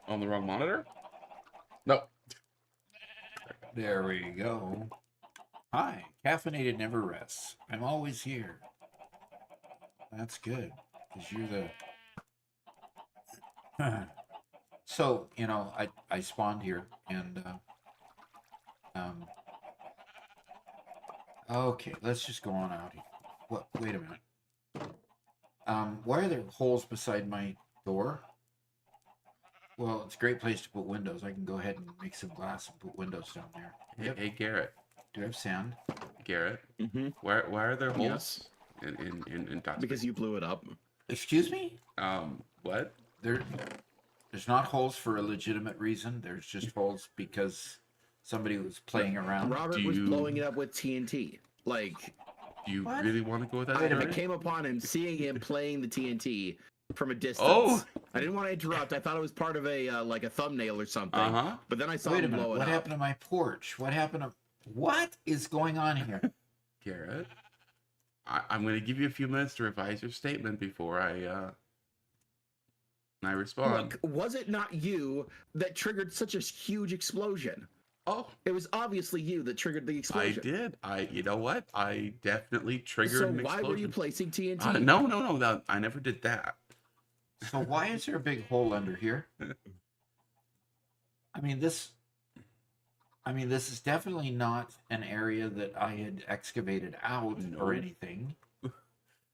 On the wrong monitor? No. There we go. Hi, Caffeinated Never Rests. I'm always here. That's good, because you're the... So, you know, I spawned here, and Okay, let's just go on out here. What? Wait a minute. Why are there holes beside my door? Well, it's a great place to put windows. I can go ahead and make some glass and put windows down there. Hey, Garrett. Do I have sand? Garrett. Mm-hmm. Why are there holes Yes. in Dot's Because you blew it up. Excuse me? What? There's not holes for a legitimate reason. There's just holes because somebody was playing around. Robert was blowing it up with TNT. Like, Do you What? really want to go with that? Wait a I minute. came upon him, seeing him playing the TNT from a distance. Oh! I didn't want to interrupt. I thought it was part of a like a thumbnail or something. Uh-huh. But then I saw Wait a him minute. blow it What up. happened to my porch? What is going on here? Garrett, I'm going to give you a few minutes to revise your statement before I respond. Look, was it not you that triggered such a huge explosion? Oh, It was obviously you that triggered the I explosion. did. You know what? I definitely triggered So an why explosion. were you placing TNT? No, I never did that. So why is there a big hole under here? I mean this is definitely not an area that I had excavated out or No. anything.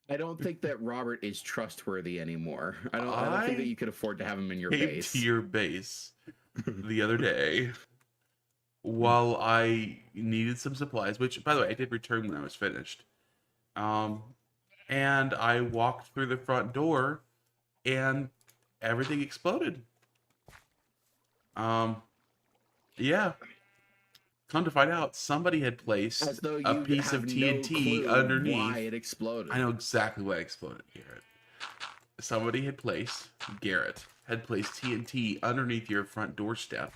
I don't think that Robert is trustworthy anymore. I don't think I that you could afford to have him in your Came base. to your base the other day while I needed some supplies, which, by the way, I did return when I was finished. And I walked through the front door, and everything exploded. Yeah. Come to find out, somebody had placed As though a you piece have of no TNT clue underneath. why it exploded. I know exactly why it exploded, Garrett. Somebody had placed, Garrett, had placed TNT underneath your front doorstep.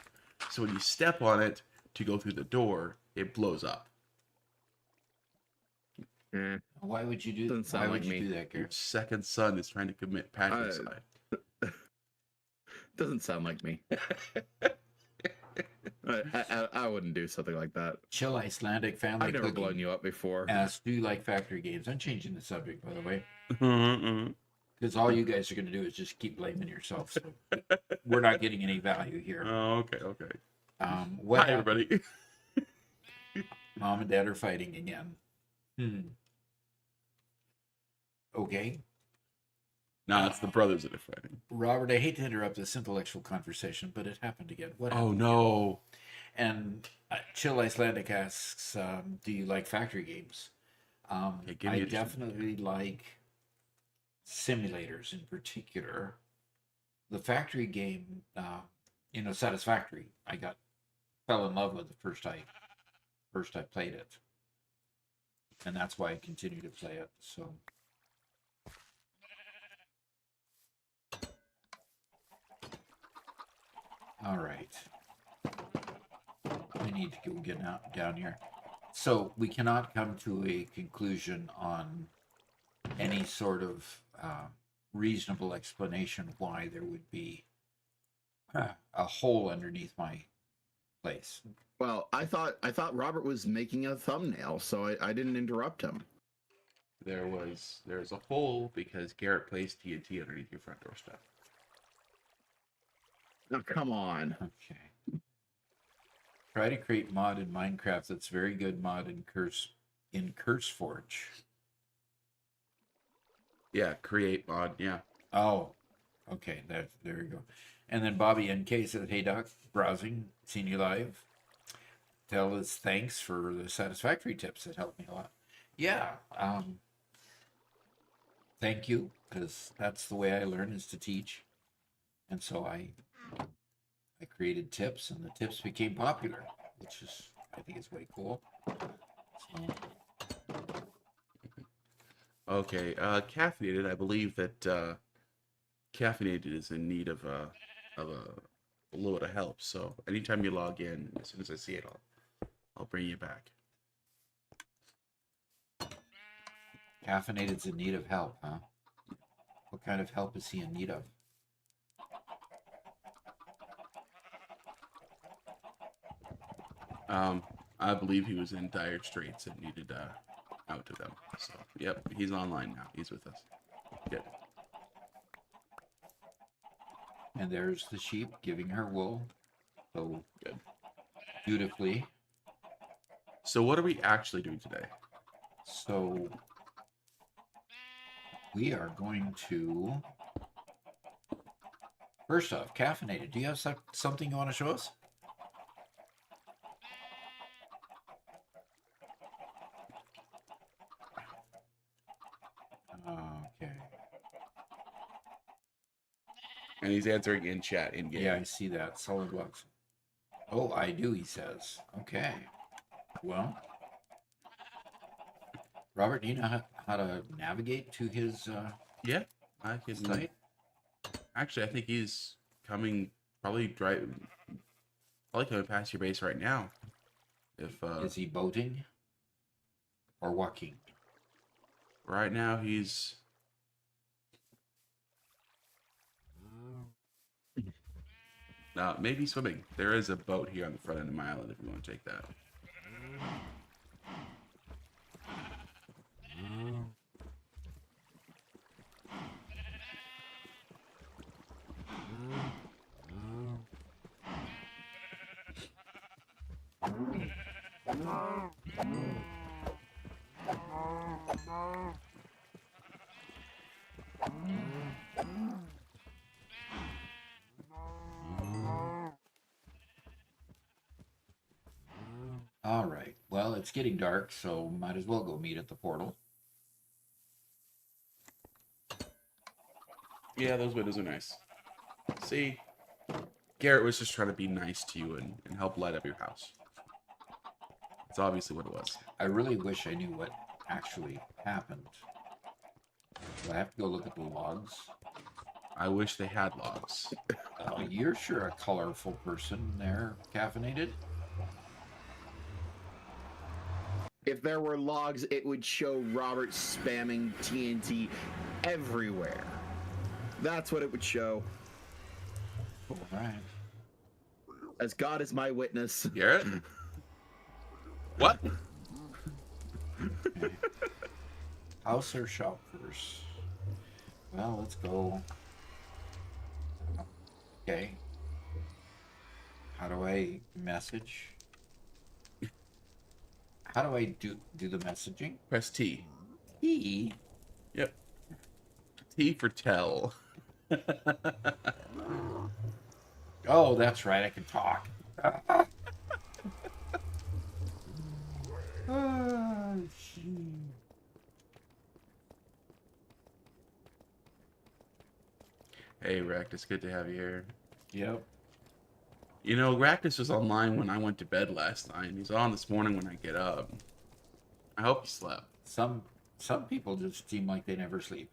So when you step on it to go through the door, it blows up. Eh, Why would you do Doesn't sound why would like you me. do that, Your Garrett? second son is trying to commit patricide. doesn't sound like me. I wouldn't do something like that. Chill Icelandic family I've never cooking blown you up before. asked, do you like factory games? I'm changing the subject, by the way. Mhm. Because all you guys are going to do is just keep blaming yourself. So we're not getting any value here. Oh, okay. What Hi, happened? everybody. Mom and Dad are fighting again. Okay. Nah, it's the brothers that are fighting. Robert, I hate to interrupt this intellectual conversation, but it happened again. What Oh, happened? no. And Chill Icelandic asks, do you like factory games? Yeah, give me I a- definitely like simulators in particular. The factory game, Satisfactory, fell in love with the first I played it. And that's why I continue to play it. So all right. We need to get down here. So we cannot come to a conclusion on any sort of reasonable explanation why there would be a hole underneath my place. Well, I thought Robert was making a thumbnail, so I didn't interrupt him. There's a hole because Garrett placed TNT underneath your front doorstep. Oh, come on. Okay. Try to create mod in Minecraft that's very good mod in CurseForge. Yeah, create mod. Yeah. Oh, okay. There you go. And then Bobby NK says, "Hey Doc, browsing, seen you live. Tell us thanks for the satisfactory tips. That helped me a lot." Yeah. Thank you, because that's the way I learn is to teach, and so I created tips, and the tips became popular, which is I think is way cool. So, Okay. Caffeinated. I believe that caffeinated is in need of a little bit of help. So anytime you log in, as soon as I see it, I'll bring you back. Caffeinated's in need of help, huh? What kind of help is he in need of? I believe he was in dire straits and needed out to them. So, yep, he's online now. He's with us. Good. And there's the sheep giving her wool. So Good. beautifully. So, what are we actually doing today? So we are going to, first off, caffeinated. Do you have something you want to show us? Okay. And he's answering in chat in game. Yeah, I see that. Solid Lux. Oh, I do, he says. Okay. Well, Robert, do you know how to navigate to his Yeah, I can. site? Actually, I think he's coming. Probably coming past your base right now. If Is he boating or walking? right now he's. Maybe swimming. There is a boat here on the front end of my island if you want to take that. All right. Well, it's getting dark, so might as well go meet at the portal. Yeah, those windows are nice. See, Garrett was just trying to be nice to you and help light up your house. That's obviously what it was. I really wish I knew what actually happened. Do I have to go look at the logs? I wish they had logs. You're sure a colorful person there, caffeinated? If there were logs, it would show Robert spamming TNT everywhere. That's what it would show. All right. As God is my witness. Garrett? What? Okay. House or shop first? Well, let's go. Okay. How do I message? How do I do the messaging? Press T. E. Yep. T for tell. Oh, that's right. I can talk. Hey, Ractus, good to have you here. Yep. You know, Ractus was online when I went to bed last night. He's on this morning when I get up. I hope he slept. Some people just seem like they never sleep.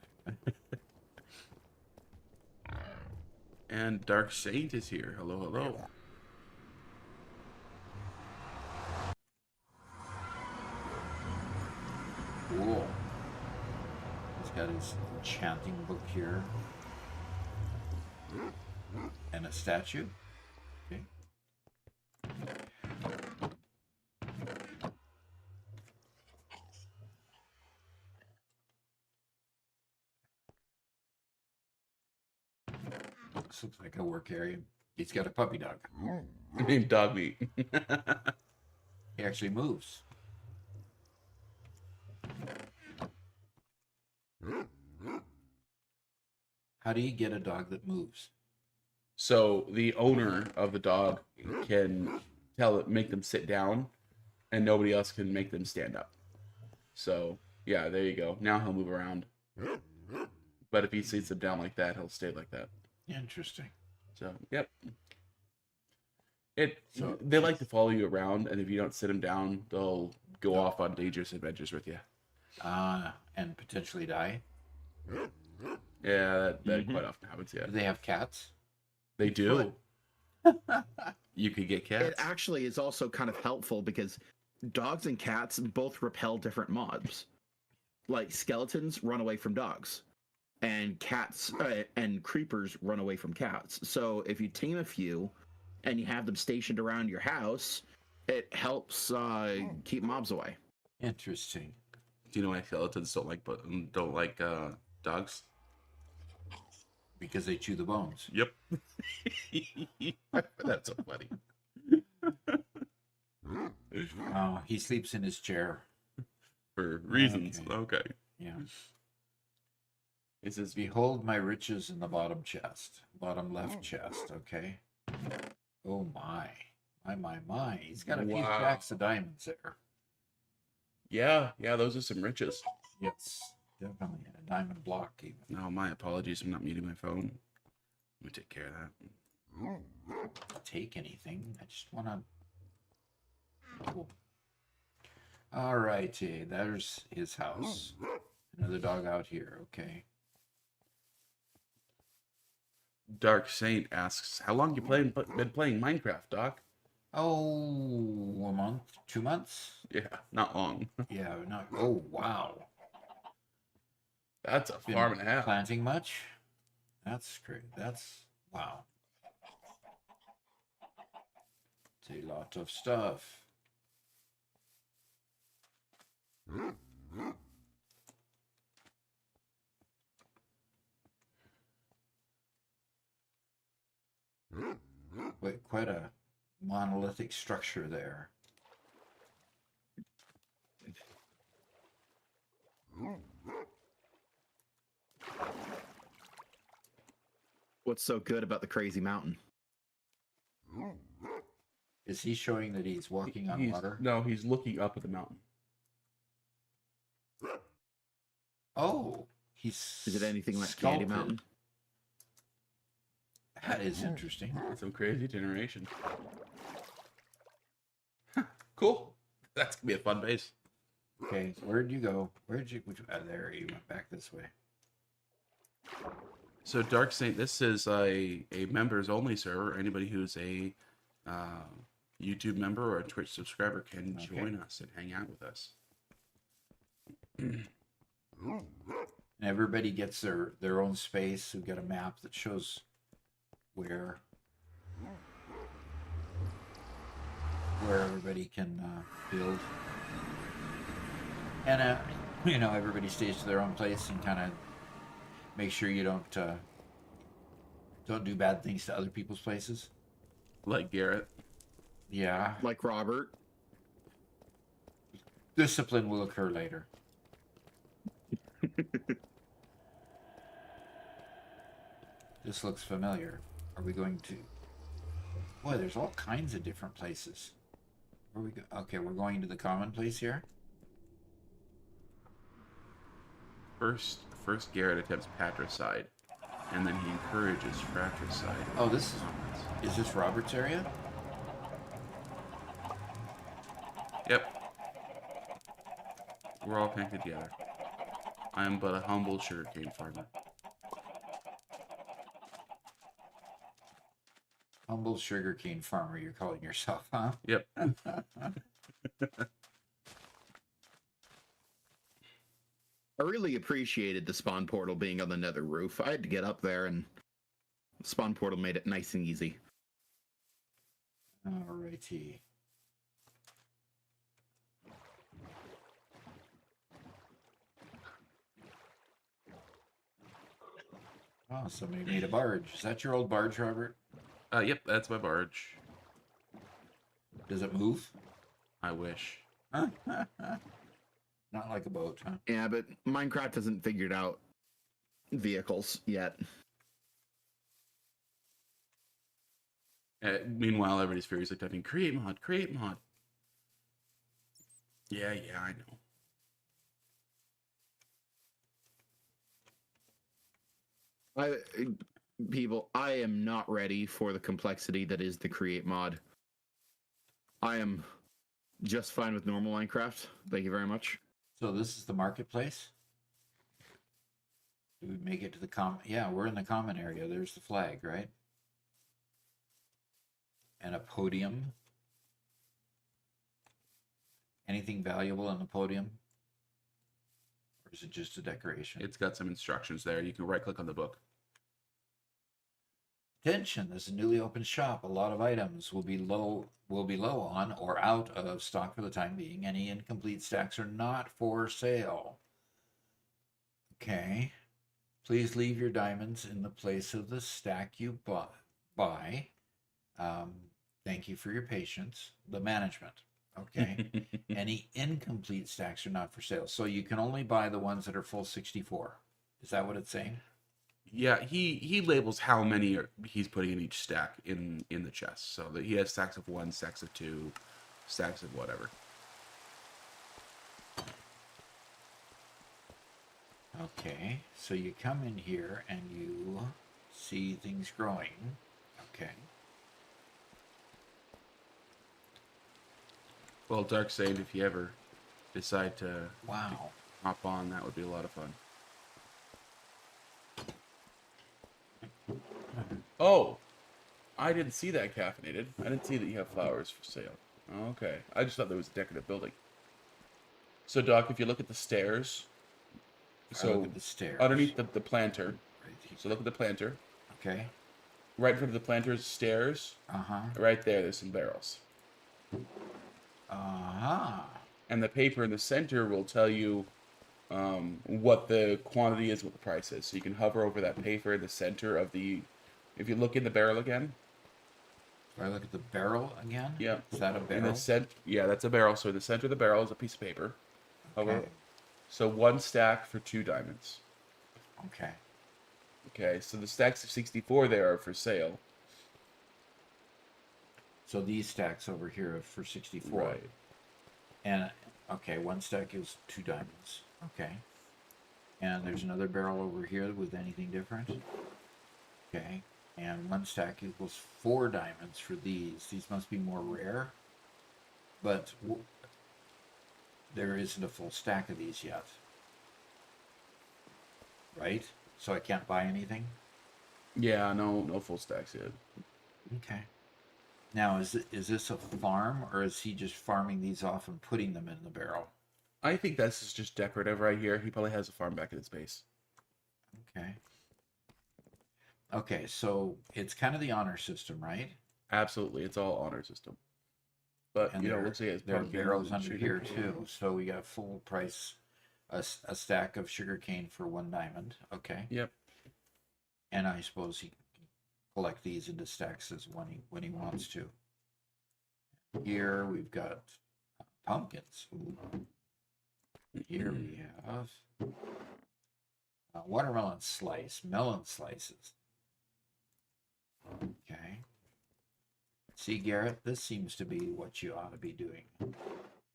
And Dark Saint is here. Hello, hello. Cool. He's got his enchanting book here. And a statue. Okay. This looks like a work area. He's got a puppy dog. Named Dog Meat. He actually moves. How do you get a dog that moves? So the owner of the dog can make them sit down, and nobody else can make them stand up. So yeah, there you go. Now he'll move around. But if he sits them down like that, he'll stay like that. Interesting. So yep. So- They like to follow you around, and if you don't sit them down, they'll go off on dangerous adventures with you. And potentially die. Yeah, that quite often happens. Yeah, Do they have cats? they do. You could get It cats. actually is also kind of helpful because dogs and cats both repel different mobs. Like skeletons run away from dogs, and cats and creepers run away from cats. So if you team a few and you have them stationed around your house, it helps keep mobs away. Interesting. Do you know why skeletons don't like dogs? Because they chew the bones. Yep. That's so funny. Oh, he sleeps in his chair. for reasons. Okay. Okay. Yeah. It says, Behold my riches in the bottom chest, bottom left chest. Okay. Oh my, my. He's got a few Wow. stacks of diamonds there. yeah, those are some riches. Yes, definitely a diamond block even. No, my apologies. I'm not muting my phone. Let me take care of that. Take anything. I just want to. Cool. All righty, there's his house. Another dog out here. Okay. Dark Saint asks, "How long you been playing Minecraft, Doc?" Oh, a month, 2 months? Yeah, not long. Yeah, not. Oh, wow. That's a Been farm and a half. planting much? That's great. That's wow. It's a lot of stuff. But quite a monolithic structure there. What's so good about the crazy mountain? Is he showing that he's walking on water? No, he's looking up at the mountain. Oh, he's. Is it anything like sculpted. Candy Mountain? That is interesting. Some crazy generation. Cool. That's gonna be a fun base. Okay, where'd you go? Where'd you? There, you went back this way. So Dark Saint, this is a members only server. Anybody who's a YouTube member or a Twitch subscriber can Okay. join us and hang out with us. And everybody gets their own space. We've got a map that shows where everybody can build, and you know, everybody stays to their own place and kind of make sure you don't do bad things to other people's places. Like Garrett. Yeah, Like Robert? discipline will occur later. This looks familiar. Are we going to? Boy, there's all kinds of different places. Where we go? Okay, we're going to the common place here. First Garrett attempts patricide, and then he encourages fratricide. Oh, is this Robert's area? Yep. We're all connected together. I am but a humble sugarcane farmer. Humble sugarcane farmer, you're calling yourself, huh? Yep. I really appreciated the spawn portal being on the nether roof. I had to get up there, and the spawn portal made it nice and easy. Alrighty. Oh, somebody made a barge. Is that your old barge, Robert? Yep, that's my barge. Does it move? I wish. Not like a boat, huh? Yeah, but Minecraft hasn't figured out vehicles yet. Meanwhile, everybody's furiously typing, create mod, create mod. Yeah, I know. I am not ready for the complexity that is the create mod. I am just fine with normal Minecraft. Thank you very much. So this is the marketplace? Do we make it to the common? Yeah, we're in the common area. There's the flag, right? And a podium. Anything valuable on the podium? Or is it just a decoration? It's got some instructions there. You can right click on the book. Attention, this is a newly opened shop. A lot of items will be low on or out of stock for the time being. Any incomplete stacks are not for sale. Okay. Please leave your diamonds in the place of the stack you buy. Thank you for your patience. The management. Okay. Any incomplete stacks are not for sale. So you can only buy the ones that are full 64. Is that what it's saying? Yeah, he labels how many he's putting in each stack in the chest, so that he has stacks of 1, stacks of 2, stacks of whatever. Okay. So you come in here and you see things growing. Okay. Well, Darkseid, if you ever decide to Wow. hop on, that would be a lot of fun. Oh, I didn't see that caffeinated. I didn't see that you have flowers for sale. Okay, I just thought there was a decorative building. So, Doc, if you look at the stairs, So look at the stairs. underneath the planter. Right here. So look at the planter. Okay. Right in front of the planter's stairs. Uh-huh. Right there's some barrels. Uh-huh. And the paper in the center will tell you what the quantity is, what the price is. So you can hover over that paper in the center of the. If you look in the barrel again. Do I look at the barrel again? Yeah. Is that a In barrel? the yeah, that's a barrel. So in the center of the barrel is a piece of paper. Hover. Okay. So 1 stack for 2 diamonds. Okay. Okay, so the stacks of 64 there are for sale. So these stacks over here are for 64. Right. And okay, 1 stack is 2 diamonds. Okay. And there's another barrel over here with anything different. Okay. And 1 stack equals 4 diamonds for these. These must be more rare. But there isn't a full stack of these yet. Right? So I can't buy anything? Yeah, no full stacks yet. Okay. Now, is this a farm, or is he just farming these off and putting them in the barrel? I think this is just decorative right here. He probably has a farm back at his base. Okay. Okay, so it's kind of the honor system, right? Absolutely, it's all honor system. But And you know, let's say it's there are pumpkin barrels and under sugar here cane. too. So we got full price, a stack of sugarcane for 1 diamond. Okay. Yep. And I suppose he can collect these into stacks as when he wants to. Here we've got pumpkins. Ooh. Here we have watermelon slice, melon slices. Okay. See, Garrett, this seems to be what you ought to be doing.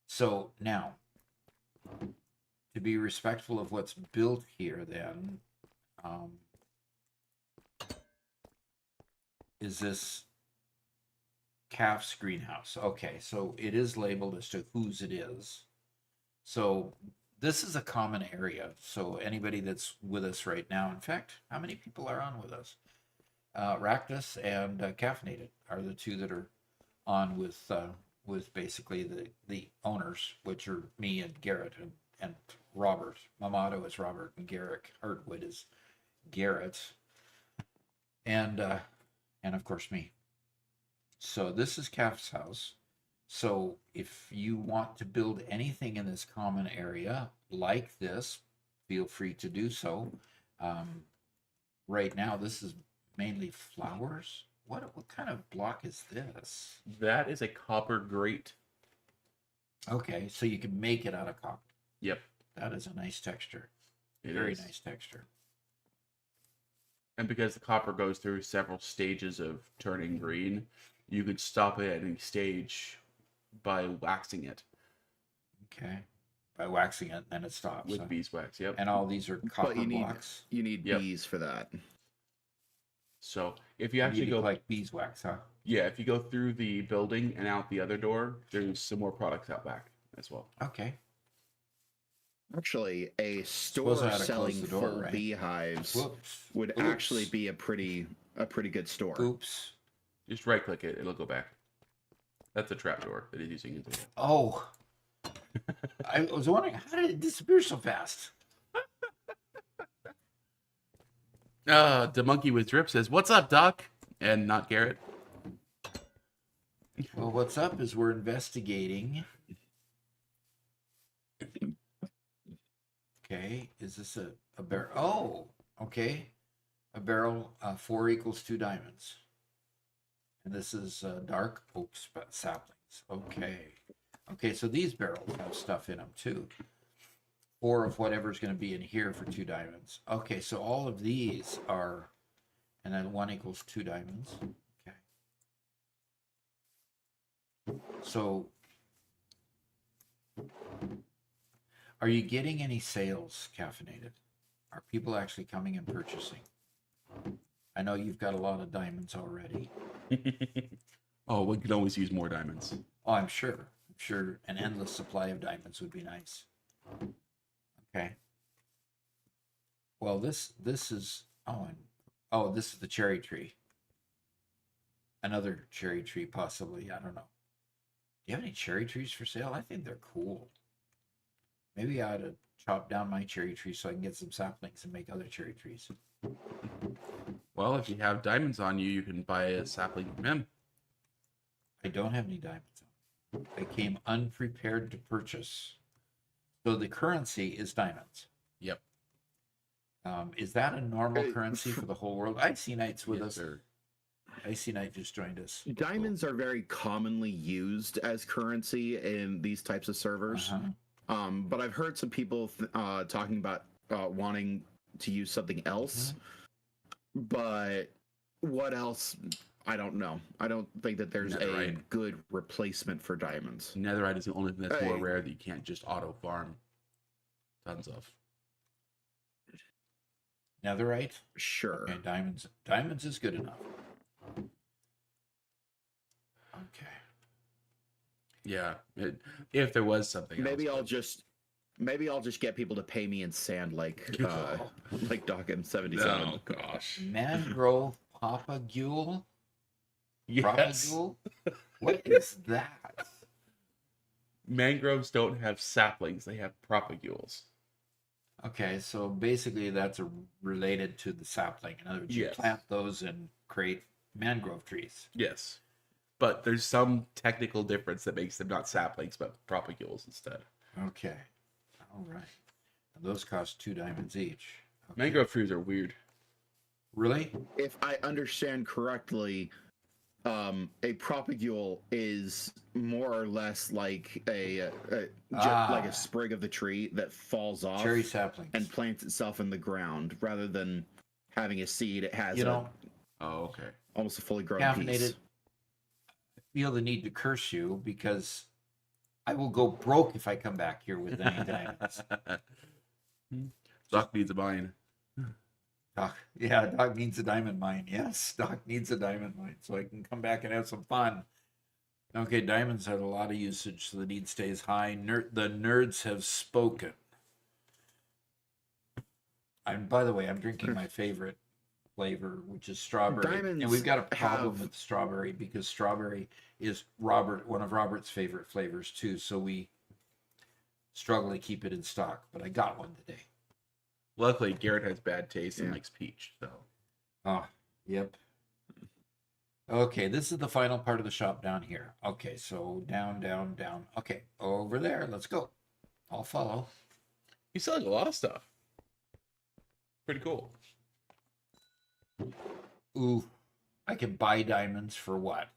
So now, to be respectful of what's built here, then, is this calf's greenhouse? Okay, so it is labeled as to whose it is. So this is a common area. So anybody that's with us right now, in fact, how many people are on with us? Ractus and Caffeinated are the 2 that are on with basically the owners, which are me and Garrett and Robert. Mamato is Robert and Garrick Hurtwood is Garrett, and of course me. So this is Calf's house. So if you want to build anything in this common area like this, feel free to do so. Right now, this is mainly flowers. What kind of block is this? That is a copper grate. Okay, so you can make it out of copper. Yep. That is a nice texture. It Very is. nice texture. And because the copper goes through several stages of turning green, you could stop it at any stage by waxing it Okay. By waxing it, then it stops. with huh? beeswax. Yep. And all these are copper But you need blocks. Yep. bees for that. So if you You actually need go, like beeswax, huh? yeah, if you go through the building and out the other door, there's some more products out back as well. Okay. Actually, a Suppose I store had to close selling the door, full right? beehives Whoops. would Oops. actually be a pretty good store. Oops. Just right click it, it'll go back. That's a trapdoor that he's using as well. Oh. I was wondering, how did it disappear so fast? The monkey with drip says, "What's up, Doc?" And not Garrett. Well, what's up is we're investigating. Okay, is this a barrel? Oh, okay. A barrel, 4 equals 2 diamonds. And this is dark oak saplings. Okay. Okay, so these barrels have stuff in them too. 4 of whatever's going to be in here for 2 diamonds. Okay, so all of these are, and then 1 equals 2 diamonds. Okay. So, are you getting any sales, Caffeinated? Are people actually coming and purchasing? I know you've got a lot of diamonds already. Oh, we could always use more diamonds. Oh, I'm sure. I'm sure an endless supply of diamonds would be nice. Okay. Well, this is this is the cherry tree. Another cherry tree, possibly. I don't know. Do you have any cherry trees for sale? I think they're cool. Maybe I ought to chop down my cherry tree so I can get some saplings and make other cherry trees. Well, if you have diamonds on you, you can buy a sapling from him. I don't have any diamonds on. I came unprepared to purchase. So the currency is diamonds. Yep. Is that a normal currency for the whole world? Icy Knight's with us. Sir. Icy Knight just joined us. Diamonds are very commonly used as currency in these types of servers. But I've heard some people talking about wanting to use something else. But what else? I don't know. I don't think that there's a Netherite. good replacement for diamonds. Netherite is the only thing that's more Hey. rare that you can't just auto farm tons of. Netherite? Sure. Okay, diamonds. Diamonds is good enough. Okay. Yeah, if there was something Maybe else, Maybe I'll just get people to pay me in sand like Doc M77. Oh gosh. Mangrove propagule? Yes. Propagule? What is that? Mangroves don't have saplings; they have propagules. Okay, so basically that's related to the sapling. In other words, you Yes. plant those and create mangrove trees. Yes, but there's some technical difference that makes them not saplings but propagules instead. Okay. All right. And those cost 2 diamonds each. Okay. Mangrove trees are weird. Really? If I understand correctly, a propagule is more or less like like a sprig of the tree that falls off Cherry saplings. and plants itself in the ground rather than having a seed. It has You know, Oh, okay. almost a fully grown Caffeinated, piece. I feel the need to curse you because I will go broke if I come back here with any diamonds. Doc needs a mine. Doc needs a diamond mine. Yes, Doc needs a diamond mine so I can come back and have some fun. Okay, diamonds had a lot of usage, so the need stays high. The nerds have spoken. By the way, I'm drinking my favorite flavor, which is strawberry. And Diamonds we've got a problem have- with strawberry because strawberry is one of Robert's favorite flavors too. So we struggle to keep it in stock, but I got one today. Luckily, Garrett has bad taste and Yeah. likes peach, so. Oh, yep. Okay, this is the final part of the shop down here. Okay, so down, down, down. Okay, over there. Let's go. I'll follow. He's selling a lot of stuff. Pretty cool. Ooh, I can buy diamonds for what?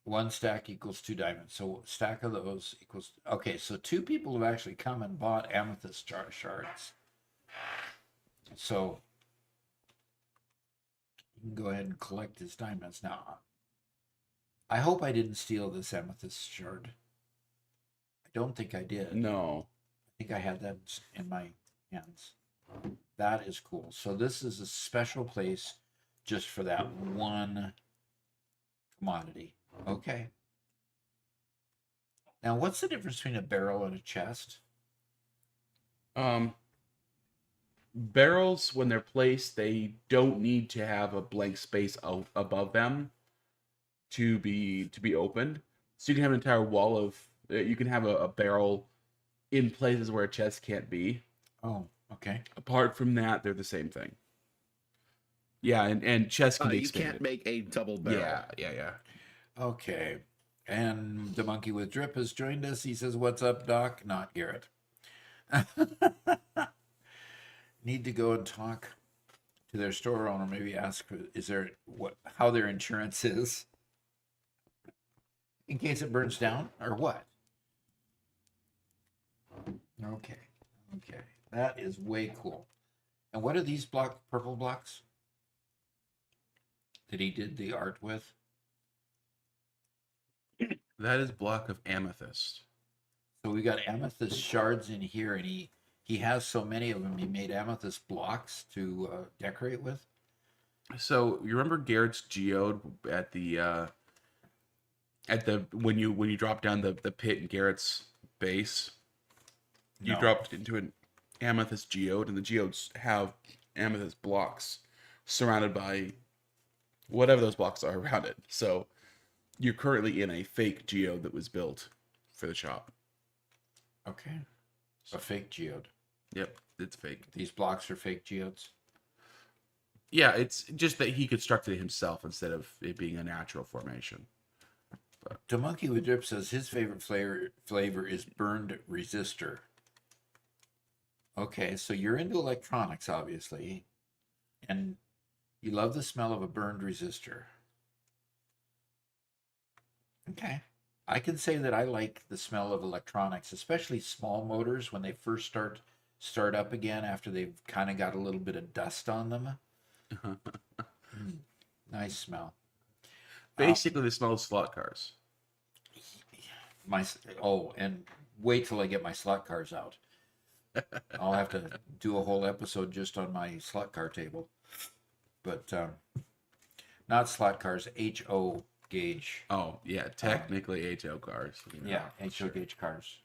1 stack equals 2 diamonds. So a stack of those equals. Okay, so 2 people have actually come and bought amethyst shards. So you can go ahead and collect his diamonds now. I hope I didn't steal this amethyst shard. I don't think I did. No. I think I had that in my hands. That is cool. So this is a special place just for that one commodity. Okay. Now, what's the difference between a barrel and a chest? Barrels, when they're placed, they don't need to have a blank space above them to be opened. So you can have an entire wall of. You can have a barrel in places where a chest can't be. Oh, okay. Apart from that, they're the same thing. Yeah, and chests can be You expanded. can't make a double barrel. Yeah. Okay. And the monkey with drip has joined us. He says, "What's up, Doc?" Not Garrett. Need to go and talk to their store owner. Maybe ask, how their insurance is. in case it burns down, or what? Okay, okay, that is way cool. And what are these purple blocks that he did the art with? That is block of amethyst. So we got amethyst shards in here, and he has so many of them. He made amethyst blocks to decorate with. So you remember Garrett's geode at the when you drop down the pit in Garrett's base? You No. dropped into an amethyst geode, and the geodes have amethyst blocks surrounded by whatever those blocks are around it. So you're currently in a fake geode that was built for the shop. Okay, a fake geode. Yep, it's fake. These blocks are fake geodes. Yeah, it's just that he constructed it himself instead of it being a natural formation. The Monkey with Drip says his favorite flavor is burned resistor. Okay, so you're into electronics, obviously, and you love the smell of a burned resistor. Okay. I can say that I like the smell of electronics, especially small motors when they first start up again after they've kind of got a little bit of dust on them. Nice smell. Basically, the smell of slot cars. And wait till I get my slot cars out. I'll have to do a whole episode just on my slot car table. But not slot cars, HO gauge. Oh, yeah, technically HO cars. Yeah, HO gauge cars.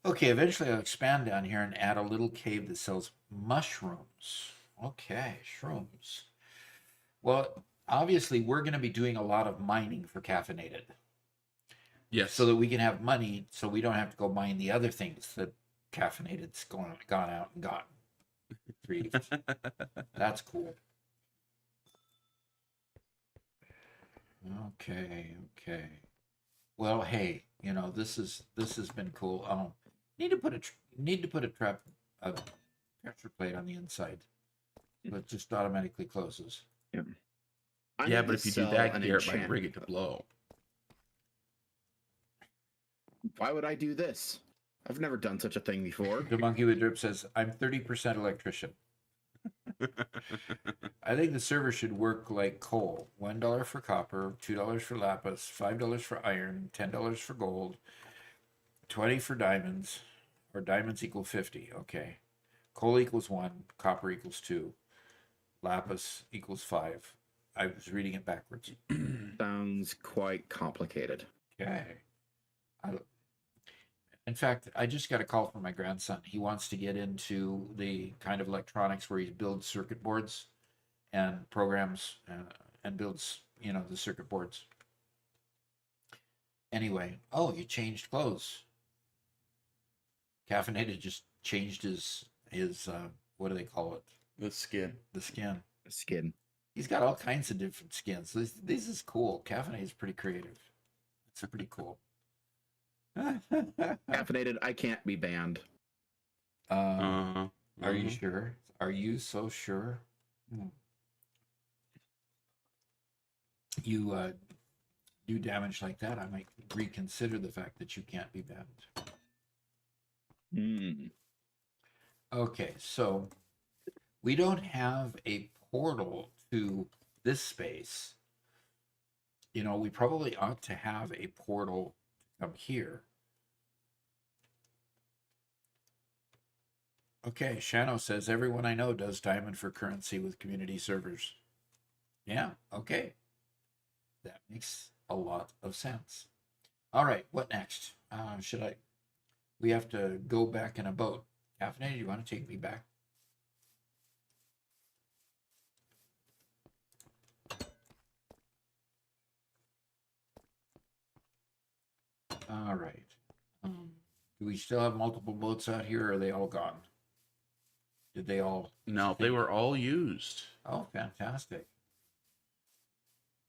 Okay, eventually I'll expand down here and add a little cave that sells mushrooms. Okay, shrooms. Well, obviously we're going to be doing a lot of mining for Caffeinated. Yes. So that we can have money so we don't have to go mine the other things that Caffeinated's gone out and gotten. Retrieved. That's cool. Okay. Well, hey, this has been cool. Need to put a pressure plate on the inside, so it just automatically closes. Yeah. Yeah, but if you do that, Garrett might bring it to blow. Why would I do this? I've never done such a thing before. The Monkey with Drip says, I'm 30% electrician. I think the server should work like coal. $1 for copper, $2 for lapis, $5 for iron, $10 for gold, 20 for diamonds, or diamonds equal 50. Okay. Coal equals 1, copper equals 2, lapis equals 5. I was reading it backwards. Sounds quite complicated. Okay. In fact, I just got a call from my grandson. He wants to get into the kind of electronics where he builds circuit boards and programs and builds, the circuit boards. Anyway, you changed clothes. Caffeinated just changed his what do they call it? The skin. The skin. Skin. He's got all kinds of different skins. This is cool. Caffeinated is pretty creative. It's pretty cool. Caffeinated, I can't be banned. Are you sure? Are you so sure? You do damage like that, I might reconsider the fact that you can't be banned. Okay, so we don't have a portal to this space. We probably ought to have a portal to come here. Okay, Shano says, everyone I know does diamond for currency with community servers. Yeah, okay. That makes a lot of sense. All right, what next? We have to go back in a boat. Caffeinated, you want to take me back? All right. Do we still have multiple boats out here, or are they all gone? Did they all? No, they were all used. Oh, fantastic.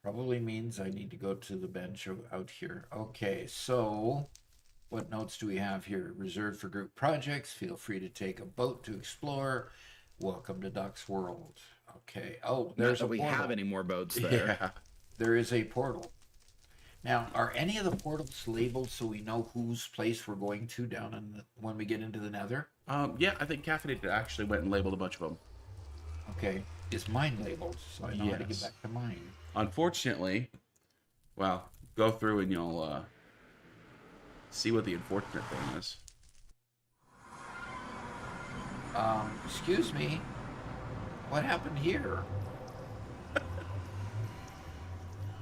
Probably means I need to go to the bench out here. Okay, so what notes do we have here? Reserved for group projects. Feel free to take a boat to explore. Welcome to Duck's World. Okay. Oh, there's Not that a we portal. have any more boats there. Yeah. There is a portal. Now, are any of the portals labeled so we know whose place we're going to down in when we get into the Nether? Yeah, I think Caffeinated actually went and labeled a bunch of them. Okay, is mine labeled so I know how to get Yes. back to mine? Unfortunately, well, go through and you'll see what the unfortunate thing is. Excuse me. What happened here?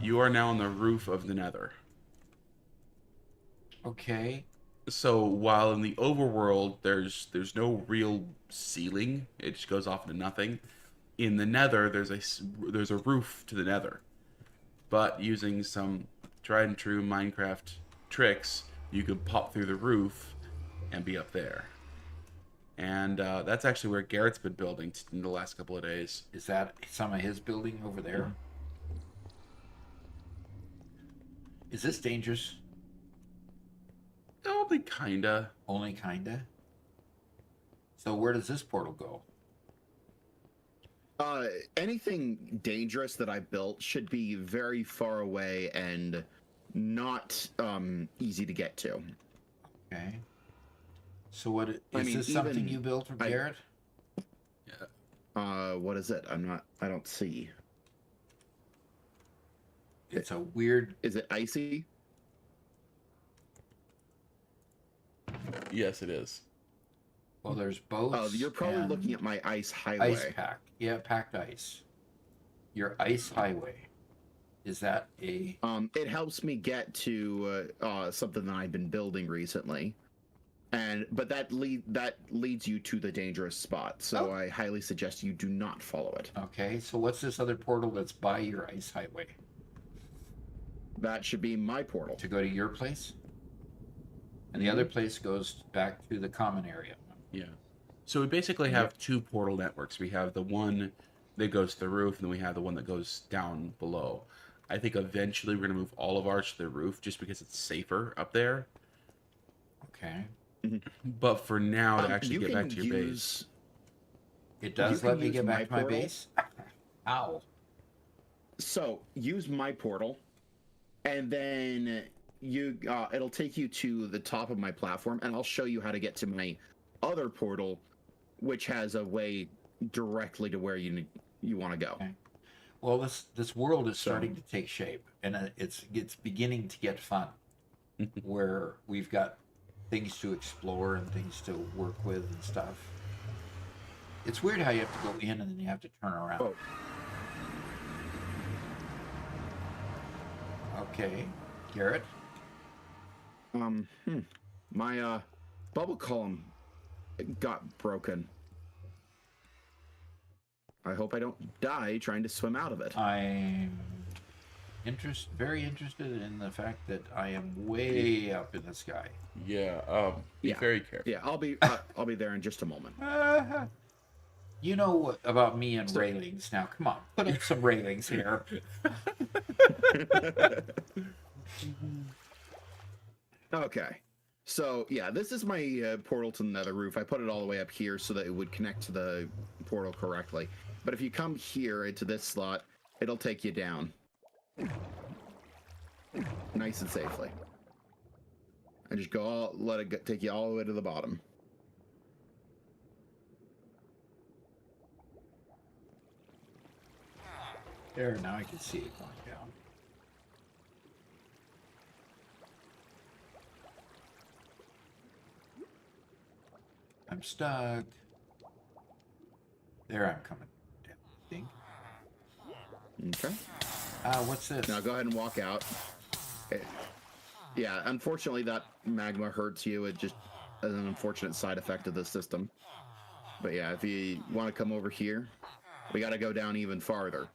You are now on the roof of the Nether. Okay. So while in the overworld there's no real ceiling, it just goes off into nothing. In the Nether, there's a roof to the Nether, but using some tried and true Minecraft tricks, you can pop through the roof and be up there. And that's actually where Garrett's been building in the last couple of days. Is that some of his building over there? Is this dangerous? Only kinda. Only kinda. So where does this portal go? Anything dangerous that I built should be very far away and not easy to get to. Okay. So what is I mean, this something even you built, Garrett? What is it? I don't see. It's a weird. Is it icy? Yes, it is. Well, there's boats. Oh, you're probably and looking at my ice highway. ice pack. Yeah, packed ice. Your ice highway. Is that a? It helps me get to something that I've been building recently, but that leads you to the dangerous spot. So Oh. I highly suggest you do not follow it. Okay, so what's this other portal that's by your ice highway That should be my portal. to go to your place? And the other place goes back to the common area. Yeah. So we basically have two portal networks. We have the one that goes to the roof, and then we have the one that goes down below. I think eventually we're going to move all of ours to the roof just because it's safer up there. Okay. But for now, to actually You get can back to your base. use- It does can let me use get my back to my portal. base. Ow. So use my portal, and then it'll take you to the top of my platform, and I'll show you how to get to my other portal, which has a way directly to where you want to go. Okay. Well, this world is So- starting to take shape, and it's beginning to get fun, where we've got things to explore and things to work with and stuff. It's weird how you have to go in and then you have to turn around. Oh. Okay, Garrett. My bubble column got broken. I hope I don't die trying to swim out of it. I'm very interested in the fact that I am way up in the sky. Yeah. Be Yeah. very careful. Yeah, I'll be there in just a moment. You know what about me and railings. Now, come on, put up some railings here. Okay. So yeah, this is my portal to the nether roof. I put it all the way up here so that it would connect to the portal correctly. But if you come here into this slot, it'll take you down. Nice and safely. And just let it take you all the way to the bottom. There, now I can see it going down. I'm stuck. There, I'm coming down, I think. Okay. What's this? Now go ahead and walk out. Yeah, unfortunately that magma hurts you. It just is an unfortunate side effect of the system. But yeah, if you want to come over here, we got to go down even farther.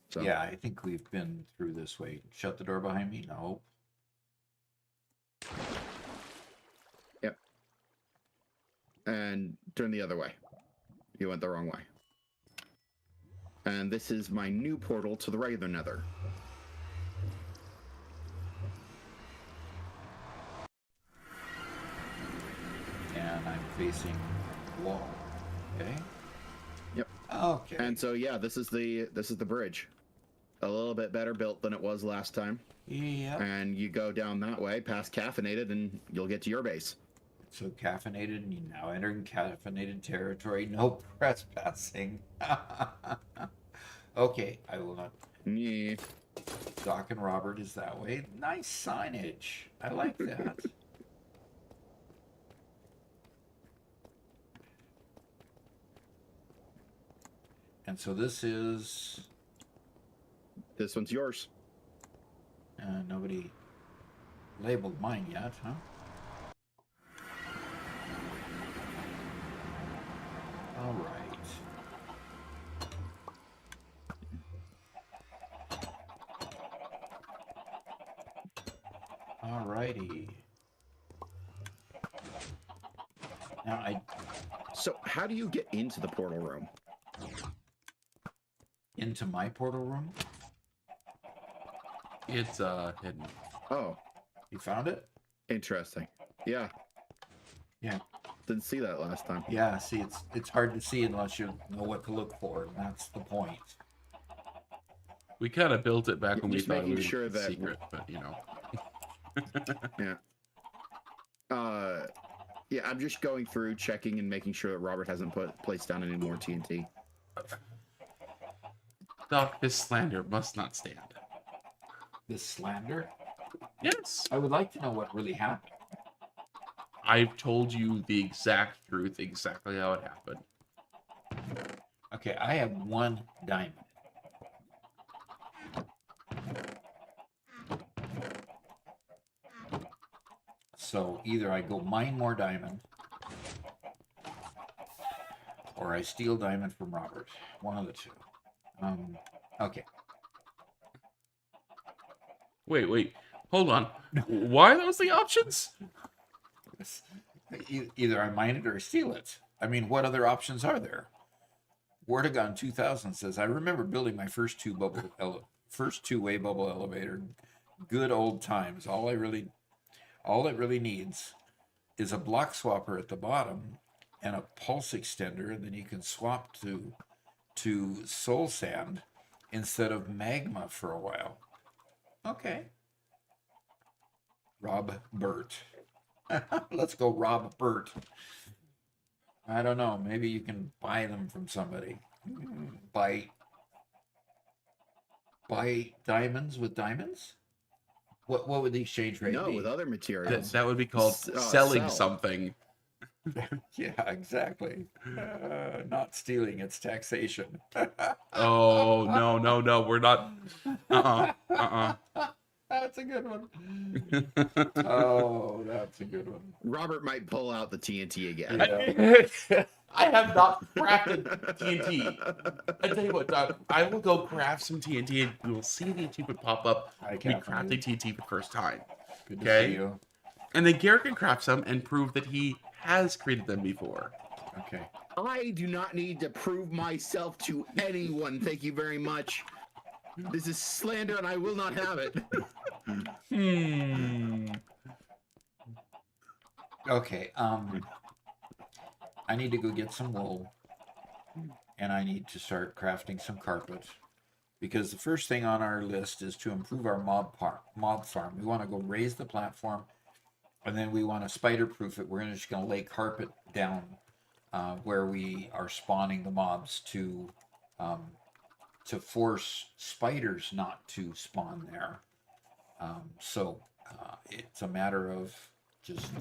So Yeah, I think we've been through this way. Shut the door behind me? No. Yep. And turn the other way. You went the wrong way. And this is my new portal to the regular nether. And I'm facing the wall. Okay. Yep. Okay. And so yeah, this is the bridge. a little bit better built than it was last time. Yeah. And you go down that way past Caffeinated, and you'll get to your base. So caffeinated, and you now entering caffeinated territory. No trespassing. Okay, I will not. Yeah. Doc and Robert is that way. Nice signage. I like that. And so this is This one's yours. nobody labeled mine yet, huh? All right. All righty. Now So, how do you get into the portal room? into my portal room. It's hidden. Oh, You found it? interesting. Yeah, Yeah. didn't see that last time. Yeah. See, it's hard to see unless you know what to look for, and that's the point. We kind of built it back when we Just thought we making were sure that- secret, but you know. Yeah, I'm just going through, checking, and making sure that Robert hasn't placed down any more TNT. Doc, this slander must not stand. This slander. Yes. I would like to know what really happened. I've told you the exact truth, exactly how it happened. Okay, I have 1 diamond. So either I go mine more diamond, or I steal diamond from Robert. One of the two. Okay. Wait. Hold on. Why are those the options? Either I mine it or I steal it. I mean, what other options are there? Wortagon 2000 says, I remember building my first two-way bubble elevator. Good old times. All it really needs is a block swapper at the bottom and a pulse extender, and then you can swap to soul sand instead of magma for a while. Okay. Rob Burt. Let's go Rob Burt. I don't know. Maybe you can buy them from somebody. Buy diamonds with diamonds? What would the exchange rate No, be? with other materials. That would be called selling sell. something. Yeah, exactly. Not stealing, it's taxation. Oh, no. We're not. That's a good one. Oh, that's a good one. Robert might pull out the TNT again. Yeah. I have not crafted TNT. I tell you what, Doc, I will go craft some TNT and we will see the achievement pop up. Hi, Me Catherine. crafting TNT for the first time. Good to Okay. see you. And then Garrett can craft some and prove that he has created them before. Okay. I do not need to prove myself to anyone. Thank you very much. This is slander, and I will not have it. Okay. I need to go get some wool, and I need to start crafting some carpet, because the first thing on our list is to improve our mob farm. We want to go raise the platform, and then we want to spider-proof it. We're just going to lay carpet down where we are spawning the mobs to force spiders not to spawn there. So it's a matter of just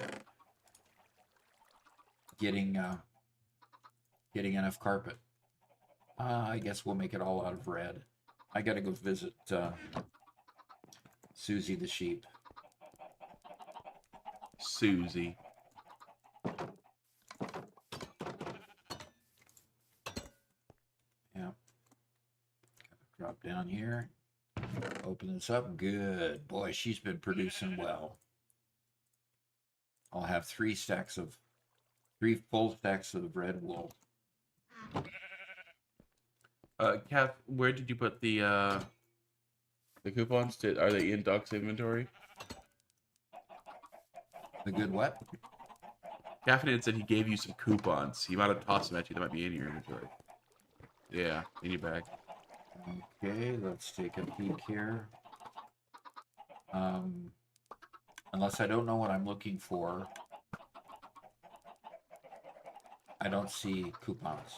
getting enough carpet. I guess we'll make it all out of red. I gotta go visit Susie the sheep. Susie. Yeah. Gotta drop down here. Open this up. Good. Boy, she's been producing well. I'll have 3 full stacks of red wool. Kath, where did you put the coupons? Are they in Doc's inventory? The good what? Caffeinated said he gave you some coupons. He might have tossed them at you. That might be in your inventory. Yeah, in your bag. Okay, let's take a peek here. Unless I don't know what I'm looking for, I don't see coupons.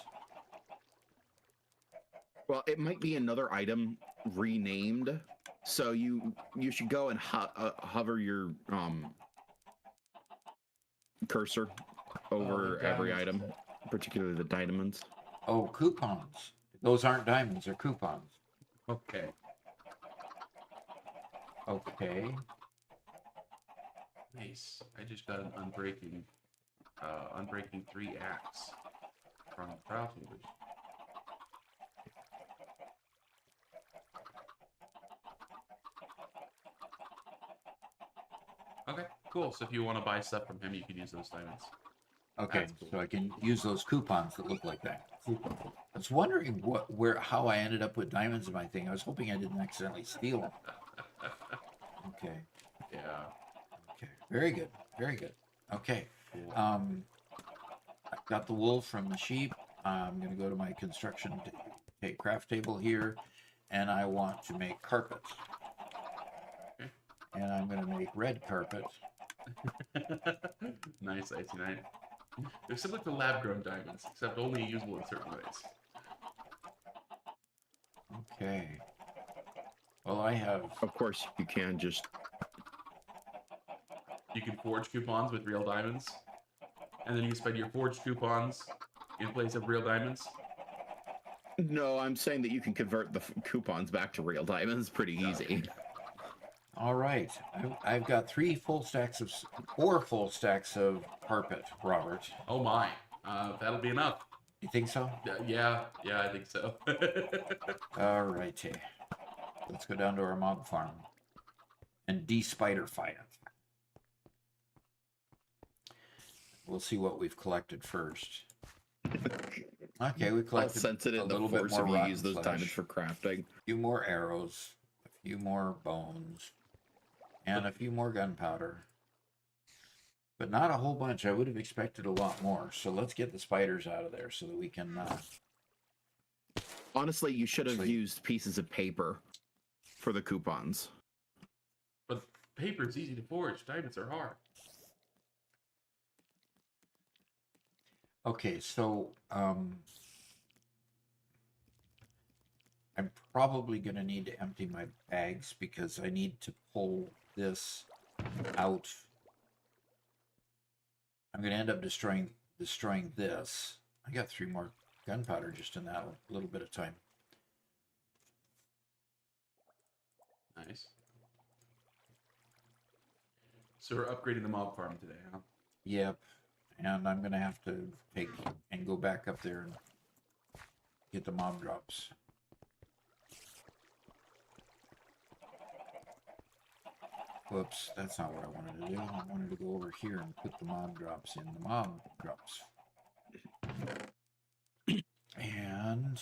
Well, it might be another item renamed. So you should go and hover your cursor over every diamonds. item, particularly the diamonds. Oh, coupons. Those aren't diamonds, they're coupons. Okay. Okay. Nice. I just got an Unbreaking 3 axe from Trial Tubers. Okay, cool. So if you want to buy stuff from him, you can use those diamonds. Okay, That's cool. so I can use those coupons that look like that. I was wondering how I ended up with diamonds in my thing. I was hoping I didn't accidentally steal them. Okay. Yeah. Okay. Very good. Very good. Okay. Cool. I've got the wool from the sheep. I'm going to go to my construction craft table here, and I want to make carpet. Okay. And I'm going to make red carpet. Nice, Icy Knight. They're similar to lab-grown diamonds, except only usable in certain ways. Okay. Well, I have. Of course, you can just. You can forge coupons with real diamonds, and then you can spend your forged coupons in place of real diamonds. No, I'm saying that you can convert the coupons back to real diamonds pretty easy. All right. I've got 4 full stacks of carpet, Robert. Oh my, that'll be enough. You think so? Yeah, I think so. All righty. Let's go down to our mob farm and de-spiderfy it. We'll see what we've collected first. Okay, we I'll collected sense it a in the little bit force more if you rotten use those flesh, diamonds for crafting. a few more arrows, a few more bones, and a few more gunpowder. But not a whole bunch. I would have expected a lot more. So let's get the spiders out of there so that we can... Honestly, you should have Actually- used pieces of paper for the coupons. But paper's easy to forge. Diamonds are hard. Okay, so I'm probably going to need to empty my bags because I need to pull this out. I'm going to end up destroying this. I got 3 more gunpowder just in that little bit of time. Nice. So we're upgrading the mob farm today, huh? Yep, and I'm going to have to take and go back up there and get the mob drops. Whoops, that's not what I wanted to do. I wanted to go over here and put the mob drops in the mob drops. And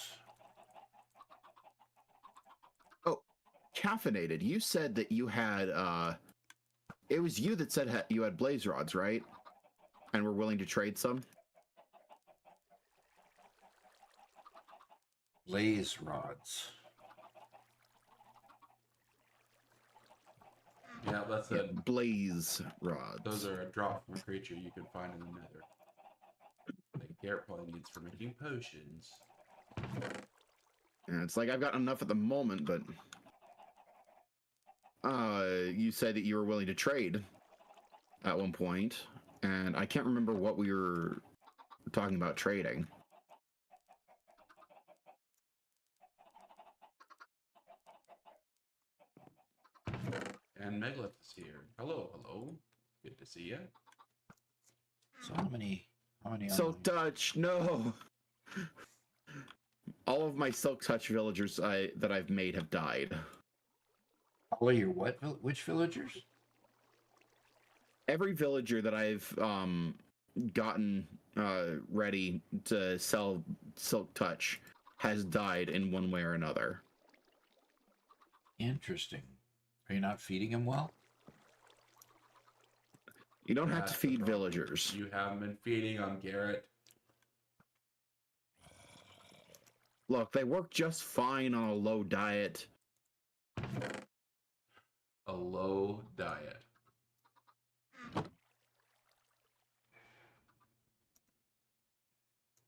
Caffeinated, you said that you had, it was you that said you had blaze rods, right? And were willing to trade some? blaze rods. Yeah, that's Yeah, it. blaze rods. Those are a drop from a creature you can find in the nether. That Garrett probably needs for making potions. And it's like, I've got enough at the moment, but... you said that you were willing to trade at one point, and I can't remember what we were talking about trading. And Megalith is here. Hello. Good to see you. So how many Silk Touch, no! All of my Silk Touch villagers that I've made have died. all of your which villagers? Every villager that I've gotten ready to sell Silk Touch has died in one way or another. Interesting. Are you not feeding them well? You don't have to That's the feed problem. villagers. You haven't been feeding on Garrett. Look, they work just fine on a low diet. A low diet.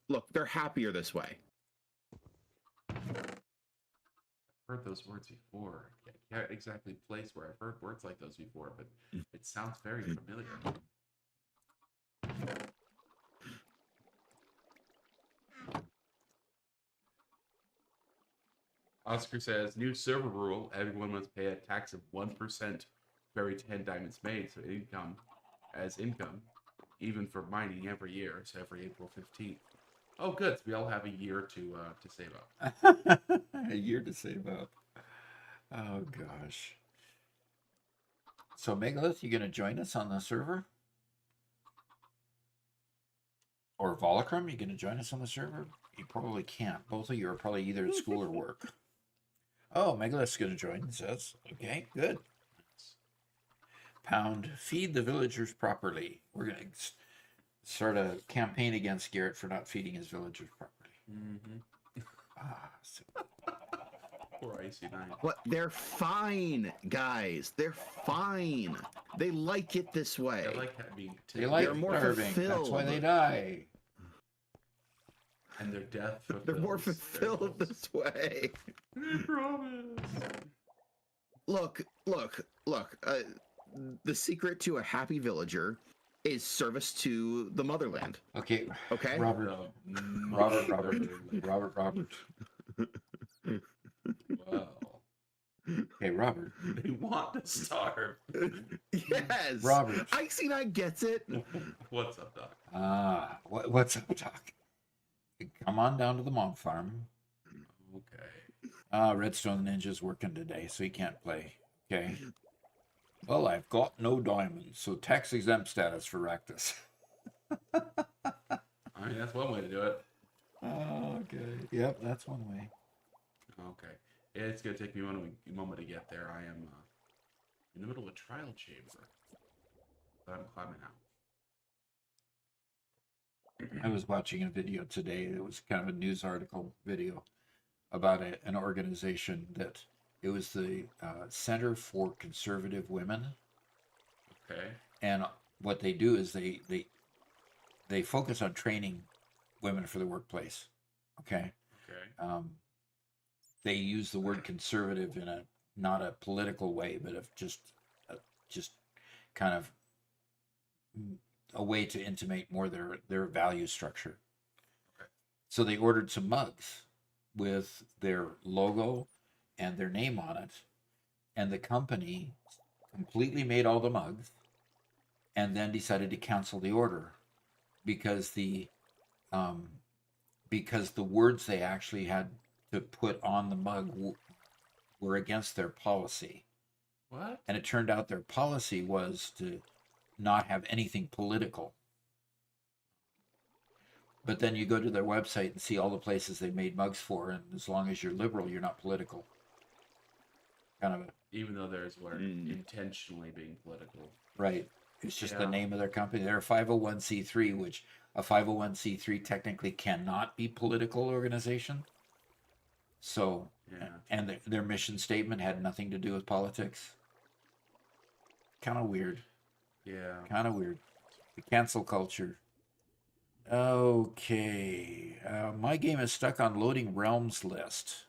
Look, they're happier this way. Heard those words before. I can't exactly place where I've heard words like those before, but it sounds very familiar. Oscar says, new server rule, everyone must pay a tax of 1% for every 10 diamonds made, so income, even for mining every year, so every April 15th. Oh, good. So we all have a year to save up. A year to save up. Oh gosh. So Megalith, you gonna join us on the server? Or Volacrum, you gonna join us on the server? You probably can't. Both of you are probably either at school or work. Oh, Megalith's gonna join, says. Okay, good. Pound, feed the villagers properly. We're gonna start a campaign against Garrett for not feeding his villagers properly. Mm-hmm. So Poor Icy Knight. What? They're fine, guys. They're fine. They like it this way. I like that being they like They're more starving. That's why fulfilled. they die. and their death. They're more fulfills their fulfilled goals. this way. I promise. Look. The secret to a happy villager is service to the motherland. Okay, Okay. Robert. No. Robert. Wow. Okay, Robert. They want to starve. Yes. Robert. Icy Knight gets it. What's up, Doc? What's up, Doc? Come on down to the mob farm. Okay. Redstone Ninja's working today, so he can't play. Okay. Well, I've got no diamonds, so tax exempt status for Ractus. I mean, that's one way to do it. Okay. Yep, that's one way. Okay. Yeah, it's gonna take me a moment to get there. I am in the middle of a trial chamber, but I'm climbing out. I was watching a video today. It was kind of a news article video about an organization that it was the Center for Conservative Women, Okay. and what they do is they focus on training women for the workplace. Okay. Okay. They use the word conservative in a not a political way, but of just kind of a way to intimate more their value structure. Okay. So they ordered some mugs with their logo and their name on it, and the company completely made all the mugs and then decided to cancel the order because the words they actually had to put on the mug were against their policy. What? And it turned out their policy was to not have anything political. But then you go to their website and see all the places they made mugs for, and as long as you're liberal, you're not political. Kind of Even though theirs were intentionally being political. right. It's just the Yeah. name of their company. They're a 501c3, which a 501c3 technically cannot be political organization. So, Yeah. and their mission statement had nothing to do with politics. Kind of weird. Yeah. Kind of weird. The cancel culture. Okay. My game is stuck on loading realms list.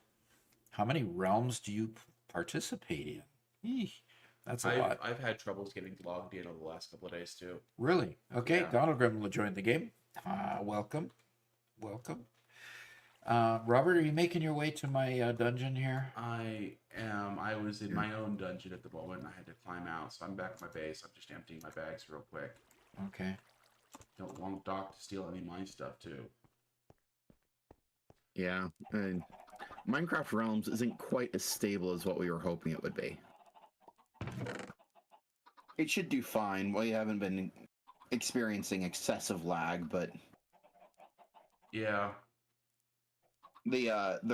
How many realms do you participate in? Eesh, that's a lot. I've had troubles getting logged in over the last couple of days too. Really? Okay. Yeah. Donald will join the game. Welcome. Welcome. Robert, are you making your way to my dungeon here? I am. I was in my own dungeon at the moment, and I had to climb out, so I'm back at my base. I'm just emptying my bags real quick. Okay. Don't want Doc to steal any of my stuff too. Yeah, and Minecraft Realms isn't quite as stable as what we were hoping it would be. It should do fine. We haven't been experiencing excessive lag, but Yeah. the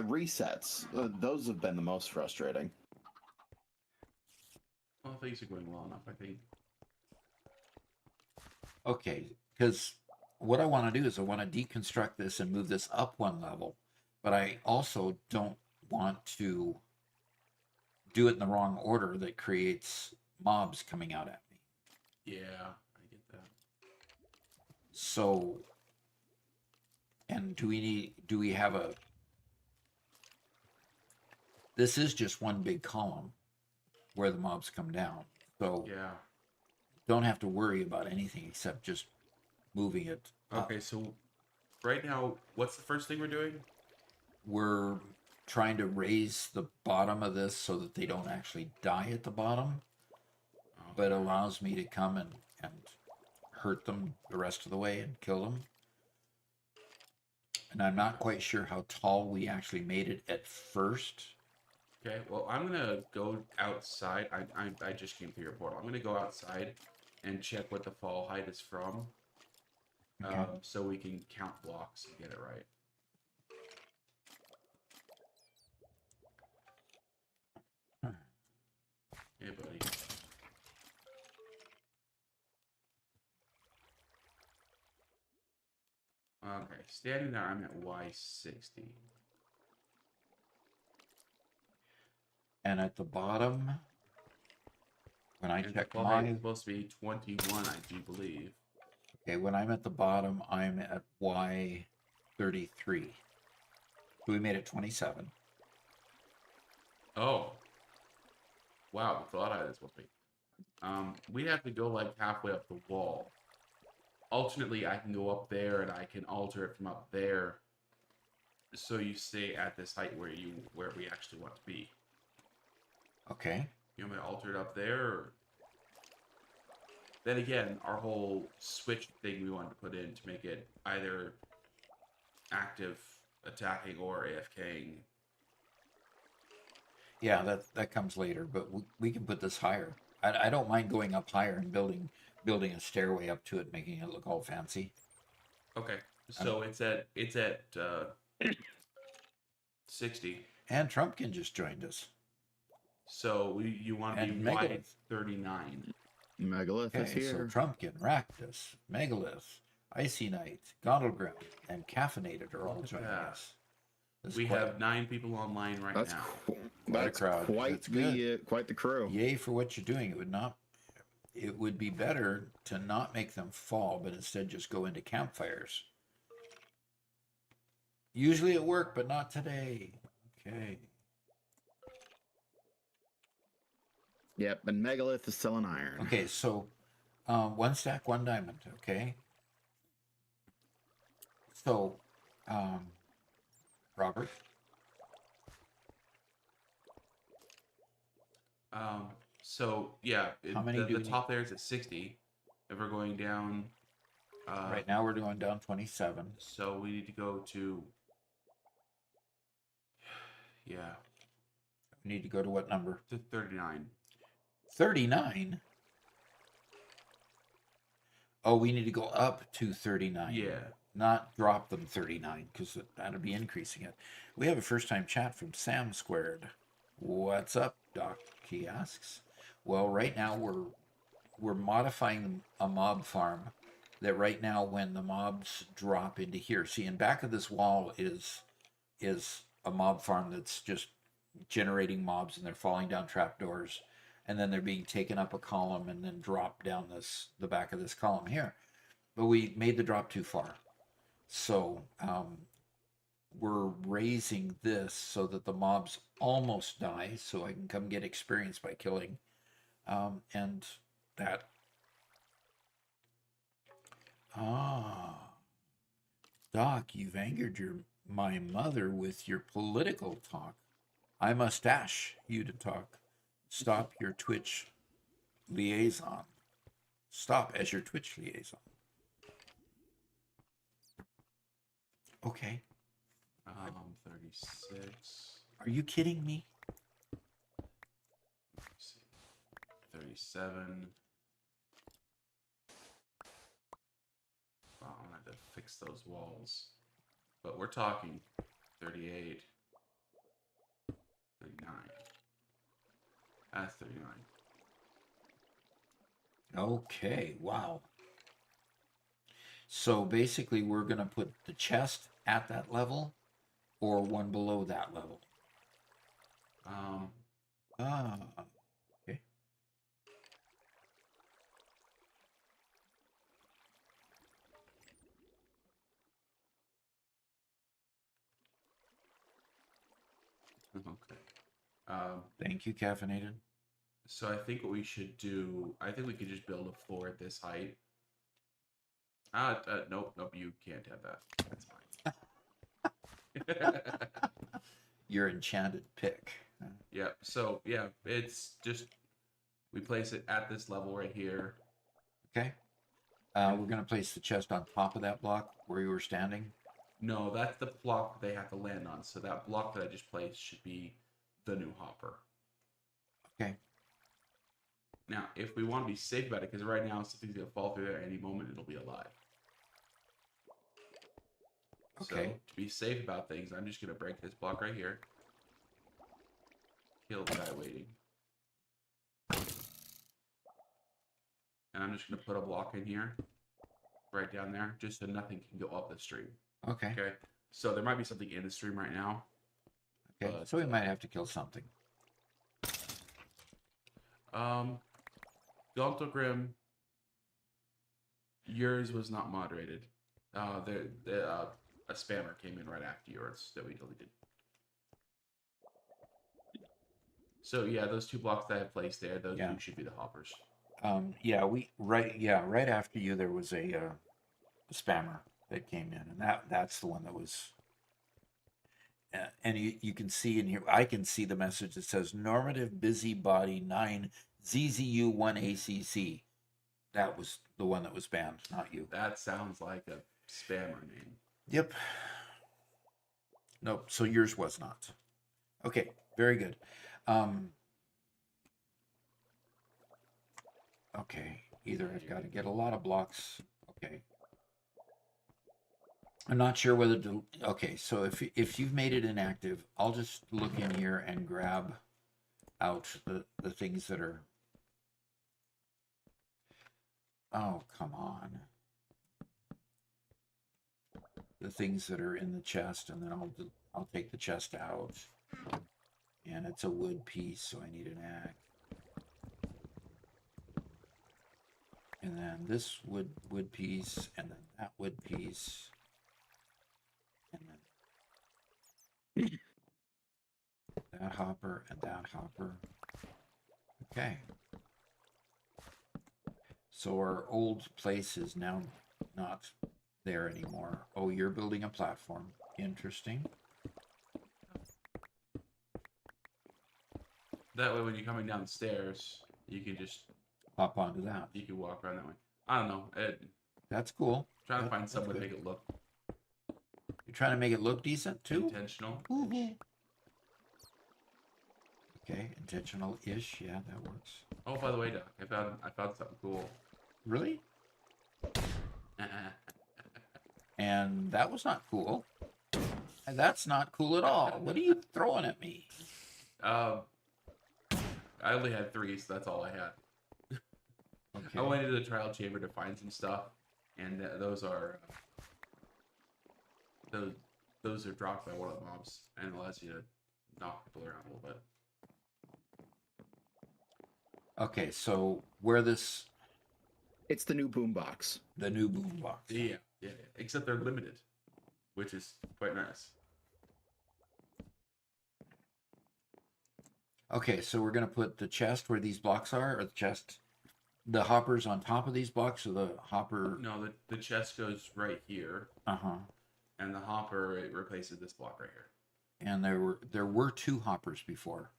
resets, those have been the most frustrating. Well, things are going well enough, I think. Okay. Because what I want to do is I want to deconstruct this and move this up one level but I also don't want to do it in the wrong order that creates mobs coming out at me. Yeah, I get that. So, and do we have a, this is just one big column where the mobs come down. So Yeah. don't have to worry about anything except just moving it up. Okay, so right now, what's the first thing we're doing? We're trying to raise the bottom of this so that they don't actually die at the bottom, but allows me to come and hurt them the rest of the way and kill them. And I'm not quite sure how tall we actually made it at first. Okay, well, I'm gonna go outside. I just came through your portal. I'm gonna go outside and check what the fall height is from, Okay. so we can count blocks and get it right. Hey, buddy. Okay, standing there, I'm at Y60. And at the bottom, when I And the check fall height my, is supposed to be 21, I do believe. okay, when I'm at the bottom, I'm at Y33. So we made it 27. Oh. Wow, the thought height is supposed to be. We have to go like halfway up the wall. Alternately, I can go up there and I can alter it from up there, so you stay at this height where we actually want to be. Okay. You want me to alter it up there? Or... Then again, our whole switch thing we wanted to put in to make it either active attacking or AFKing. Yeah, that comes later, but we can put this higher. I don't mind going up higher and building a stairway up to it, making it look all fancy. Okay, so it's at 60. And Trumpkin just joined us. So you want to And be Megalith. Y39. Megalith is Okay, so here. Trumpkin, Raktus, Megalith, Icy Knight, Gondelgrim, and Caffeinated are all Look at joining that. us. This is We quite- have 9 people online right That's now. that's crowd. quite That's the quite the crew. Yay for what you're doing. It would be better to not make them fall, but instead just go into campfires. Usually it worked, but not today. Okay. Yep, and Megalith is selling iron. Okay, so one stack, one diamond. Okay. So, Robert. So yeah, How many the do we top there is at 60. If we're going down, Right now we're going down 27. so we need to go to, yeah, We need to go to what number? to 39. 39. Oh, we need to go up to 39. Yeah. Not drop them 39, because that'll be increasing it. We have a first-time chat from Sam Squared. What's up, Doc? He asks. Well, right now we're modifying a mob farm that right now when the mobs drop into here. See, in back of this wall is a mob farm that's just generating mobs, and they're falling down trapdoors, and then they're being taken up a column and then dropped down the back of this column here. But we made the drop too far. So we're raising this so that the mobs almost die, so I can come get experience by killing. And that. Doc, you've angered my mother with your political talk. I must dash you to talk. Stop your Twitch liaison. Stop as your Twitch liaison. Okay. 36. Are you kidding me? 37. Wow, I'm gonna have to fix those walls. But we're talking 38. 39. That's 39. Okay, wow. So basically we're going to put the chest at that level, or one below that level? Um, Ah, okay. okay. Um, Thank you, caffeinated. so I think what we should do, I think we could just build a floor at this height. Nope, nope, you can't have that. That's fine. Your enchanted pick. Yeah, so yeah, it's just we place it at this level right here. Okay. We're going to place the chest on top of that block where you were standing. No, that's the block they have to land on. So that block that I just placed should be the new hopper. Okay. Now, if we want to be safe about it, because right now something's gonna fall through there at any moment, it'll be alive. So Okay. to be safe about things, I'm just gonna break this block right here. Kill the guy waiting. And I'm just gonna put a block in here, right down there, just so nothing can go up the stream. Okay. Okay. So there might be something in the stream right now. Okay. But, So we might have to kill something. Gauntlegrim, yours was not moderated. A spammer came in right after yours that we deleted. So yeah, those two blocks that I placed there, those Yeah. two should be the hoppers. Yeah, right after you there was a spammer that came in, and that's the one that was. And you can see in here, I can see the message that says normative busybody 9 ZZU 1 ACC. That was the one that was banned, not you. That sounds like a spammer name. Yep. Nope. So yours was not. Okay. Very good. Okay. Either I've got to get a lot of blocks. Okay. I'm not sure whether to. Okay. So if you've made it inactive, I'll just look in here and grab out the things that are. Oh, come on. The things that are in the chest, and then I'll take the chest out. And it's a wood piece, so I need an axe. And then this wood piece, and then that wood piece. And then that hopper and that hopper. Okay. So our old place is now not there anymore. Oh, you're building a platform. Interesting. That way, when you're coming downstairs, you can just Hop onto that. you can walk around that way. I don't know. That's cool. Trying to That- find that's some way to good. make it look You're trying to make it look decent too? intentional. Woohoo. Okay, intentional-ish. Yeah, that works. Oh, by the way, Doc, I found something cool. Really? And that was not cool. And that's not cool at all. What are you throwing at me? I only had 3, so that's all I had. Okay. I went into the trial chamber to find some stuff, and those are those are dropped by one of the mobs, and allows you to knock people around a little bit. Okay, so where this It's the new boombox. the new boombox. Yeah. Except they're limited, which is quite nice. Okay, so we're gonna put the chest where these blocks are, or the hoppers on top of these blocks, or the hopper. No, the chest goes right here, Uh-huh. and the hopper it replaces this block right here. And there were 2 hoppers before.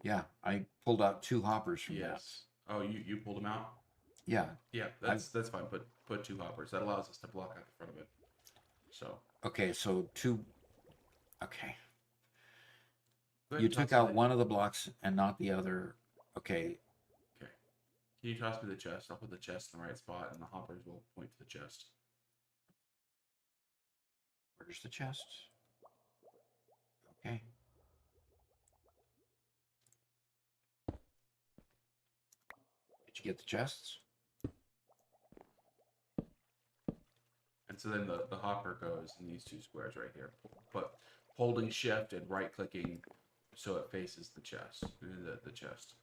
Yeah, I pulled out 2 hoppers from that. Yes. Oh, you pulled them out. Yeah. Yeah, that's fine. Put 2 hoppers. That allows us to block out the front of it. So Okay, so 2. Okay. go ahead You and took toss out me one of the blocks and not the other. Okay. Okay. Can you toss me the chest? I'll put the chest in the right spot, and the hoppers will point to the chest. Where's the chest? Okay. Did you get the chests? And so then the hopper goes in these two squares right here. But holding shift and right clicking so it faces the chest. The chest.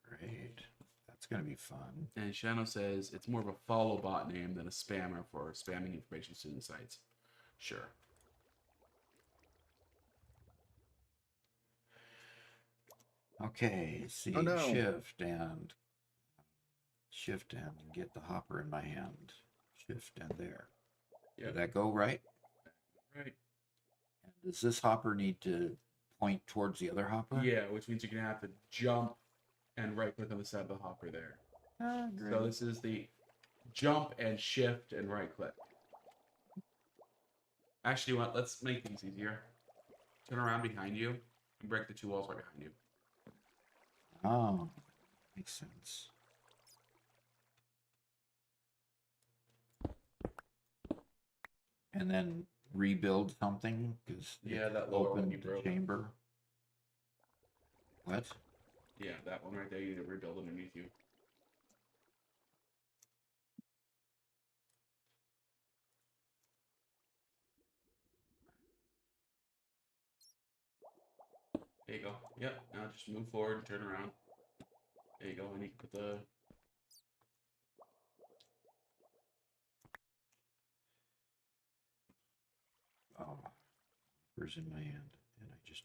Great. That's gonna be fun. And Shano says it's more of a follow bot name than a spammer for spamming information to student sites. Sure. Okay, see, Oh, no. shift and get the hopper in my hand. Shift and there. Yeah. Did that go right? Right. And does this hopper need to point towards the other hopper? Yeah, which means you're gonna have to jump and right click on the side of the hopper there. Ah, great. So this is the jump and shift and right click. Actually, what? Let's make things easier. Turn around behind you and break the two walls right behind you. Oh, makes sense. And then rebuild something because Yeah, that lower one opened you the broke. chamber. What? Yeah, that one right there. You need to rebuild underneath you. There you go. Yep. Now just move forward and turn around. There you go. And you can put the. Oh, where's in my hand? And I just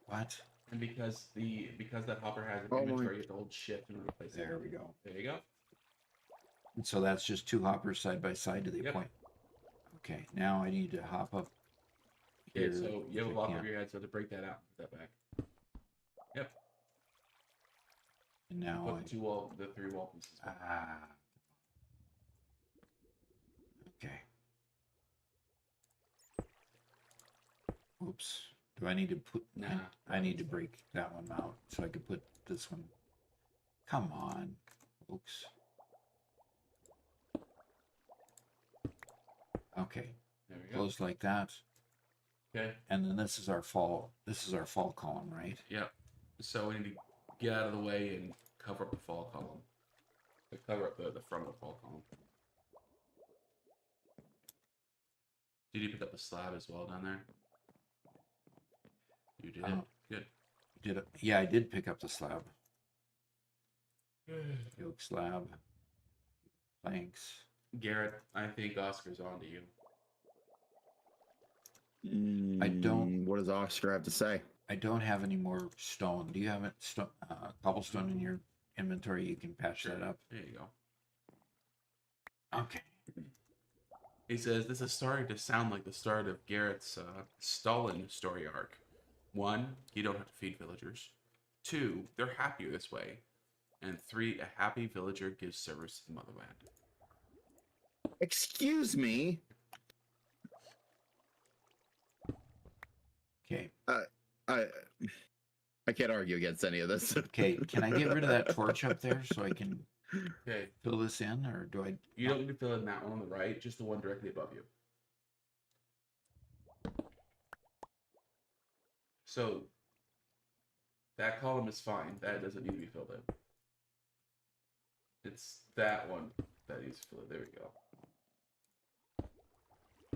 what? And because that hopper has an Oh my- inventory, you have to hold shift in order to place it. There we go. There you go. And so that's just two hoppers side by side to the Yep. point. Okay, now I need to hop up Okay, here. so you have a which I lock can't. over your head, so to break that out, put that back. Yep. And now Put the three wall pieces back. Okay. Oops. Do I need to put? Nah. I need to break that one out so I could put this one. Come on, folks. Okay, There we go. closed like that, Okay. and then this is our fall. This is our fall column, right? Yep. So we need to get out of the way and cover up the fall column. Cover up the front of the fall column. Did you pick up the slab as well down there? You did. Oh. Good. Did it? Yeah, I did pick up the slab. Yoke slab. Planks. Garrett, I think Oscar's on to you. I don't- What does Oscar have to say? I don't have any more stone. Do you have cobblestone in your inventory? You can patch that up. There you go. Okay. He says this is starting to sound like the start of Garrett's Stalin story arc. 1, you don't have to feed villagers. 2, they're happier this way. And 3, a happy villager gives service to the motherland. Excuse me. Okay. I can't argue against any of this. Okay. Can I get rid of that torch up there so I can Okay, fill this in, or do I? you don't need to fill in that one on the right, just the one directly above you. So that column is fine. That doesn't need to be filled in. It's that one that needs to fill in. There we go.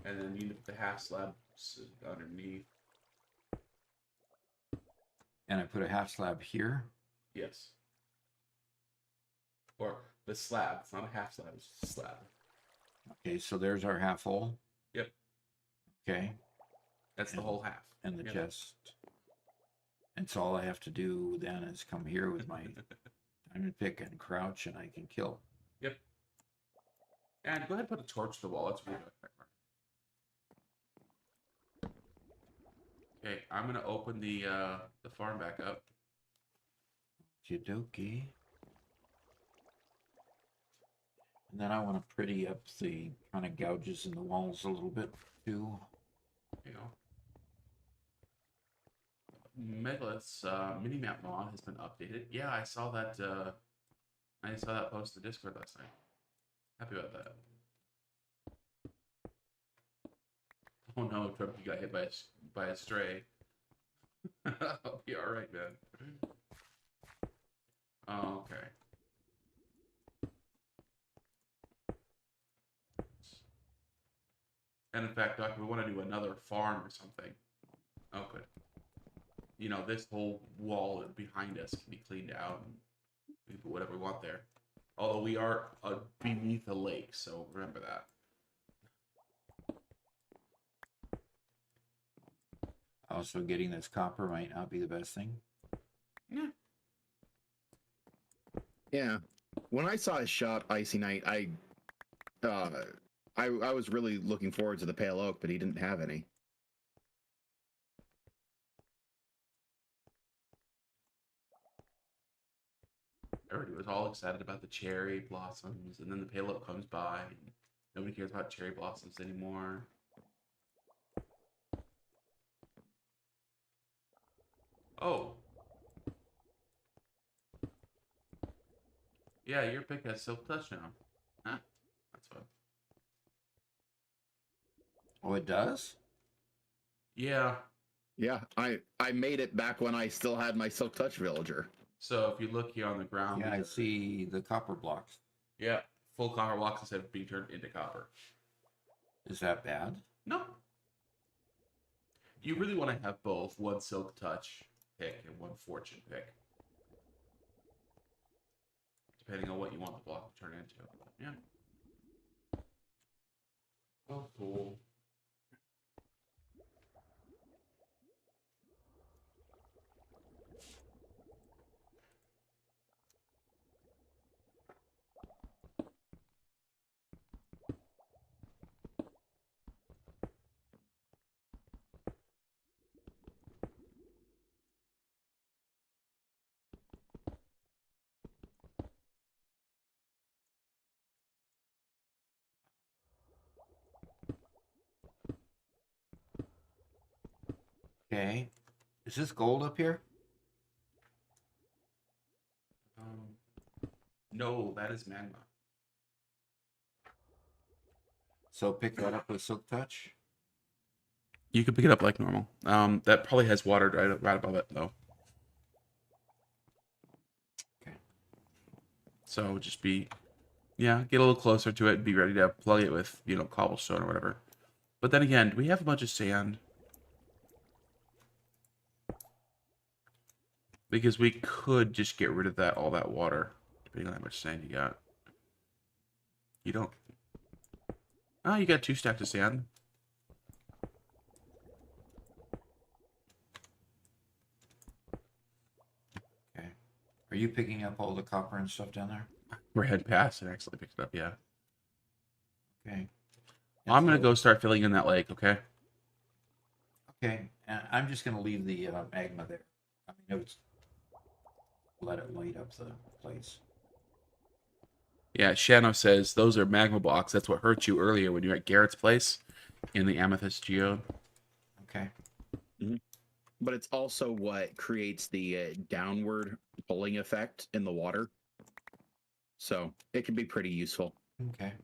And then you need to put the half slab underneath. And I put a half slab here. Yes. Or the slab. It's not a half slab, it's just a slab. Okay, so there's our half hole. Yep. Okay, That's the And- whole half. and the Yep. chest. And so all I have to do then is come here with my diamond pick and crouch, and I can kill. Yep. And go ahead and put a torch to the wall. That's really good. Okay, I'm gonna open the farm back up. Okie And then I want to pretty up the kind of gouges in the walls a little bit too. You know. Megalith's minimap mod has been updated. Yeah, I saw that. I saw that post to Discord last night. Happy about that. Oh no, Trump, you got hit by a stray. I'll be all right, man. Oh, okay. And in fact, Doc, we want to do another farm or something. Oh, good. You know, this whole wall behind us can be cleaned out and we can put whatever we want there. Although we are beneath a lake, so remember that. Also, getting this copper might not be the best thing. Yeah. Yeah. When I saw his shot, Icy Knight, I was really looking forward to the Pale Oak, but he didn't have any. Everybody was all excited about the cherry blossoms, and then the pale oak comes by, and nobody cares about cherry blossoms anymore. Oh. Yeah, your pick has silk touch now. Huh? That's fun. Oh, it does? Yeah. Yeah, I made it back when I still had my Silk Touch villager. So if you look here on the ground, Yeah, I see the copper blocks. yeah, full copper blocks instead of being turned into copper. Is that bad? No. You really want to have both one silk touch pick and one fortune pick. Depending on what you want the block to turn into. Yeah. Oh, cool. Okay. Is this gold up here? No, that is magma. So pick that up with silk touch. You could pick it up like normal. That probably has water right above it though. Okay. So just be, yeah, get a little closer to it and be ready to plug it with, you know, cobblestone or whatever. But then again, do we have a bunch of sand? Because we could just get rid of all that water, depending on how much sand you got. You don't. Oh, you got 2 stacks of sand. Okay. Are you picking up all the copper and stuff down there? We're heading past and actually picked it up, yeah. Okay. I'm going to so- go start filling in that lake, okay? Okay. I'm just going to leave the magma there. I mean, it's let it light up the place. Yeah, Shano says those are magma blocks. That's what hurt you earlier when you were at Garrett's place in the Amethyst Geode. Okay. But it's also what creates the downward pulling effect in the water. So it can be pretty useful. Okay.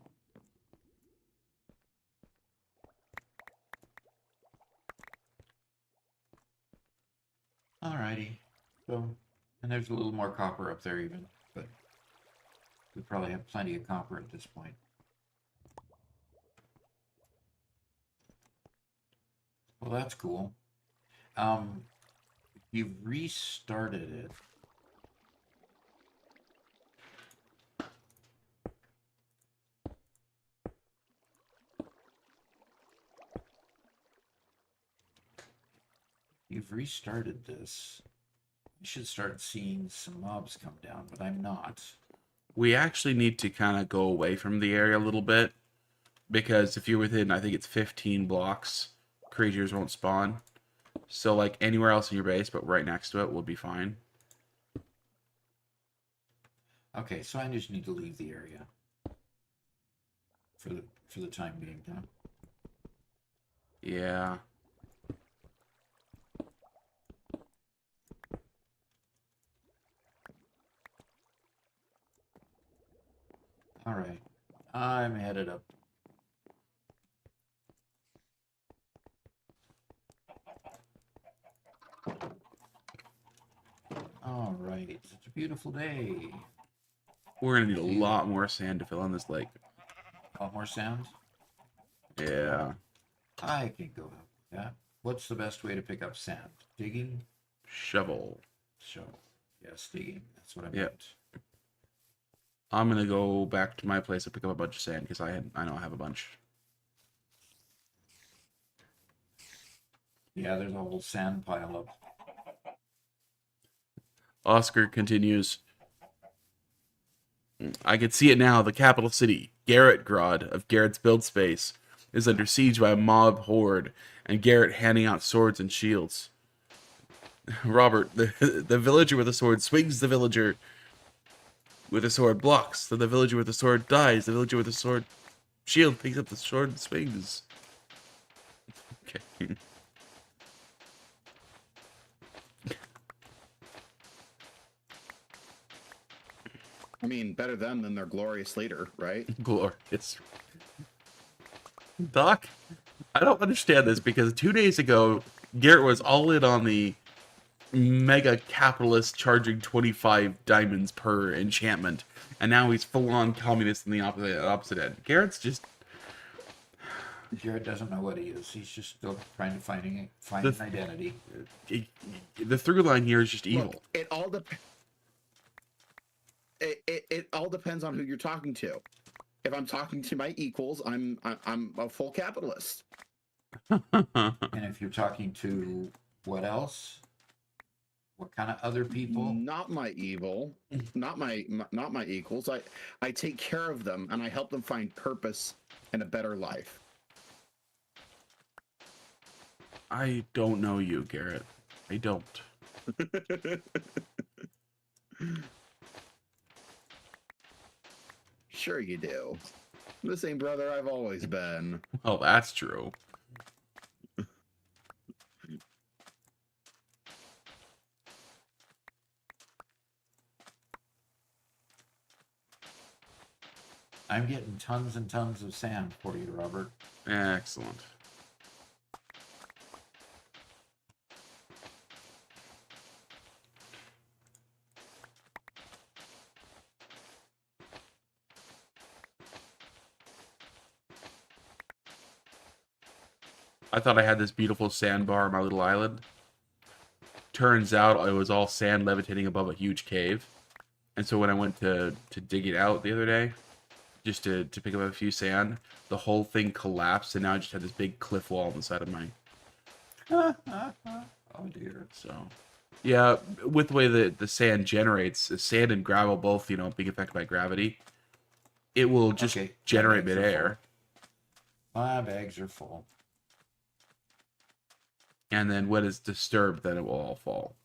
Alrighty. So, and there's a little more copper up there even, but we probably have plenty of copper at this point. Well, that's cool. You've restarted it. You've restarted this. I should start seeing some mobs come down, but I'm not. We actually need to kind of go away from the area a little bit because if you're within, I think it's 15 blocks, creatures won't spawn. So like anywhere else in your base, but right next to it will be fine. Okay, so I just need to leave the area for the time being, huh? Yeah. All right, I'm headed up. All right, it's a beautiful day. We're going to need a lot more sand to fill in this lake. A lot more sound. Yeah. I can go help with that. What's the best way to pick up sand? Digging? Shovel. Shovel. Yes, digging. That's what I Yeah. meant. I'm gonna go back to my place and pick up a bunch of sand because I know I have a bunch. Yeah, there's a whole sand pile up. Oscar continues. I can see it now. The capital city, Garrettgrad of Garrett's build space, is under siege by a mob horde, and Garrett handing out swords and shields. Robert, the villager with a sword swings. The villager with a sword blocks. Then the villager with a sword dies. The villager with a sword shield picks up the sword and swings. Okay. I mean, better them than their glorious leader, right? Glorious. Doc, I don't understand this because 2 days ago, Garrett was all in on the mega capitalist charging 25 diamonds per enchantment, and now he's full on communist in the opposite end. Garrett's just Jared doesn't know what he is. He's just still trying to find an identity. the through line here is just evil. Look, it all depends. It all depends on who you're talking to. If I'm talking to my equals, I'm a full capitalist. And if you're talking to what else? What kind of other people? Not my evil, not my equals. I take care of them and I help them find purpose and a better life. I don't know you, Garrett. I don't. Sure you do. I'm the same brother I've always been. Well, that's true. I'm getting tons and tons of sand for you, Robert. Excellent. I thought I had this beautiful sandbar on my little island. Turns out it was all sand levitating above a huge cave. And so when I went to dig it out the other day, just to pick up a few sand, the whole thing collapsed, and now I just had this big cliff wall on the side of mine. Oh dear. So, yeah, with the way that the sand generates, sand and gravel both, being affected by gravity, it will just Okay, generate my bags are midair. My bags are full. And then when it's disturbed, then it will all fall.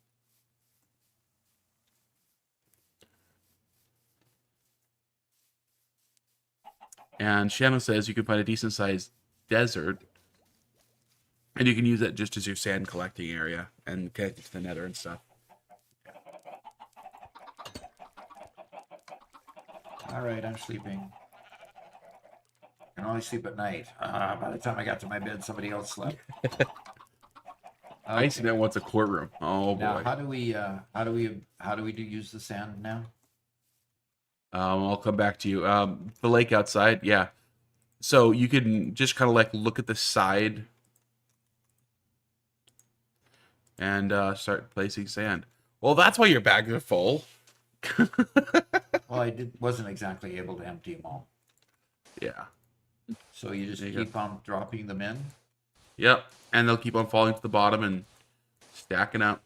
And Shano says you can find a decent sized desert, and you can use that just as your sand collecting area and connect it to the nether and stuff. All right, I'm sleeping. I can only sleep at night. By the time I got to my bed, somebody else slept. I used to know once a courtroom. Oh Now, boy. how do we use the sand now? I'll come back to you. The lake outside, yeah. So you can just kind of like look at the side and start placing sand. Well, that's why your bags are full. Well, wasn't exactly able to empty them all. Yeah. So you just There you keep on dropping them in. Yep. And they'll keep on falling to the bottom and stacking up.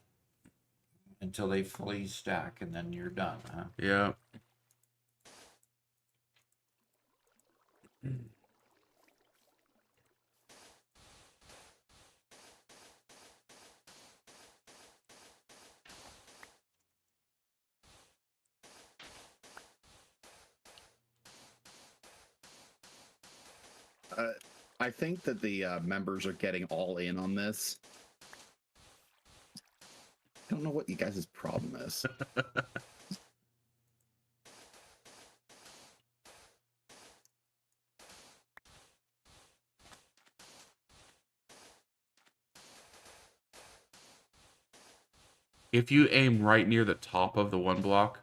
Until they fully stack, and then you're done, huh? Yeah. I think that the members are getting all in on this. I don't know what you guys' problem is. If you aim right near the top of the one block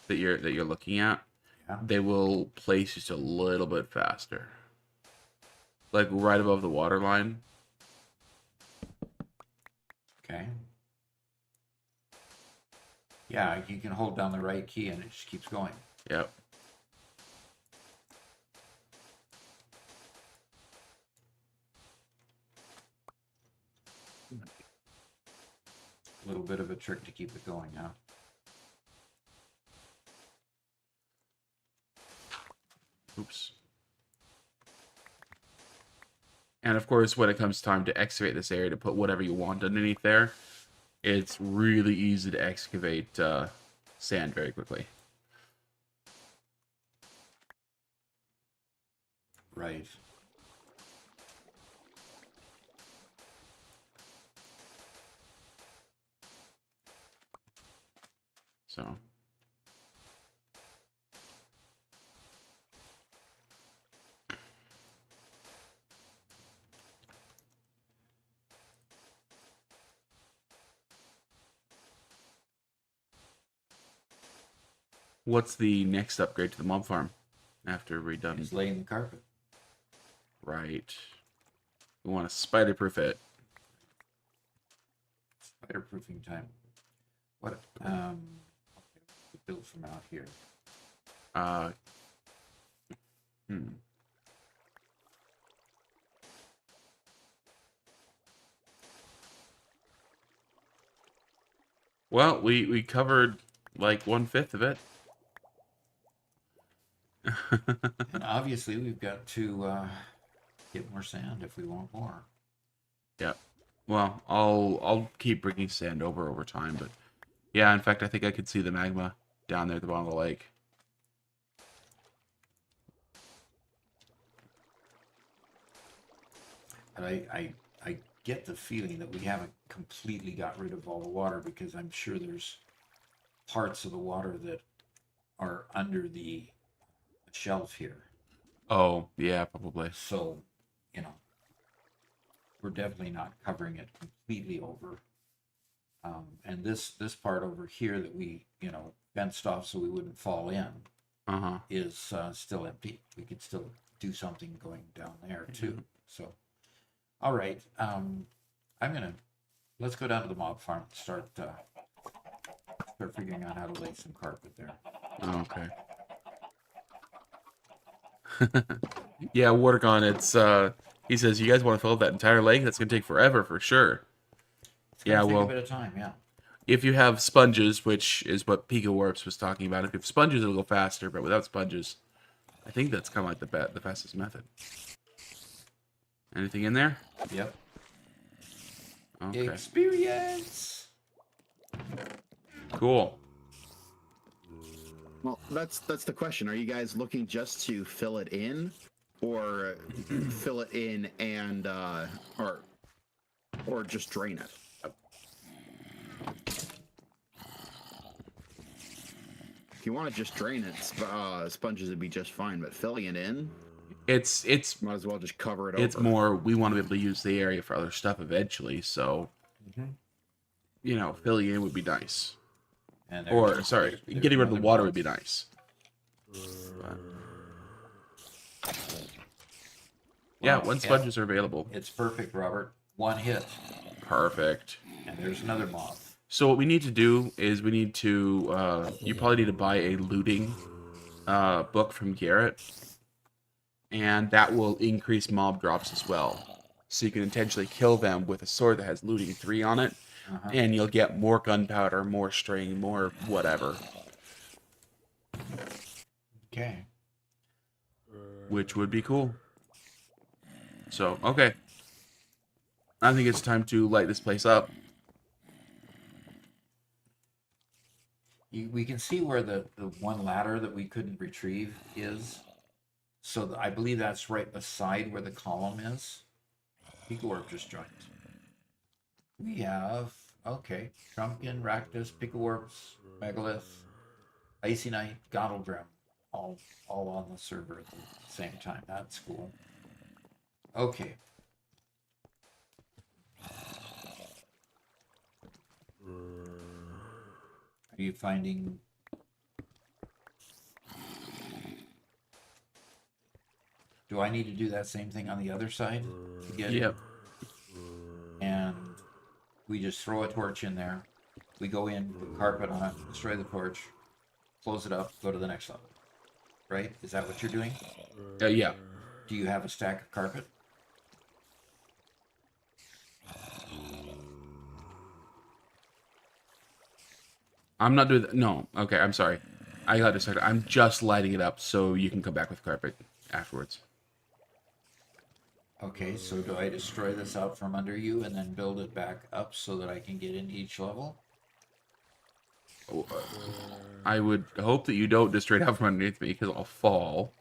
that you're looking at, Yeah. they will place just a little bit faster. like right above the water line. Okay. Yeah, you can hold down the right key and it just keeps going. Yep. A little bit of a trick to keep it going, huh? Oops. And of course, when it comes time to excavate this area to put whatever you want underneath there, it's really easy to excavate sand very quickly. Right. So, what's the next upgrade to the mob farm after we're done? It's laying the carpet. Right. We want to spider-proof it. Spider-proofing time. What? Build from out here. Uh, hmm. Well, we covered like 1/5 of it. And obviously, we've got to get more sand if we want more. Yeah. Well, I'll keep bringing sand over time, but yeah, in fact, I think I could see the magma down there at the bottom of the lake. But I get the feeling that we haven't completely got rid of all the water, because I'm sure there's parts of the water that are under the shelf here. Oh, yeah, probably. So, you know, we're definitely not covering it completely over. And this part over here that we, fenced off so we wouldn't fall in, Uh-huh. is still empty. We could still do something going down there too. So, all right. Let's go down to the mob farm and start figuring out how to lay some carpet there. Okay. Yeah, Watergon, it's he says you guys want to fill up that entire lake? That's gonna take forever for sure. It's gonna Yeah, take well, a bit of time, yeah. if you have sponges, which is what Pico Warps was talking about, if you have sponges, it'll go faster. But without sponges, I think that's kind of like the fastest method. Anything in there? Yep. Okay. Experience. Cool. Well, that's the question. Are you guys looking just to fill it in, or fill it in and or just drain it? If you want to just drain it, sponges would be just fine. But filling it in, It's might as well just cover it over. it's more we want to be able to use the area for other stuff eventually. So, filling in would be nice. And Or sorry, there's getting rid of the another water mob. would be nice. But- yeah, Wow, when sponges are available. It's perfect, Robert. One hit, Perfect. and there's another mob. So what we need to do is we need to you probably need to buy a looting book from Garrett, and that will increase mob drops as well. So you can intentionally kill them with a sword that has looting 3 on it, Uh-huh. and you'll get more gunpowder, more string, more whatever, Okay. which would be cool. So, okay. I think it's time to light this place up. We can see where the one ladder that we couldn't retrieve is. So I believe that's right beside where the column is. Picowarp just joined. We have, okay, Trumpkin, Rakdos, Picowarps, Megalith, Icy Knight, Gottledrim, all on the server at the same time. That's cool. Okay. Are you finding Do I need to do that same thing on the other side? To get Yep. And we just throw a torch in there. We go in, put carpet on it, destroy the torch, close it up, go to the next level. Right? Is that what you're doing? Yeah. Do you have a stack of carpet? I'm not doing that. No. Okay, I'm sorry. I got distracted. I'm just lighting it up so you can come back with carpet afterwards. Okay, so do I destroy this out from under you and then build it back up so that I can get into each level? I would hope that you don't just straight out from underneath me because I'll fall.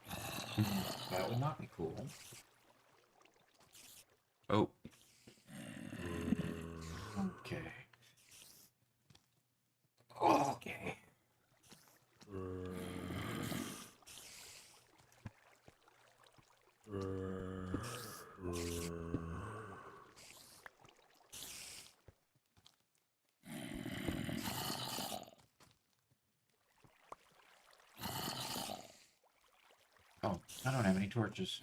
That would not be cool. Oh, Okay. Okay. Oh, I don't have any torches.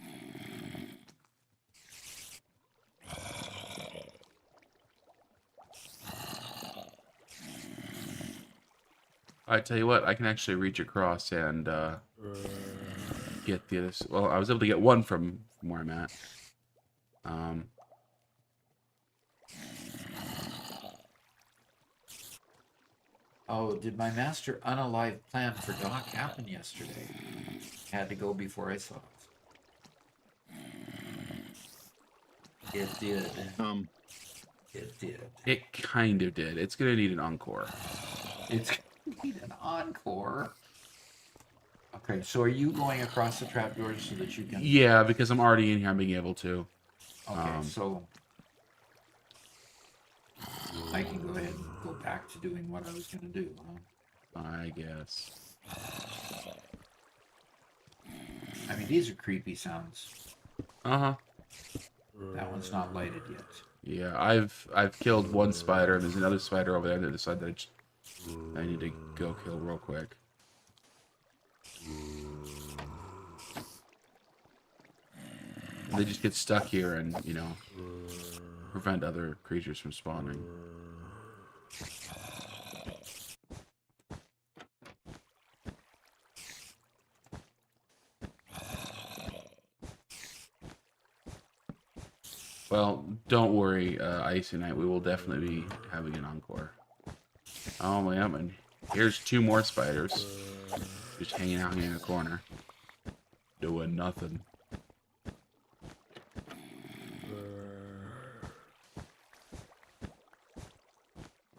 I tell you what, I can actually reach across and get the other. Well, I was able to get one from where I'm at. Oh, did my master unalive plan for Doc happen yesterday? Had to go before I saw it. It did. It did. It kind of did. It's gonna need an encore. It's gonna need an encore. Okay, so are you going across the trapdoors so that you can? Yeah, because I'm already in here. I'm being able to. Okay, so I can go ahead and go back to doing what I was gonna do. Huh? I guess. I mean, these are creepy sounds. Uh-huh. That one's not lighted yet. Yeah, I've killed one spider, and there's another spider over there on the other side that I need to go kill real quick. They just get stuck here and, you know, prevent other creatures from spawning. Well, don't worry, Icy Knight. We will definitely be having an encore. Oh, my God, and here's two more spiders. Just hanging out here in the corner. Doing nothing.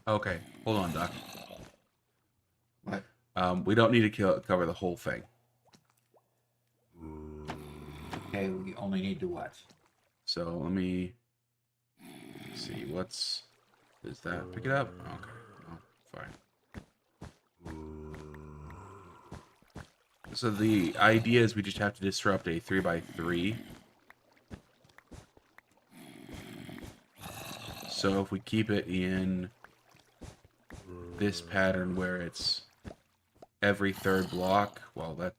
Okay, hold on, Doc. What? We don't need to cover the whole thing. Okay, we only need to what? So let me see. What's is that? Pick it up. Okay, oh, fine. So the idea is we just have to disrupt a 3x3. So if we keep it in this pattern where it's every third block, well, that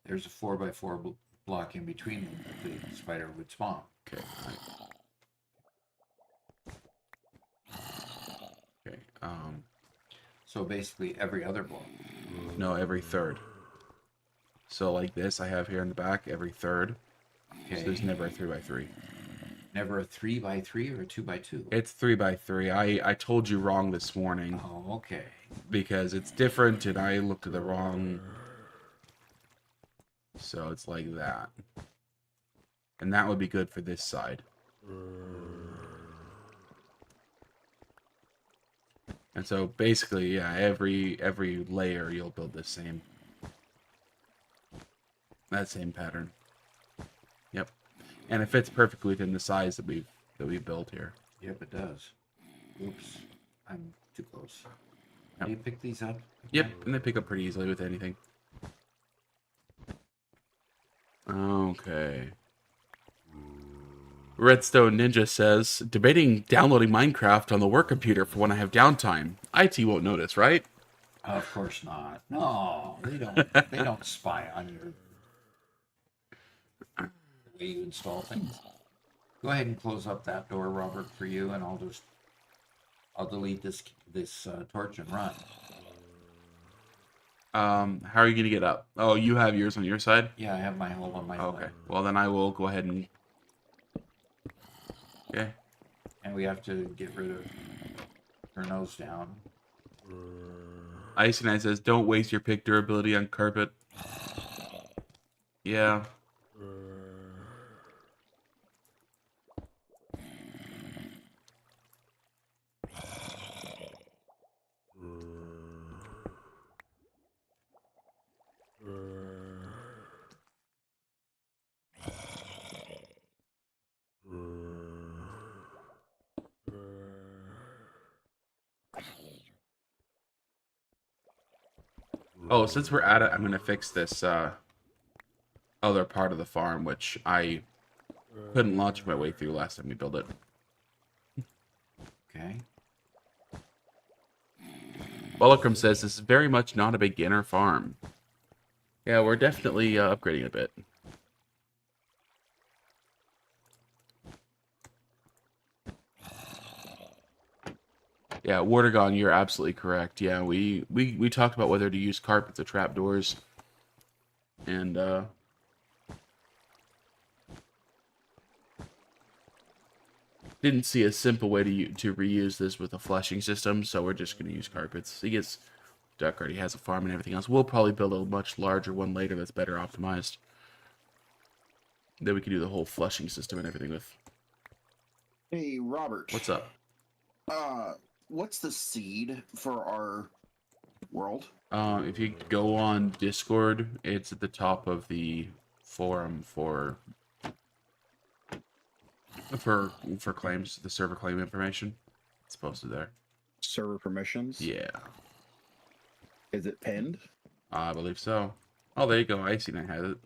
There's a 4x4 block in between them that the spider would spawn. okay. Okay. So basically every other block. No, every third. So like this, I have here in the back every third. Okay. So there's never a 3x3. Never a 3x3 or a 2x2. It's 3x3. I told you wrong this morning Oh, okay. because it's different, and I looked at the wrong. So it's like that, and that would be good for this side. And so basically, yeah, every layer you'll build the same that same pattern. Yep, and it fits perfectly within the size that we've built here. Yep, it does. Oops. I'm too close. Yep. Do you pick these up? Yep, and they pick up pretty easily with anything. Okay. Redstone Ninja says, debating downloading Minecraft on the work computer for when I have downtime. IT won't notice, right? Of course not. No, they don't. They don't spy on your the way you install things. Go ahead and close up that door, Robert, for you, and I'll delete this torch and run. How are you gonna get up? Oh, you have yours on your side? Yeah, I have my hole on my Okay. side. Well, then I will go ahead and. Okay. And we have to get rid of her nose down. Ice and Ice says, "Don't waste your pick durability on carpet." Yeah. Oh, since we're at it, I'm gonna fix this other part of the farm, which I couldn't launch my way through last time we built it. Okay. Bullockram says this is very much not a beginner farm. Yeah, we're definitely upgrading a bit. Yeah, Wardagon, you're absolutely correct. Yeah, we talked about whether to use carpets or trapdoors, and didn't see a simple way to reuse this with a flushing system, so we're just going to use carpets. He gets Duck already has a farm and everything else. We'll probably build a much larger one later that's better optimized. Then we can do the whole flushing system and everything with. Hey, Robert. What's up? What's the seed for our world? If you go on Discord, it's at the top of the forum for claims, the server claim information. It's posted there. Server permissions? Yeah, Is it pinned? I believe so. Oh, there you go. Icy Knight has it.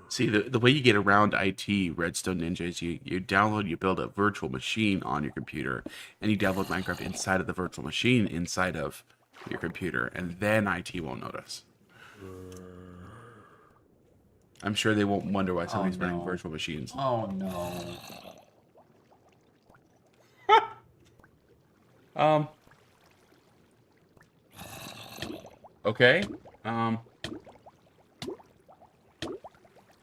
See, the way you get around IT, Redstone Ninja, is you download, you build a virtual machine on your computer, and you download Minecraft inside of the virtual machine inside of your computer, and then IT won't notice. I'm sure they won't wonder why somebody's running no. virtual machines. Oh no. Okay.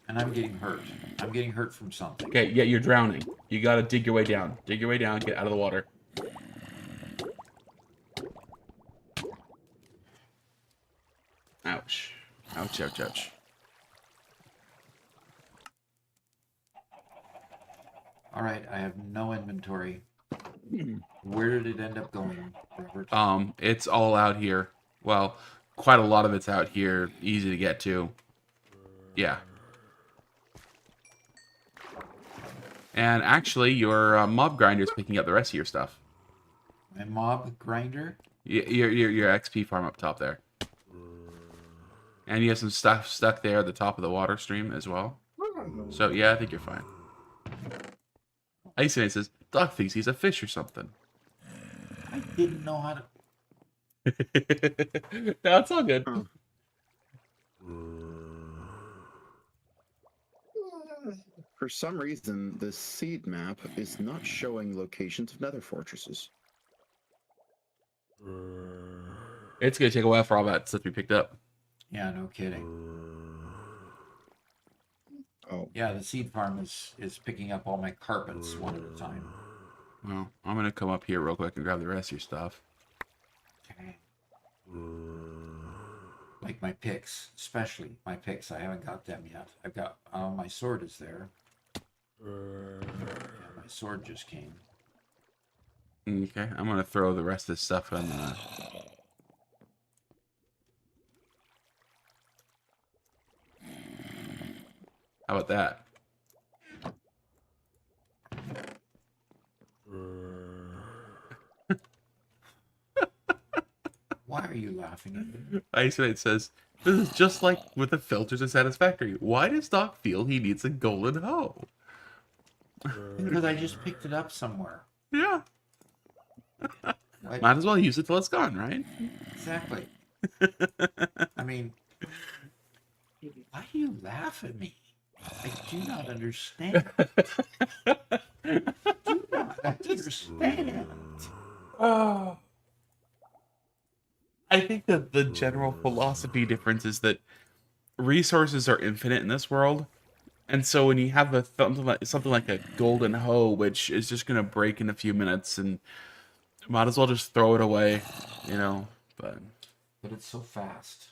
And I'm getting hurt. I'm getting hurt from something. Okay, yeah, you're drowning. You gotta dig your way down. Dig your way down, get out of the water. Ouch. Ouch, ouch, ouch. All right, I have no inventory. Where did it end up going, Robert? It's all out here. Well, quite a lot of it's out here, easy to get to. Yeah. And actually, your mob grinder is picking up the rest of your stuff. My mob grinder? Your XP farm up top there. And you have some stuff stuck there at the top of the water stream as well. So, yeah, I think you're fine. Icy Knight says, Doc thinks he's a fish or something. I didn't know how to. No, it's all good. For some reason, the seed map is not showing locations of nether fortresses. It's going to take a while for all that stuff to be picked up. Yeah, no kidding. Oh, Yeah, the seed farm is picking up all my carpets one at a time. Well, I'm going to come up here real quick and grab the rest of your stuff. Okay. Like my picks, especially my picks. I haven't got them yet. I've got my sword is there. Yeah, my sword just came. Okay, I'm going to throw the rest of this stuff in How about that? Why are you laughing at me? Isolate says, this is just like with the filters of Satisfactory. Why does Doc feel he needs a golden hoe? Because I just picked it up somewhere. Yeah. Why- Might as well use it till it's gone, right? Exactly. I mean, why do you laugh at me? I do not understand. Do not understand. Oh. I think that the general philosophy difference is that resources are infinite in this world. And so when you have something like a golden hoe, which is just gonna break in a few minutes, and might as well just throw it away, you know. But But it's so fast.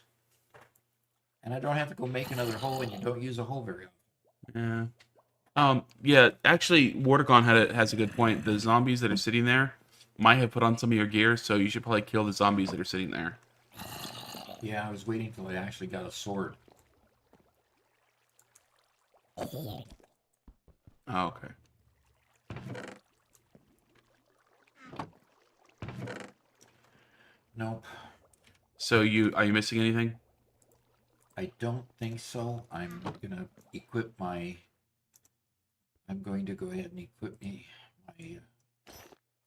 And I don't have to go make another hole, and you don't use a hole very often. yeah, yeah. Actually, Wardagon has a good point. The zombies that are sitting there might have put on some of your gear, so you should probably kill the zombies that are sitting there. Yeah, I was waiting till I actually got a sword. Oh, okay. Nope. So are you missing anything? I don't think so. I'm gonna equip my. I'm going to go ahead and equip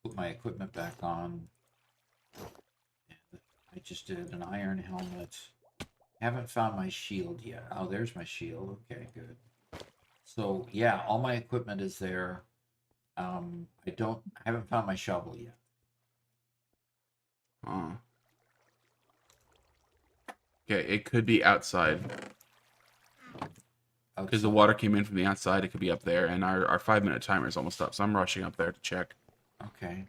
put my equipment back on. And I just did an iron helmet. Haven't found my shield yet. Oh, there's my shield. Okay, good. So yeah, all my equipment is there. I haven't found my shovel yet. Oh. Okay, it could be outside. Because the water came in from the outside, it could be up there, and our 5-minute timer is almost up, so I'm rushing up there to check. Okay.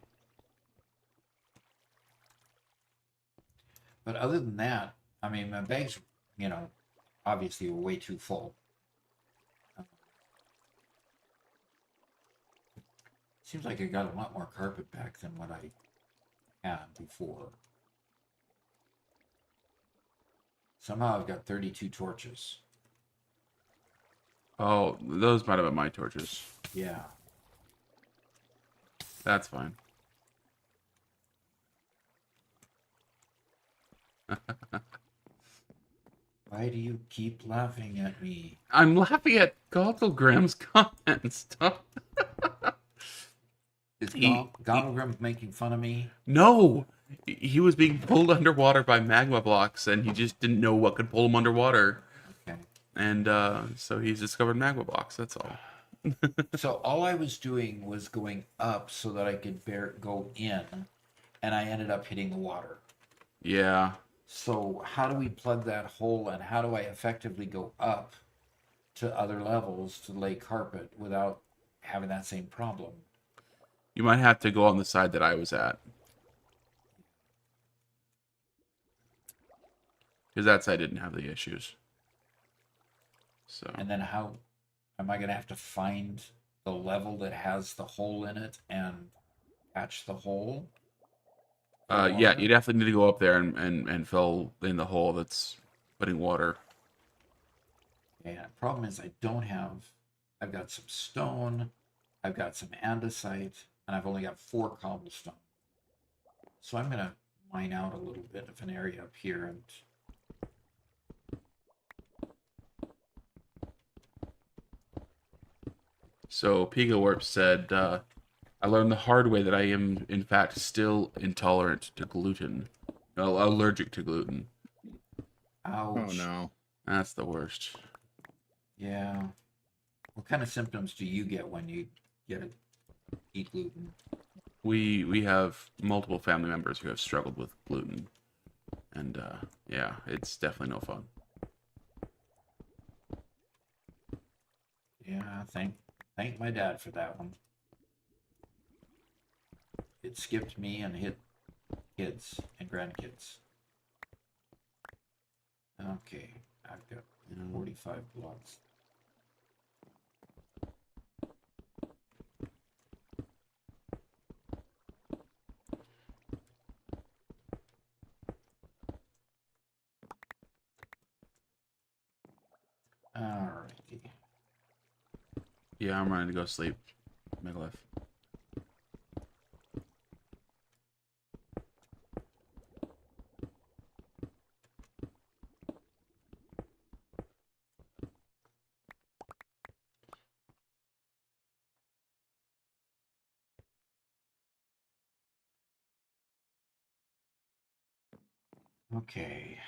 But other than that, I mean, my bags, obviously were way too full. Seems like I got a lot more carpet back than what I had before. Somehow I've got 32 torches. Oh, those might have been my torches. Yeah. That's fine. Why do you keep laughing at me? I'm laughing at Gogglegram's comments. Is He- Gobblegrim making fun of me? No! He was being pulled underwater by magma blocks, and he just didn't know what could pull him underwater. Okay. And so he's discovered magma blocks, that's all. So all I was doing was going up so that I could go in, and I ended up hitting the water. Yeah. So how do we plug that hole, and how do I effectively go up to other levels to lay carpet without having that same problem? You might have to go on the side that I was at. Because that side didn't have the issues. So. And then how am I going to have to find the level that has the hole in it and patch the hole? Yeah, you definitely need to go up there and fill in the hole that's putting water. Yeah, problem is I've got some stone, I've got some andesite, and I've only got 4 cobblestone. So I'm going to mine out a little bit of an area up here and So Piga Warp said, I learned the hard way that I am, in fact, still intolerant to gluten. No, allergic to gluten. ouch. Oh no. That's the worst. Yeah. What kind of symptoms do you get when you eat gluten? We have multiple family members who have struggled with gluten. And, yeah, it's definitely no fun. Yeah, thank my dad for that one. It skipped me and hit kids and grandkids. Okay, I've got 45 blocks. Alrighty. Yeah, I'm ready to go sleep. Megalith. Okay.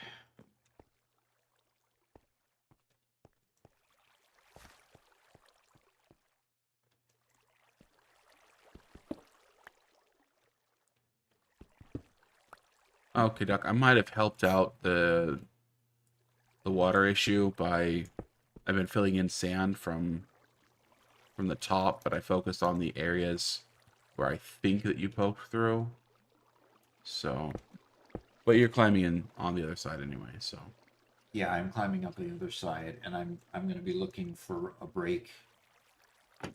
Okay, Doc. I might have helped out the water issue by I've been filling in sand from the top, but I focused on the areas where I think that you poked through. So, but you're climbing in on the other side anyway. So, Yeah, I'm climbing up the other side, and I'm going to be looking for a break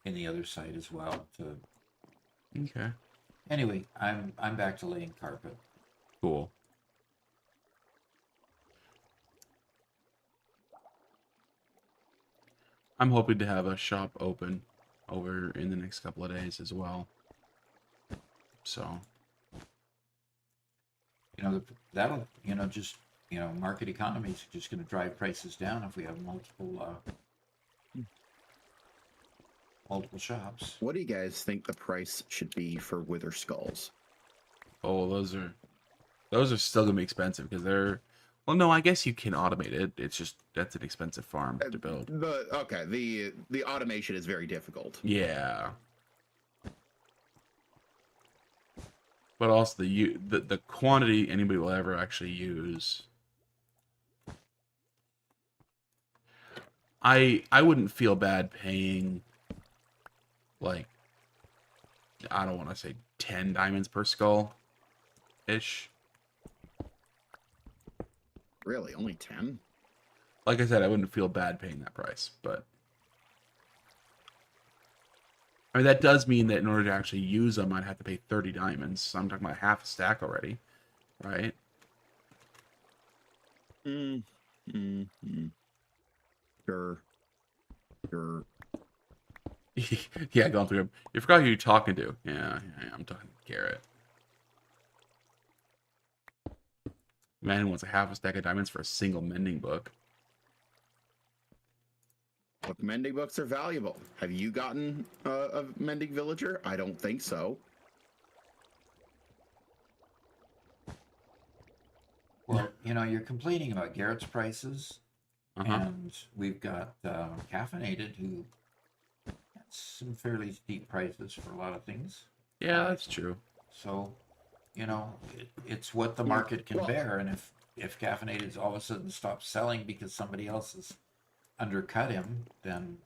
in the other side as well. To okay, anyway, I'm back to laying carpet. cool. I'm hoping to have a shop open over in the next couple of days as well. So, You know, that'll just market economy is just going to drive prices down if we have multiple shops. What do you guys think the price should be for Wither Skulls? oh, those are still gonna be expensive because they're. Well, no, I guess you can automate it. It's just that's an expensive farm to build. The automation is very difficult. Yeah. But also the quantity anybody will ever actually use. I wouldn't feel bad paying like I don't want to say 10 diamonds per skull ish. Really, only 10? Like I said, I wouldn't feel bad paying that price, but I mean that does mean that in order to actually use them, I'd have to pay 30 diamonds. So I'm talking about half a stack already, right? Mm, mm, mm. Sure. Sure. Yeah, going through him. You forgot who you're talking to. Yeah, I'm talking to Garrett. Man who wants a half a stack of diamonds for a single mending book. Look, mending books are valuable. Have you gotten a mending villager? I don't think so. Well, you're complaining about Garrett's prices, Uh-huh. and we've got Caffeinated, who has some fairly steep prices for a lot of things. Yeah, that's true. So, it's what the market can Well- bear, and if Caffeinated all of a sudden stops selling because somebody else has undercut him, then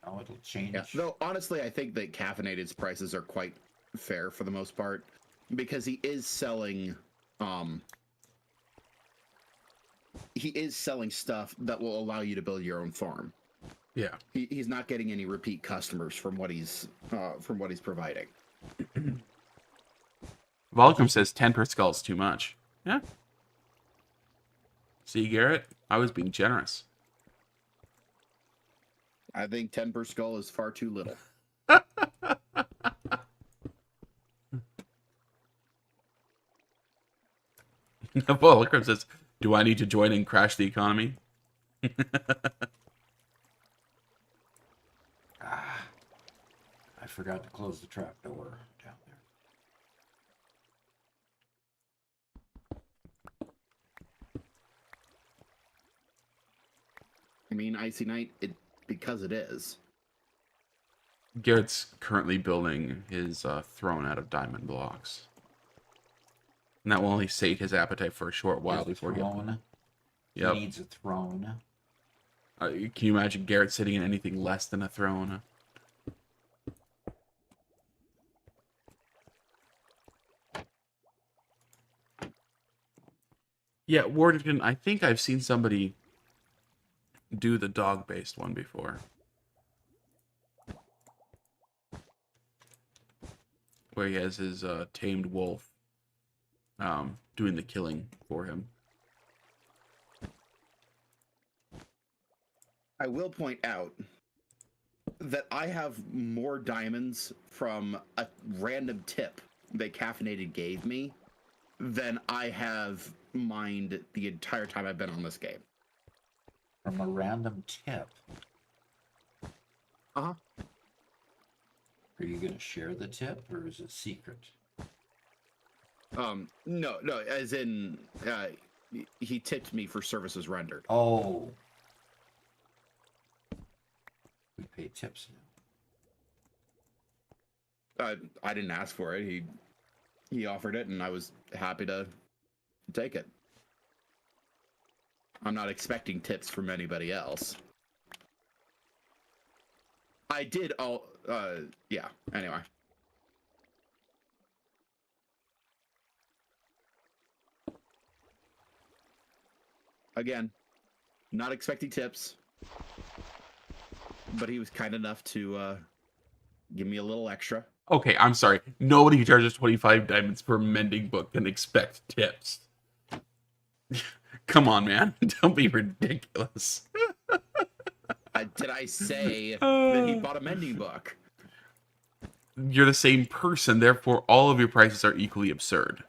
it'll change. Yeah. Though honestly, I think that Caffeinated's prices are quite fair for the most part because he is selling stuff that will allow you to build your own farm. Yeah. He's not getting any repeat customers from what he's providing. Volcrum says 10 per skull is too much. Yeah. See, Garrett? I was being generous. I think 10 per skull is far too little. Volcrum says, do I need to join and crash the economy? I forgot to close the trap door down there. I mean, Icy Knight, because it is. Garrett's currently building his throne out of diamond blocks. And that will only sate his appetite for a short while His before throne. Yep. He needs a throne. Can you imagine Garrett sitting in anything less than a throne? Yeah, Warden, I think I've seen somebody do the dog-based one before. Where he has his tamed wolf doing the killing for him. I will point out that I have more diamonds from a random tip that Caffeinated gave me than I have mined the entire time I've been on this game. From a random tip. Uh-huh. Are you going to share the tip, or is it secret? No, as in, he tipped me for services rendered. Oh. We pay tips now. I didn't ask for it. He offered it, and I was happy to take it. I'm not expecting tips from anybody else. I did all. Yeah. Anyway. Again, not expecting tips, but he was kind enough to give me a little extra. Okay, I'm sorry. Nobody who charges 25 diamonds per mending book can expect tips. Come on, man. Don't be ridiculous. Did I say that he bought a mending book? You're the same person, therefore all of your prices are equally absurd.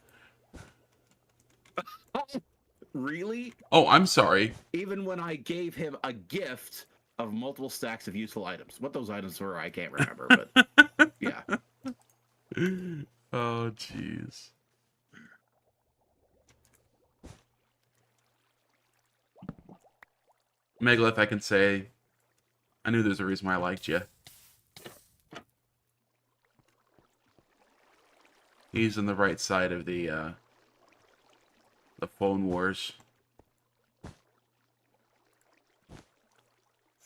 Really? Oh, I'm sorry. Even when I gave him a gift of multiple stacks of useful items. What those items were, I can't remember, but yeah. Oh, jeez. Megalith, I can say, I knew there's a reason why I liked you. He's on the right side of the phone wars.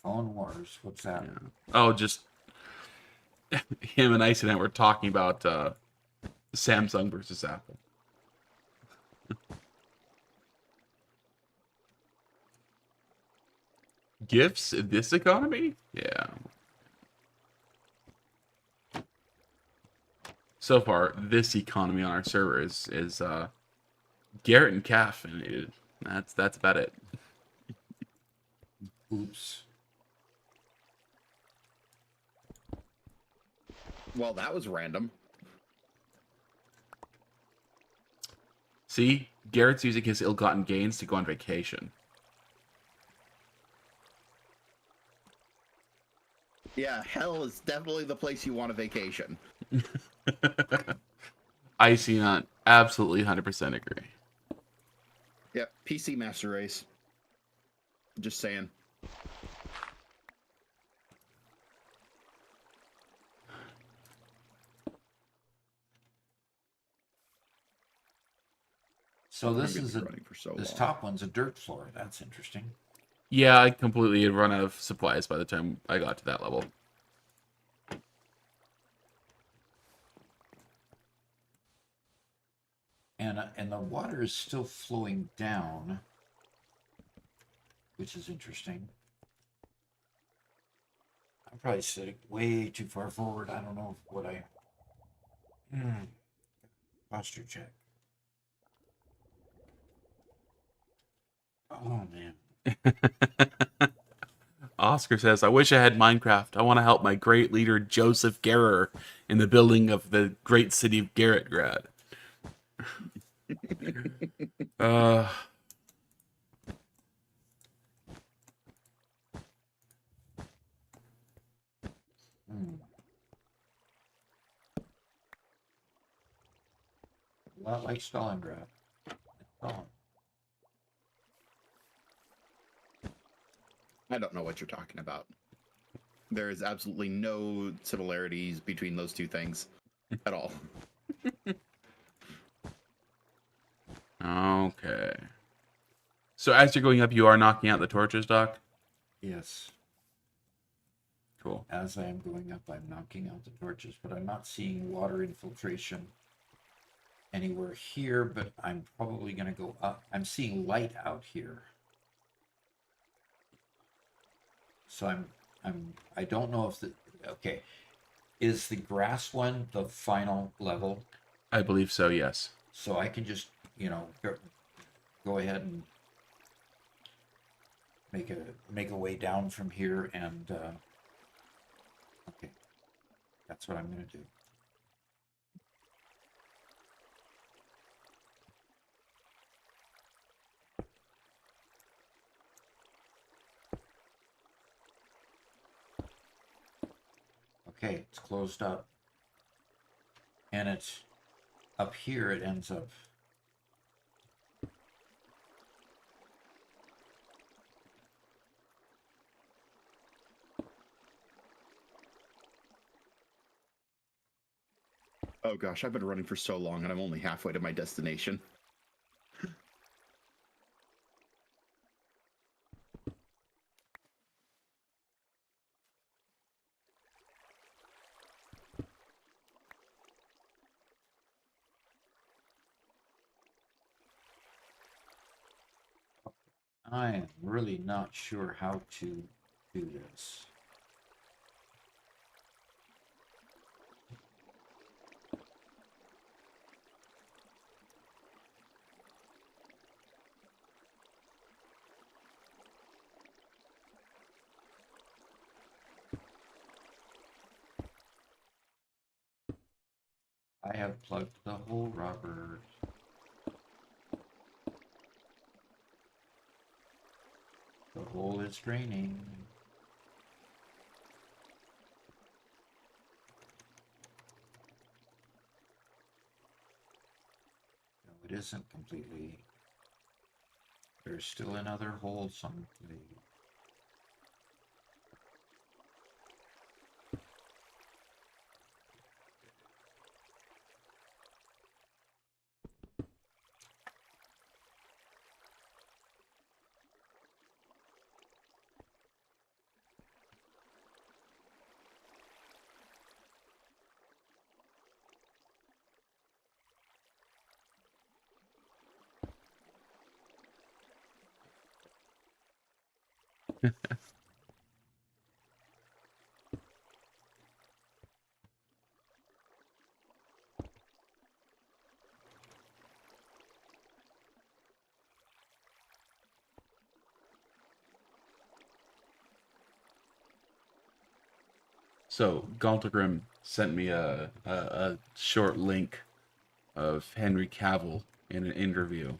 Phone wars. What's that? Yeah. Oh, just him and Ice and I were talking about Samsung versus Apple. Gifts in this economy? Yeah. So far, this economy on our server is Garrett and Calf, and that's about it. Oops. Well, that was random. See, Garrett's using his ill-gotten gains to go on vacation. Yeah, hell is definitely the place you want a vacation. I see not absolutely 100% agree. Yep, PC Master Race. Just saying. So this I'm gonna is be a running for so this long. top one's a dirt floor. That's interesting. Yeah, I completely had run out of supplies by the time I got to that level. And the water is still flowing down, which is interesting. I'm probably sitting way too far forward. I don't know what I. Posture check. Oh man. Oscar says, I wish I had Minecraft. I want to help my great leader Joseph Garrer in the building of the great city of Garrettgrad. uh, A lot like Stalingrad. Oh. I don't know what you're talking about. There is absolutely no similarities between those two things at all. okay. So as you're going up, you are knocking out the torches, Doc? Yes. Cool. As I am going up, I'm knocking out the torches, but I'm not seeing water infiltration anywhere here, but I'm probably going to go up. I'm seeing light out here. So I don't know if okay. Is the grass one the final level? I believe so, yes. So I can just, go ahead and make a way down from here and, okay. That's what I'm going to do. Okay, it's closed up. And it's up here, it ends up. Oh gosh, I've been running for so long and I'm only halfway to my destination. I am really not sure how to do this. I have plugged the hole, Robert. The hole is draining. No, it isn't completely. There's still another hole someplace. So Galtagrim sent me a short link of Henry Cavill in an interview.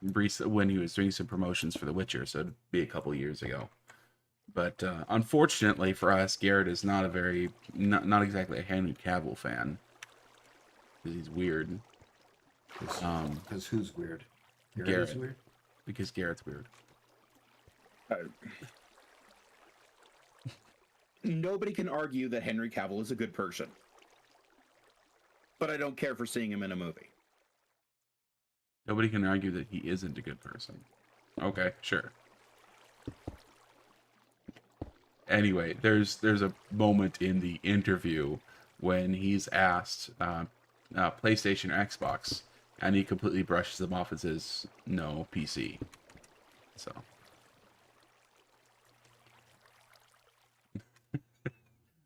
When he was doing some promotions for The Witcher, so it'd be a couple years ago. But unfortunately for us, Garrett is not a very not exactly a Henry Cavill fan. 'Cause he's weird. Because who's weird? Garrett. Is weird? Because Garrett's weird. Nobody can argue that Henry Cavill is a good person. But I don't care for seeing him in a movie. Nobody can argue that he isn't a good person. Okay, sure. Anyway, there's a moment in the interview when he's asked PlayStation or Xbox, and he completely brushes them off and says, no, PC. So.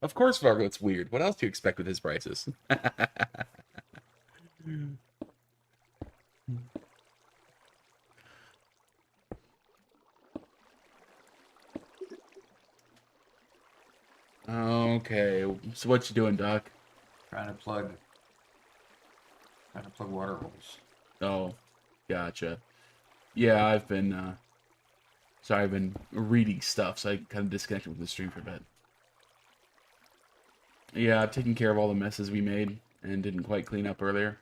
Of course Fargo, it's weird. What else do you expect with his prices? Okay, so what you doing, Doc? Trying to plug water holes. Oh, gotcha. Yeah, I've been reading stuff, so I kind of disconnected from the stream for a bit. Yeah, I've taken care of all the messes we made and didn't quite clean up earlier.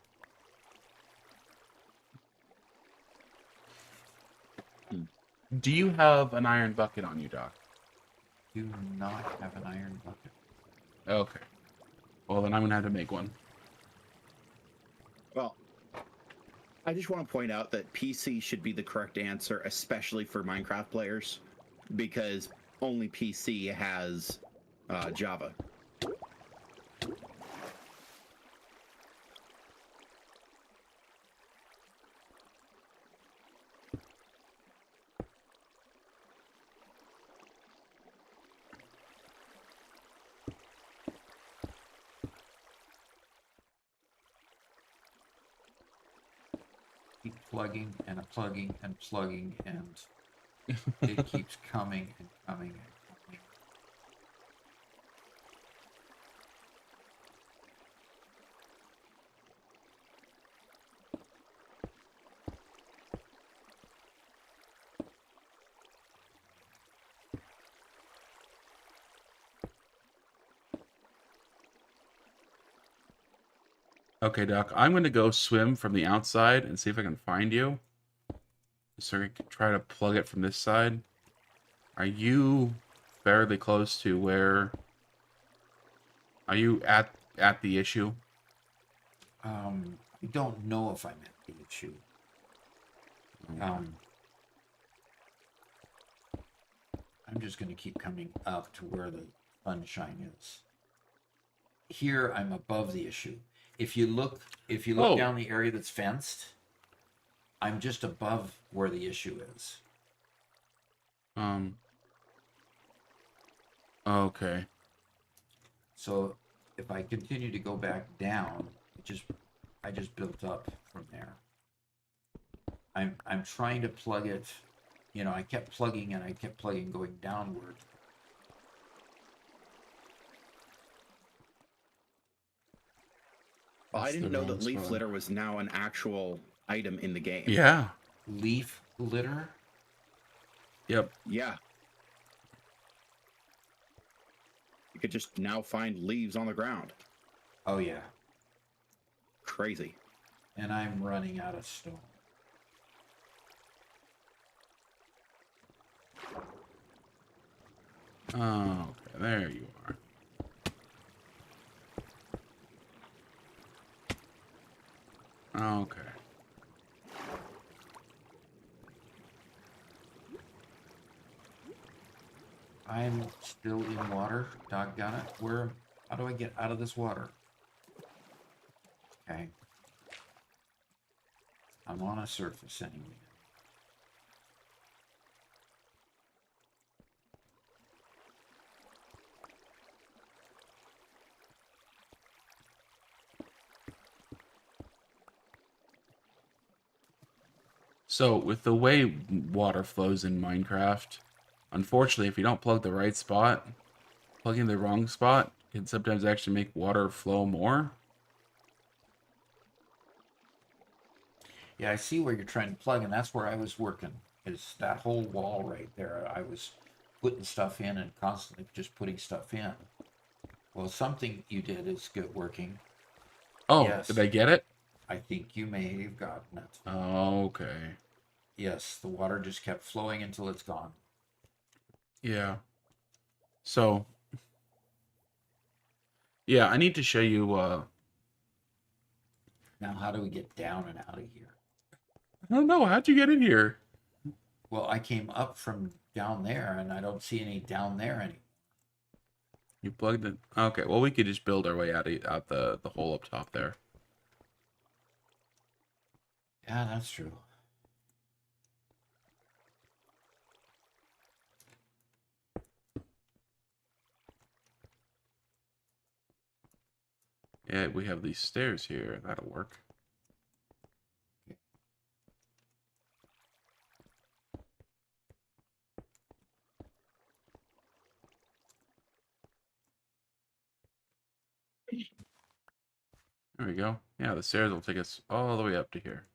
Do you have an iron bucket on you, Doc? Do not have an iron bucket. Okay. Well, then I'm gonna have to make one. Well, I just want to point out that PC should be the correct answer, especially for Minecraft players, because only PC has Java. Keep plugging and plugging and plugging, and it keeps coming and coming and coming. Okay, Doc, I'm gonna go swim from the outside and see if I can find you. So I can try to plug it from this side. Are you fairly close to where... Are you at at the issue? I don't know if I'm at the issue. I'm just going to keep coming up to where the sunshine is. Here, I'm above the issue. If you look Oh. down the area that's fenced, I'm just above where the issue is. Okay. So if I continue to go back down, I just built up from there. I'm trying to plug it, you know, I kept plugging and I kept plugging going downward. Well, I That's didn't the know that wrong leaf spot. litter was now an actual item in the game. Yeah. Leaf litter? Yep. Yeah. You could just now find leaves on the ground. Oh yeah. Crazy. And I'm running out of stone. Oh, okay. There you are. Okay. I'm still in water. Doggone it. How do I get out of this water? Okay. I'm on a surface anyway. So, with the way water flows in Minecraft, unfortunately, if you don't plug the right spot, plugging the wrong spot can sometimes actually make water flow more. Yeah, I see where you're trying to plug, and that's where I was working. Is that whole wall right there. I was putting stuff in and constantly just putting stuff in. Well, something you did is good working. Oh, Yes. did I get it? I think you may have gotten it. Okay. Yes, the water just kept flowing until it's gone. Yeah. So, yeah, I need to show you, Now, how do we get down and out of here? I don't know, how'd you get in here? Well, I came up from down there, and I don't see any down there anymore. You plugged it. Okay, well, we could just build our way out the hole up top there. Yeah, that's true. Yeah, we have these stairs here. That'll work. There we go. Yeah, the stairs will take us all the way up to here.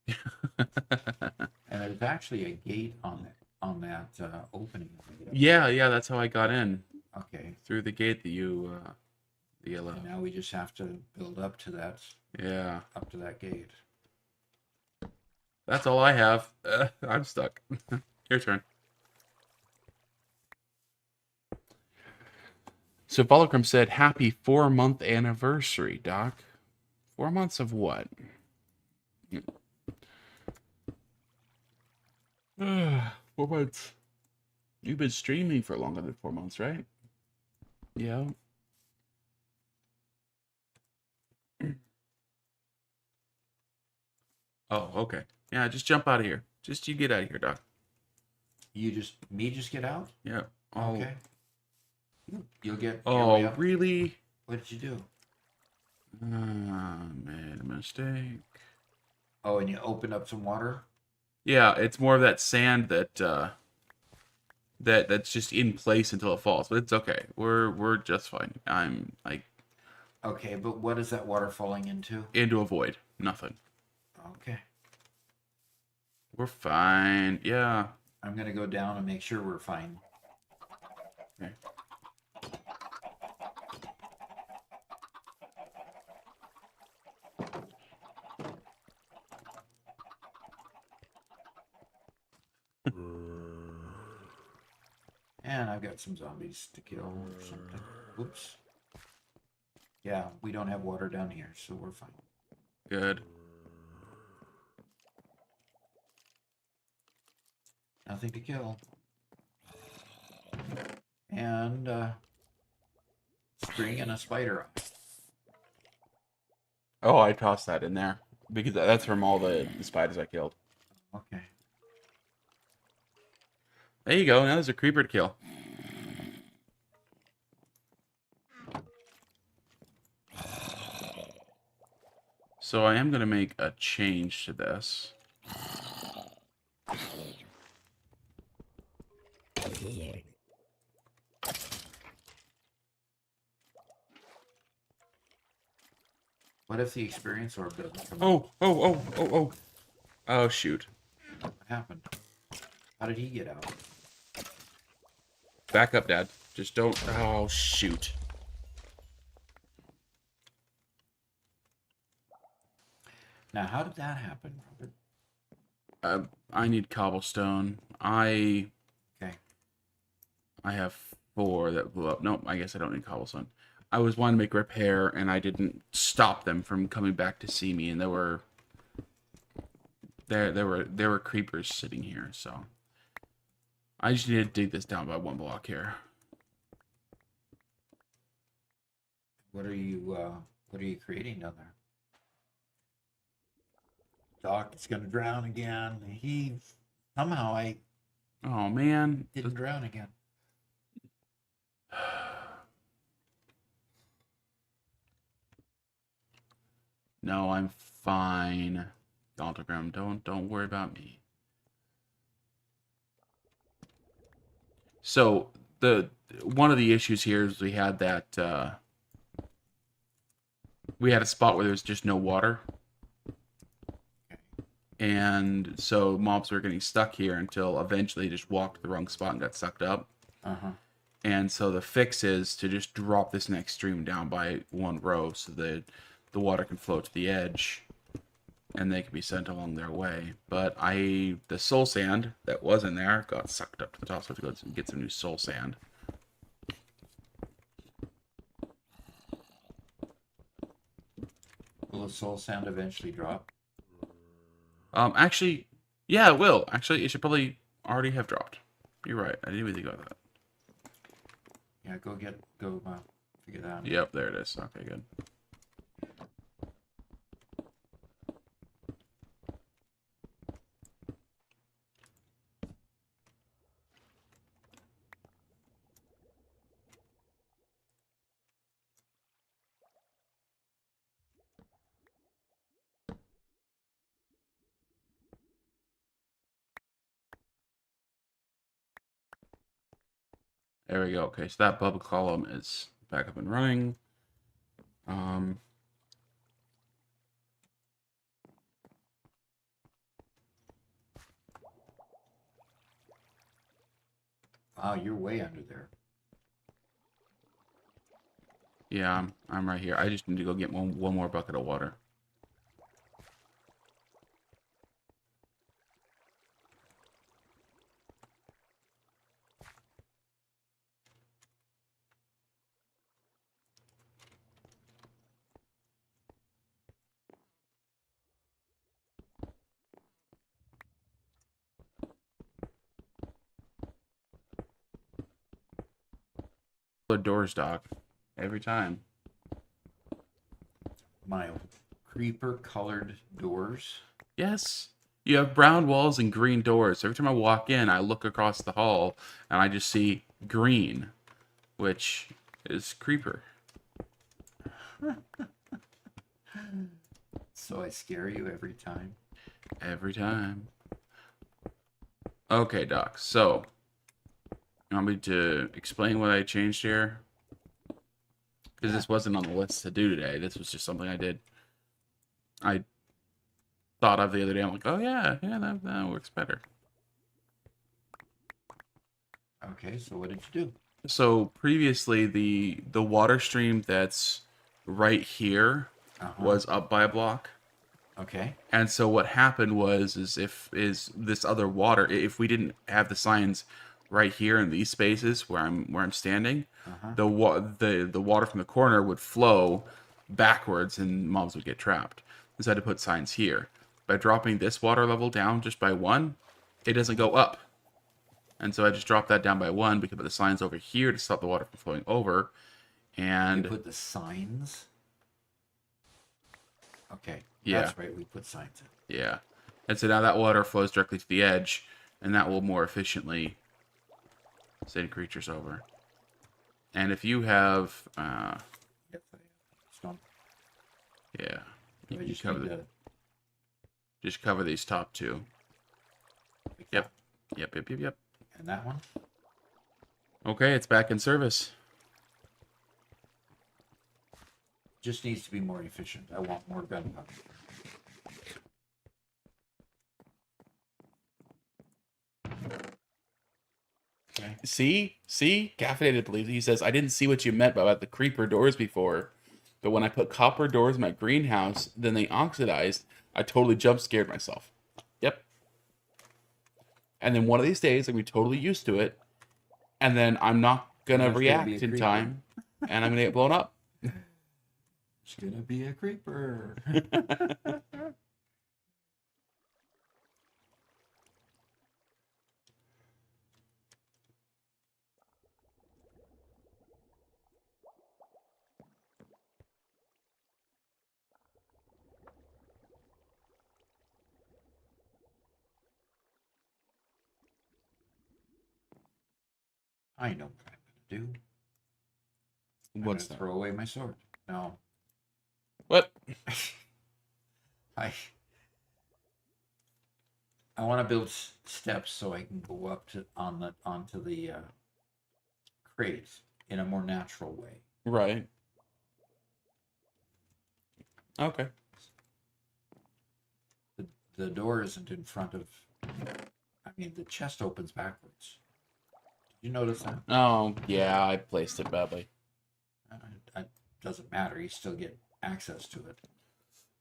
And there's actually a gate on that opening. Yeah, that's how I got in. Okay. Through the gate that you, the yellow. And now we just have to build up to Yeah, that gate. that's all I have. I'm stuck. Your turn. So Volocrum said, "Happy 4-month anniversary, Doc." 4 months of what? 4 months. You've been streaming for longer than 4 months, right? Yeah. Oh, okay. Yeah, just jump out of here. Just you get out of here, Doc. Me just get out? Yeah. Oh, Okay. You'll get your oh, way up. really? What did you do? Made a mistake. Oh, and you opened up some water? Yeah, it's more of that sand that's just in place until it falls, but it's okay. We're just fine. I'm like Okay, but what is that water falling into? into a void. Nothing. Okay. We're fine. Yeah. I'm gonna go down and make sure we're fine. Okay. And I've got some zombies to kill or something. Oops. Yeah, we don't have water down here, so we're fine. Good. Nothing to kill. And string and a spider eye. Oh, I tossed that in there because that's from all the spiders I killed. Okay. There you go. Now there's a creeper to kill. So I am going to make a change to this. What if the experience orb doesn't come out? Oh. Oh, shoot. What happened? How did he get out? Back up, Dad. Just don't. Oh, shoot. Now, how did that happen, Robert? I need cobblestone. Okay. I have 4 that blew up. Nope, I guess I don't need cobblestone. I was wanting to make repair, and I didn't stop them from coming back to see me, and there were creepers sitting here, so I just need to dig this down by 1 block here. What are you creating down there? Doc is gonna drown again. I Oh man, didn't drown again. no, I'm fine. Daltogram, don't worry about me. So one of the issues here is we had that we had a spot where there was just no water. And so mobs were getting stuck here until eventually just walked the wrong spot and got sucked up. Uh-huh. And so the fix is to just drop this next stream down by 1 row so that the water can flow to the edge and they can be sent along their way. But the soul sand that was in there got sucked up to the top, so I have to go get some new soul sand. Will the soul sand eventually drop? Actually, yeah, it will. Actually, it should probably already have dropped. You're right. I didn't even think about that. Yeah, go figure that out. Yep, there it is. Okay, good. There we go. Okay, so that bubble column is back up and running. Wow, you're way under there. Yeah, I'm right here. I just need to go get one more bucket of water. The doors, Doc. Every time. My creeper colored doors. Yes. You have brown walls and green doors. Every time I walk in, I look across the hall and I just see green, which is creeper. So I scare you every time. Every time. Okay, Doc. So, you want me to explain what I changed here? Because this wasn't on the list to do today. This was just something I did. I thought of the other day. I'm like, oh yeah, that works better. Okay, so what did you do? So previously, the water stream that's right here was up by a block. Okay. And so what happened was if this other water, if we didn't have the signs right here in these spaces where I'm standing, Uh-huh. the water from the corner would flow backwards and mobs would get trapped. So I had to put signs here. By dropping this water level down just by 1, it doesn't go up. And so I just dropped that down by 1 because I put the signs over here to stop the water from flowing over. You And put the signs. Okay. Yeah. That's right. We put signs in. yeah. And so now that water flows directly to the edge, and that will more efficiently send creatures over. And if you have, Yes, I have. Stone. yeah, you I can just cover need the, to- just cover these top 2. Yep. Yep. And that one. Okay, it's back in service. Just needs to be more efficient. I want more gunpowder. Okay. See, Caffeinated believes he says I didn't see what you meant about the creeper doors before, but when I put copper doors in my greenhouse, then they oxidized. I totally jump scared myself. Yep. And then one of these days, I'm gonna be totally used to it, and then I'm not gonna There's gonna react be a in creeper. time, and I'm gonna get blown up. It's gonna be a creeper. I know what I'm gonna do. What's I'm gonna that? throw away my sword. No. What? I want to build steps so I can go up to onto the crates in a more natural way. Right. Okay. The door isn't in front of. I mean, the chest opens backwards. Did you notice that? Oh yeah, I placed it badly. It doesn't matter. You still get access to it.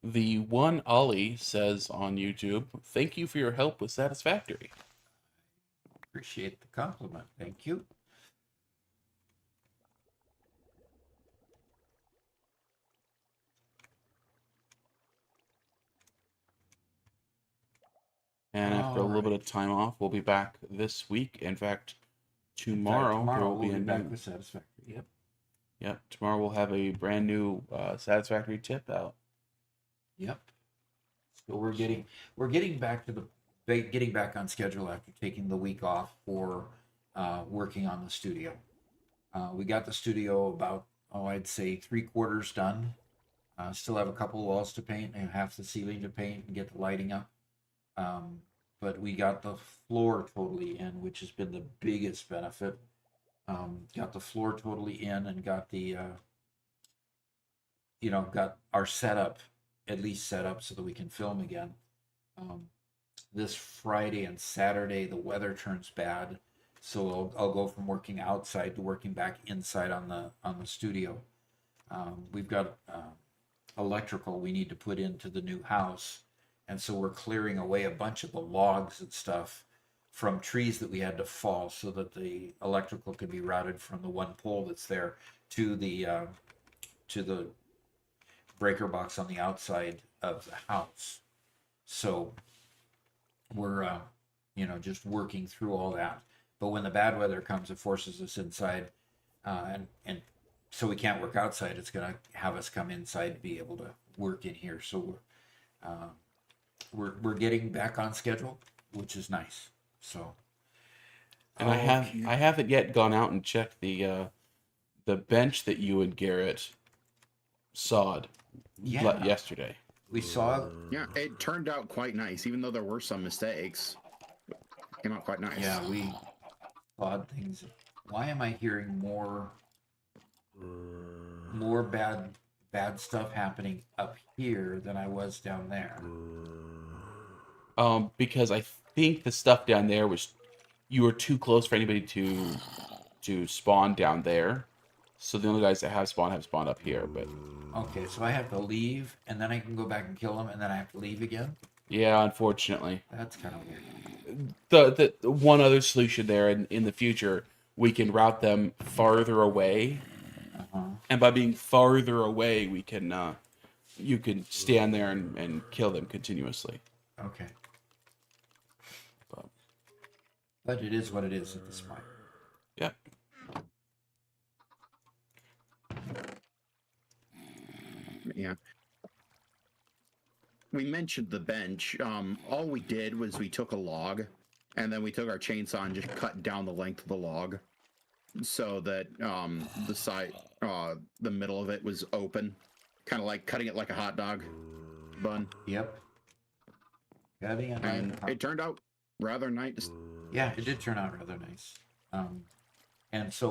The one Ollie says on YouTube, "Thank you for your help with Satisfactory." Appreciate the compliment. Thank you. And after a little bit of time off, we'll be back this week. In fact, tomorrow, there will we'll be a back new. with Satisfactory. Yep. Yep, tomorrow we'll have a brand new Satisfactory tip out. Yep. So we're getting back to getting back on schedule after taking the week off for working on the studio. We got the studio about I'd say 3/4 done. Still have a couple of walls to paint and half the ceiling to paint and get the lighting up. But we got the floor totally in, which has been the biggest benefit. Got the floor totally in and got the got our setup at least set up so that we can film again. This Friday and Saturday the weather turns bad, so I'll go from working outside to working back inside on the studio. We've got electrical we need to put into the new house, and so we're clearing away a bunch of the logs and stuff from trees that we had to fall so that the electrical could be routed from the one pole that's there to the breaker box on the outside of the house. So we're just working through all that. But when the bad weather comes, it forces us inside, and so we can't work outside. It's gonna have us come inside to be able to work in here. So we're getting back on schedule, which is nice. So, And I haven't yet gone out and checked the bench that you and Garrett sawed yesterday. We saw. Yeah, it turned out quite nice, even though there were some mistakes. It came out quite nice. Yeah, we odd things. Why am I hearing more bad stuff happening up here than I was down there? Because I think the stuff down there you were too close for anybody to spawn down there. So the only guys that have spawned up here. But Okay, so I have to leave, and then I can go back and kill them, and then I have to leave again? yeah, unfortunately, That's kind of weird. the one other solution there in the future, we can route them farther away, Uh-huh. and by being farther away, we can you can stand there and kill them continuously. Okay. But, But it is what it is at this point. yeah. Yeah. We mentioned the bench. All we did was we took a log, and then we took our chainsaw and just cut down the length of the log, so that the side, the middle of it was open, kind of like cutting it like a hot dog bun. Yep. Cutting it And it turned out rather nice. Yeah, it did turn out rather nice. And so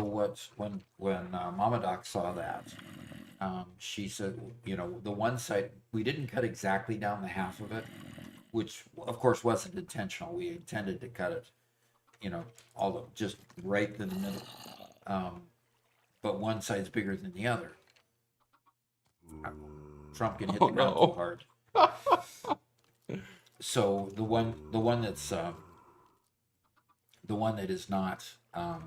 when Mama Doc saw that, she said, you know, the one side we didn't cut exactly down the half of it, which of course wasn't intentional. We intended to cut it, you know, all of just right in the middle. But one side's bigger than the other. Trump can hit the ground too hard. So the one that's the one that is not that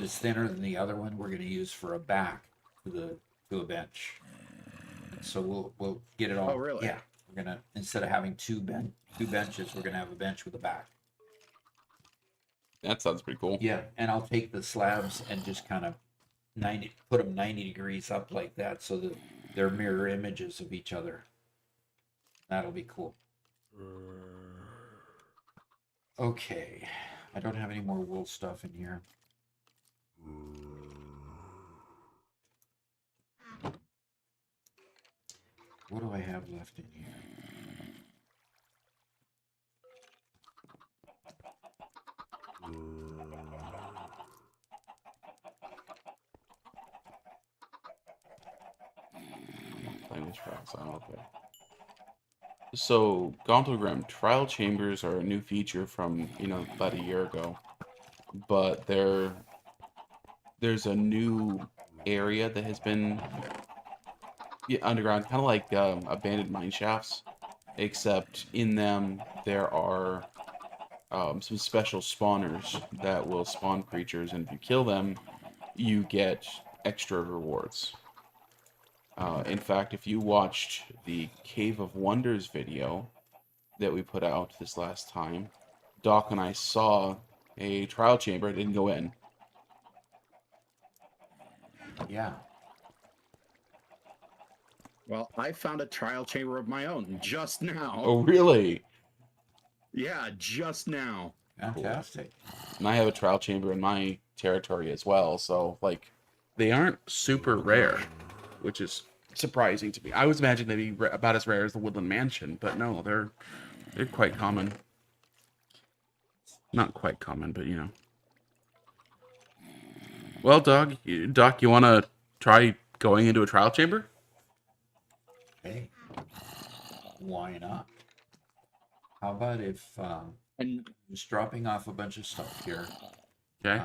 is thinner than the other one, we're going to use for a back to a bench. So we'll get it all. Oh, really? Yeah, we're gonna, instead of having two benches, we're gonna have a bench with a back. That sounds pretty cool. Yeah, and I'll take the slabs and just kind of put them 90 degrees up like that, so that they're mirror images of each other. That'll be cool. Okay, I don't have any more wool stuff in here. What do I have left in here? Okay. So, Gauntlegram trial chambers are a new feature from, about a year ago. But there's a new area that has been underground, kind of like abandoned mine shafts, except in them there are some special spawners that will spawn creatures, and if you kill them, you get extra rewards. In fact, if you watched the Cave of Wonders video that we put out this last time, Doc and I saw a trial chamber. I didn't go in. Yeah. Well, I found a trial chamber of my own just now. Oh, really? Yeah, just now. Fantastic. And I have a trial chamber in my territory as well, so, they aren't super rare, which is surprising to me. I was imagining they'd be about as rare as the Woodland Mansion, but no, they're quite common. Not quite common, but Well, Doc, you want to try going into a trial chamber? Hey, why not? How about if And just dropping off a bunch of stuff here? Okay.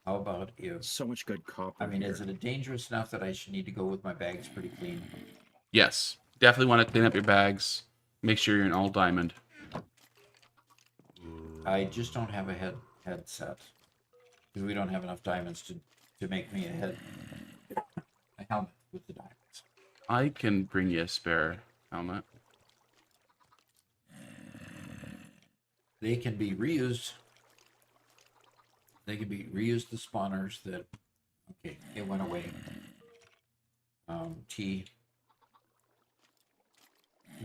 How about if, so much good copper. I mean, here. is it dangerous enough that I should need to go with my bags pretty clean? Yes. Definitely want to clean up your bags. Make sure you're in all diamond. I just don't have a headset because we don't have enough diamonds to make me a helmet with the diamonds. I can bring you a spare helmet. They can be reused. They can be reused, the spawners that, okay, it went away.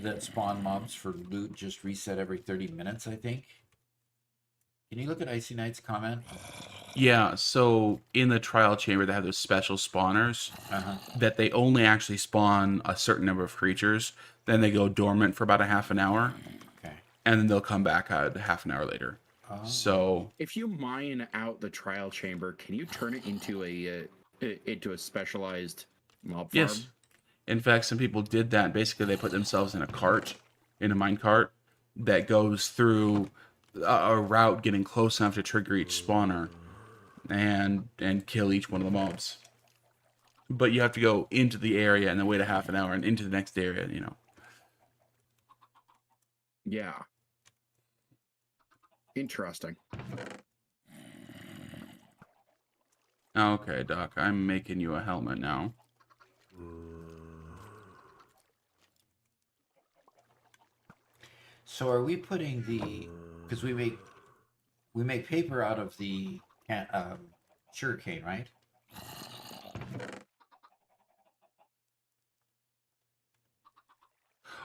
That spawn mobs for loot just reset every 30 minutes, I think. Can you look at Icy Knight's comment? Yeah, so in the trial chamber, they have those special spawners that they only actually spawn a certain number of creatures. Then they go dormant for about a half an hour, Okay. and then they'll come back half an hour later. Oh. So If you mine out the trial chamber, can you turn it into a specialized mob farm? yes, in fact, some people did that. Basically, they put themselves in a mine cart that goes through a route getting close enough to trigger each spawner and kill each one of the mobs. But you have to go into the area and then wait a half an hour and into the next area, Yeah. Interesting. Okay, Doc, I'm making you a helmet now. So are we putting the, because we make paper out of the sugarcane, right?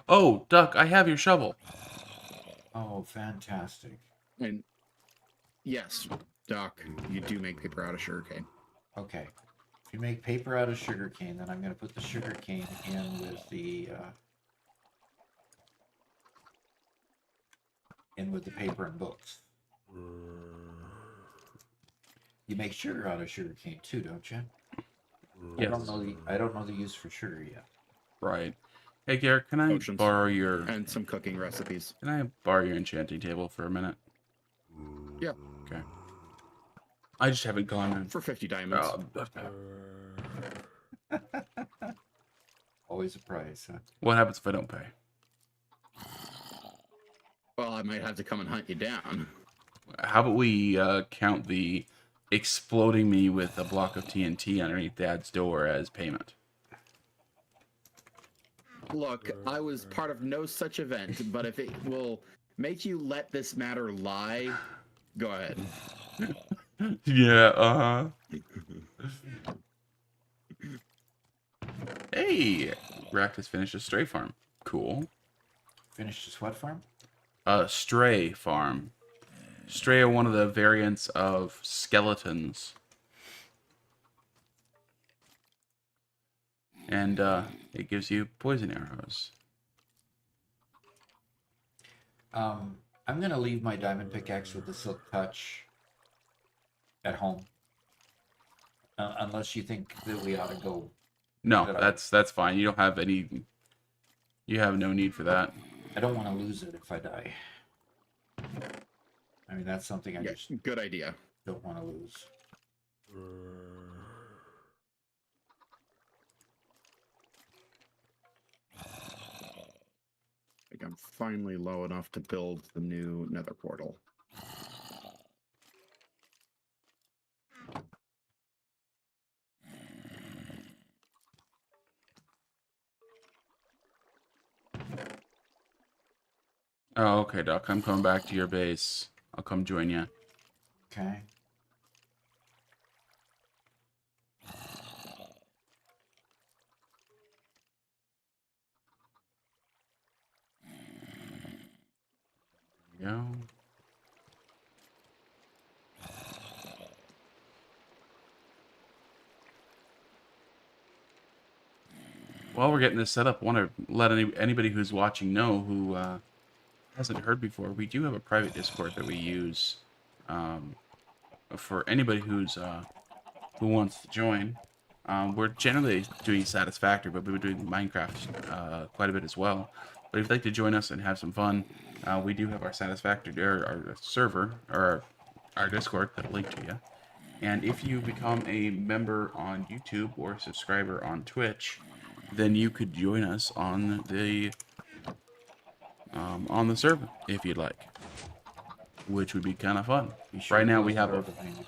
Oh, Duck, I have your shovel. Oh, fantastic. And yes, Doc, you do make paper out of sugarcane. Okay. If you make paper out of sugarcane, then I'm going to put the sugarcane in with the paper and books. You make sugar out of sugarcane too, don't you? Yes. I don't know the use for sugar yet. Right. Hey, Garrett, can I Potions. borrow your... And some cooking recipes. Can I borrow your enchanting table for a minute? Yeah. Okay. I just haven't gone in. For 50 diamonds. Always a prize, huh? What happens if I don't pay? Well, I might have to come and hunt you down. How about we count the exploding me with a block of TNT underneath Dad's door as payment? Look, I was part of no such event, but if it will make you let this matter lie, go ahead. Yeah, Hey! Rack has finished a stray farm. Cool. Finished the sweat farm? Stray farm. Stray are one of the variants of skeletons. And it gives you poison arrows. I'm going to leave my diamond pickaxe with the silk touch at home. Unless you think that we ought to go. No, Did I- that's fine. You don't have any... You have no need for that. I don't want to lose it if I die. I mean, that's something I Yeah, just good idea. don't want to lose. Like I'm finally low enough to build the new nether portal. Oh, okay, Doc. I'm coming back to your base. I'll come join you. Okay. Go. While we're getting this set up, I want to let anybody who's watching know who hasn't heard before. We do have a private Discord that we use for anybody who's who wants to join. We're generally doing Satisfactory, but we've been doing Minecraft quite a bit as well. But if you'd like to join us and have some fun, we do have our Satisfactory, our server, or our Discord that'll link to you. And if you become a member on YouTube or a subscriber on Twitch, then you could join us on the server if you'd like, which would be kind of fun. Be sure Right to now close we the have door a behind you.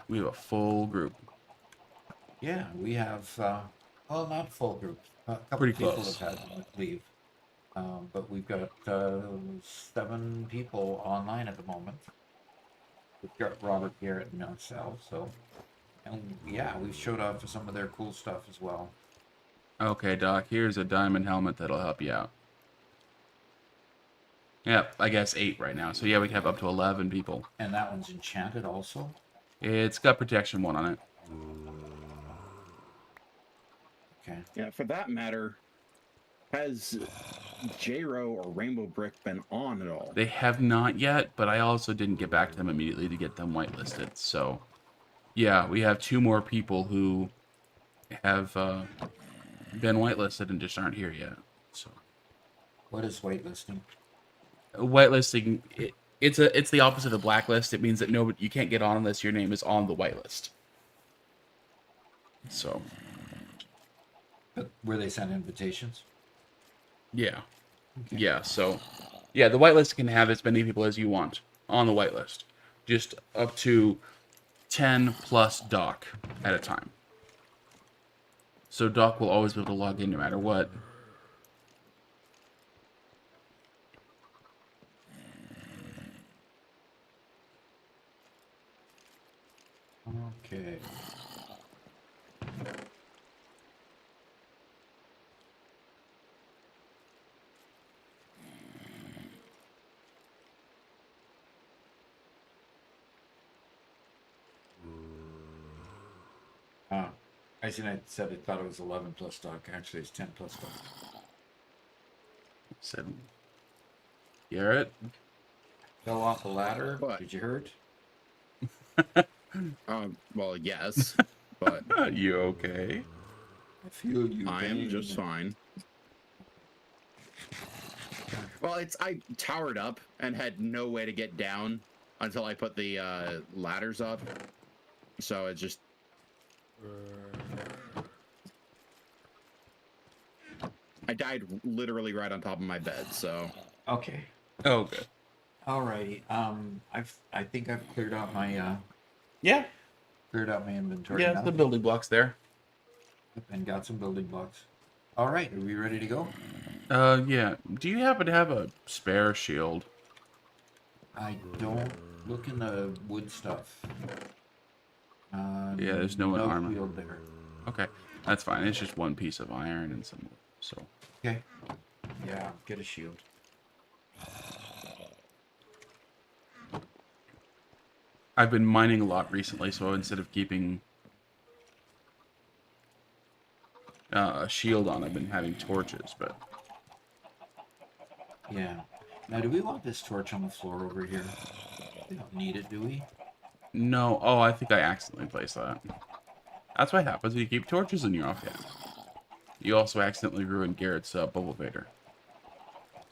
we have a full group. Yeah, we have, well, not full group. A couple Pretty of people close. have had to leave. But we've got 7 people online at the moment. We've got Robert, Garrett, and myself, so... And yeah, we've showed off some of their cool stuff as well. Okay, Doc, here's a diamond helmet that'll help you out. Yeah, I guess 8 right now. So yeah, we have up to 11 people. And that one's enchanted also. It's got protection 1 on it. Okay. Yeah, for that matter, has J-Ro or Rainbow Brick been on at all? They have not yet, but I also didn't get back to them immediately to get them whitelisted. So yeah, we have 2 more people who have been whitelisted and just aren't here yet. So What is waitlisting? whitelisting, it's the opposite of blacklist. It means that you can't get on unless your name is on the whitelist. So But where they send invitations? yeah. Okay. Yeah, so yeah, the whitelist can have as many people as you want. on the whitelist. Just up to 10 plus Doc at a time. So Doc will always be able to log in no matter what. Okay. I said I thought it was 11 plus Doc. Actually, it's 10 plus Doc. Said Garrett. Fell off a ladder. What? Did you hurt? Well, yes, but You okay? I feel you. I am pain. just fine. Well, I towered up and had no way to get down until I put the ladders up. So it just. I died literally right on top of my bed. So Okay. Oh, good. Alrighty. I think I've cleared out my Yeah. inventory Yeah, now, the building blocks there. and got some building blocks. All right, are we ready to go? Yeah. Do you happen to have a spare shield? I don't look in the wood stuff. Yeah, there's no armor. shield there. Okay, that's fine. It's just one piece of iron and some. So. Okay. Yeah, get a shield. I've been mining a lot recently, so instead of keeping a shield on, I've been having torches. But Yeah. Now, do we want this torch on the floor over here? We don't need it, do we? no. Oh, I think I accidentally placed that. That's what happens when you keep torches in your offhand. You also accidentally ruined Garrett's bubble vader.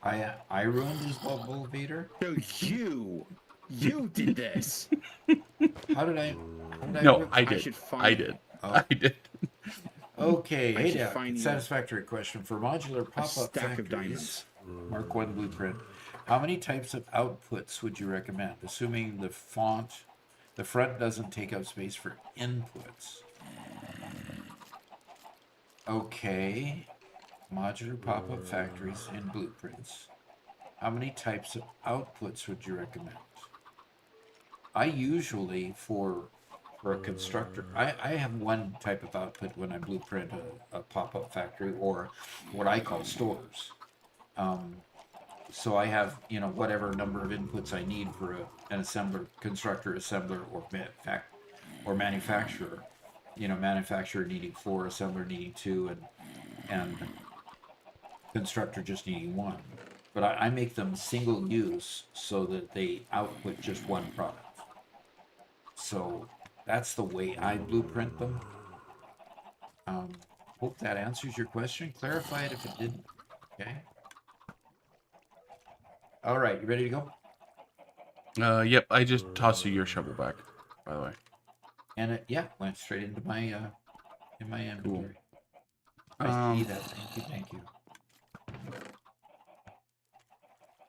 I ruined his bubble vader. so you did this. How did I? No, ruin- I I did. should find- I did. Oh. I did. Okay, I hey, should yeah, find you satisfactory question for modular a pop-up stack of factories. diamonds. Mark 1 blueprint. How many types of outputs would you recommend, assuming the front doesn't take up space for inputs? Okay, modular pop-up factories and blueprints. How many types of outputs would you recommend? I usually, for a constructor, I have one type of output when I blueprint a pop-up factory, or what I call stores. So I have, whatever number of inputs I need for an assembler, constructor, assembler, or manufacturer. Manufacturer needing 4, assembler needing 2, and constructor just needing 1. But I make them single use so that they output just one product. So that's the way I blueprint them. Hope that answers your question. Clarify it if it didn't. Okay. All right, you ready to go? Yep. I just tossed you your shovel back. By the way. And it, went straight into my in my inventory. I Um, see that. Thank you.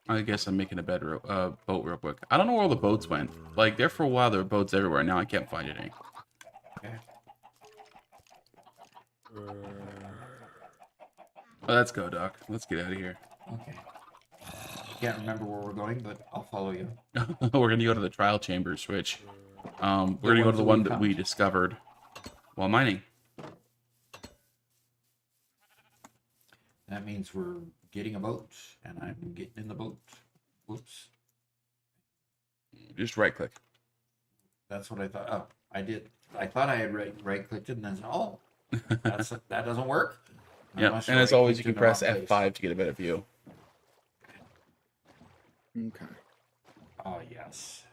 I guess I'm making a boat real quick. I don't know where all the boats went. Like there for a while, there were boats everywhere. Now I can't find any. Okay. Oh, let's go, Doc. Let's get out of here. Okay. Can't remember where we're going, but I'll follow you. We're gonna go to the trial chambers, which we're gonna go to the one that we discovered while mining. That means we're getting a boat, and I'm getting in the boat. Whoops. Just right click. That's what I thought. Oh, I did. I thought I had right clicked it, and then that doesn't work. I Yeah, must and as have always, you can right-clicked press in the wrong place. F5 to get a better view. Okay. Oh yes,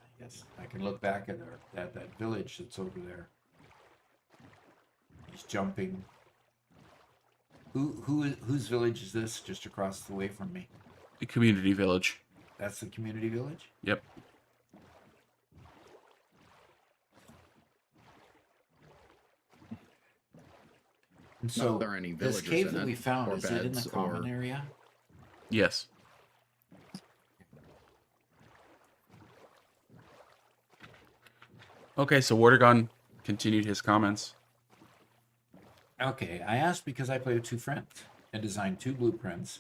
I can look back at that village that's over there. He's jumping. Whose village is this? Just across the way from me. The community village. That's the community village. Yep. And So, so are there any this villagers cave in that it, we found, or is it in the beds, common or- area? Yes. Okay, so Wardagon continued his comments. Okay, I asked because I play with two friends and designed two blueprints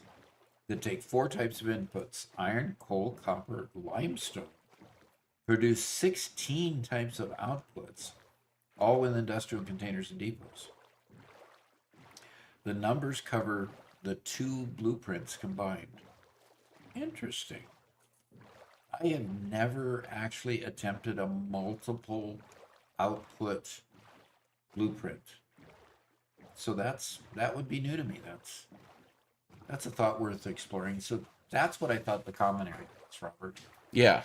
that take 4 types of inputs: iron, coal, copper, limestone, produce 16 types of outputs, all with industrial containers and depots. The numbers cover the 2 blueprints combined. Interesting. I have never actually attempted a multiple output blueprint. So that would be new to me. That's a thought worth exploring. So that's what I thought the common area was, Robert. Yeah.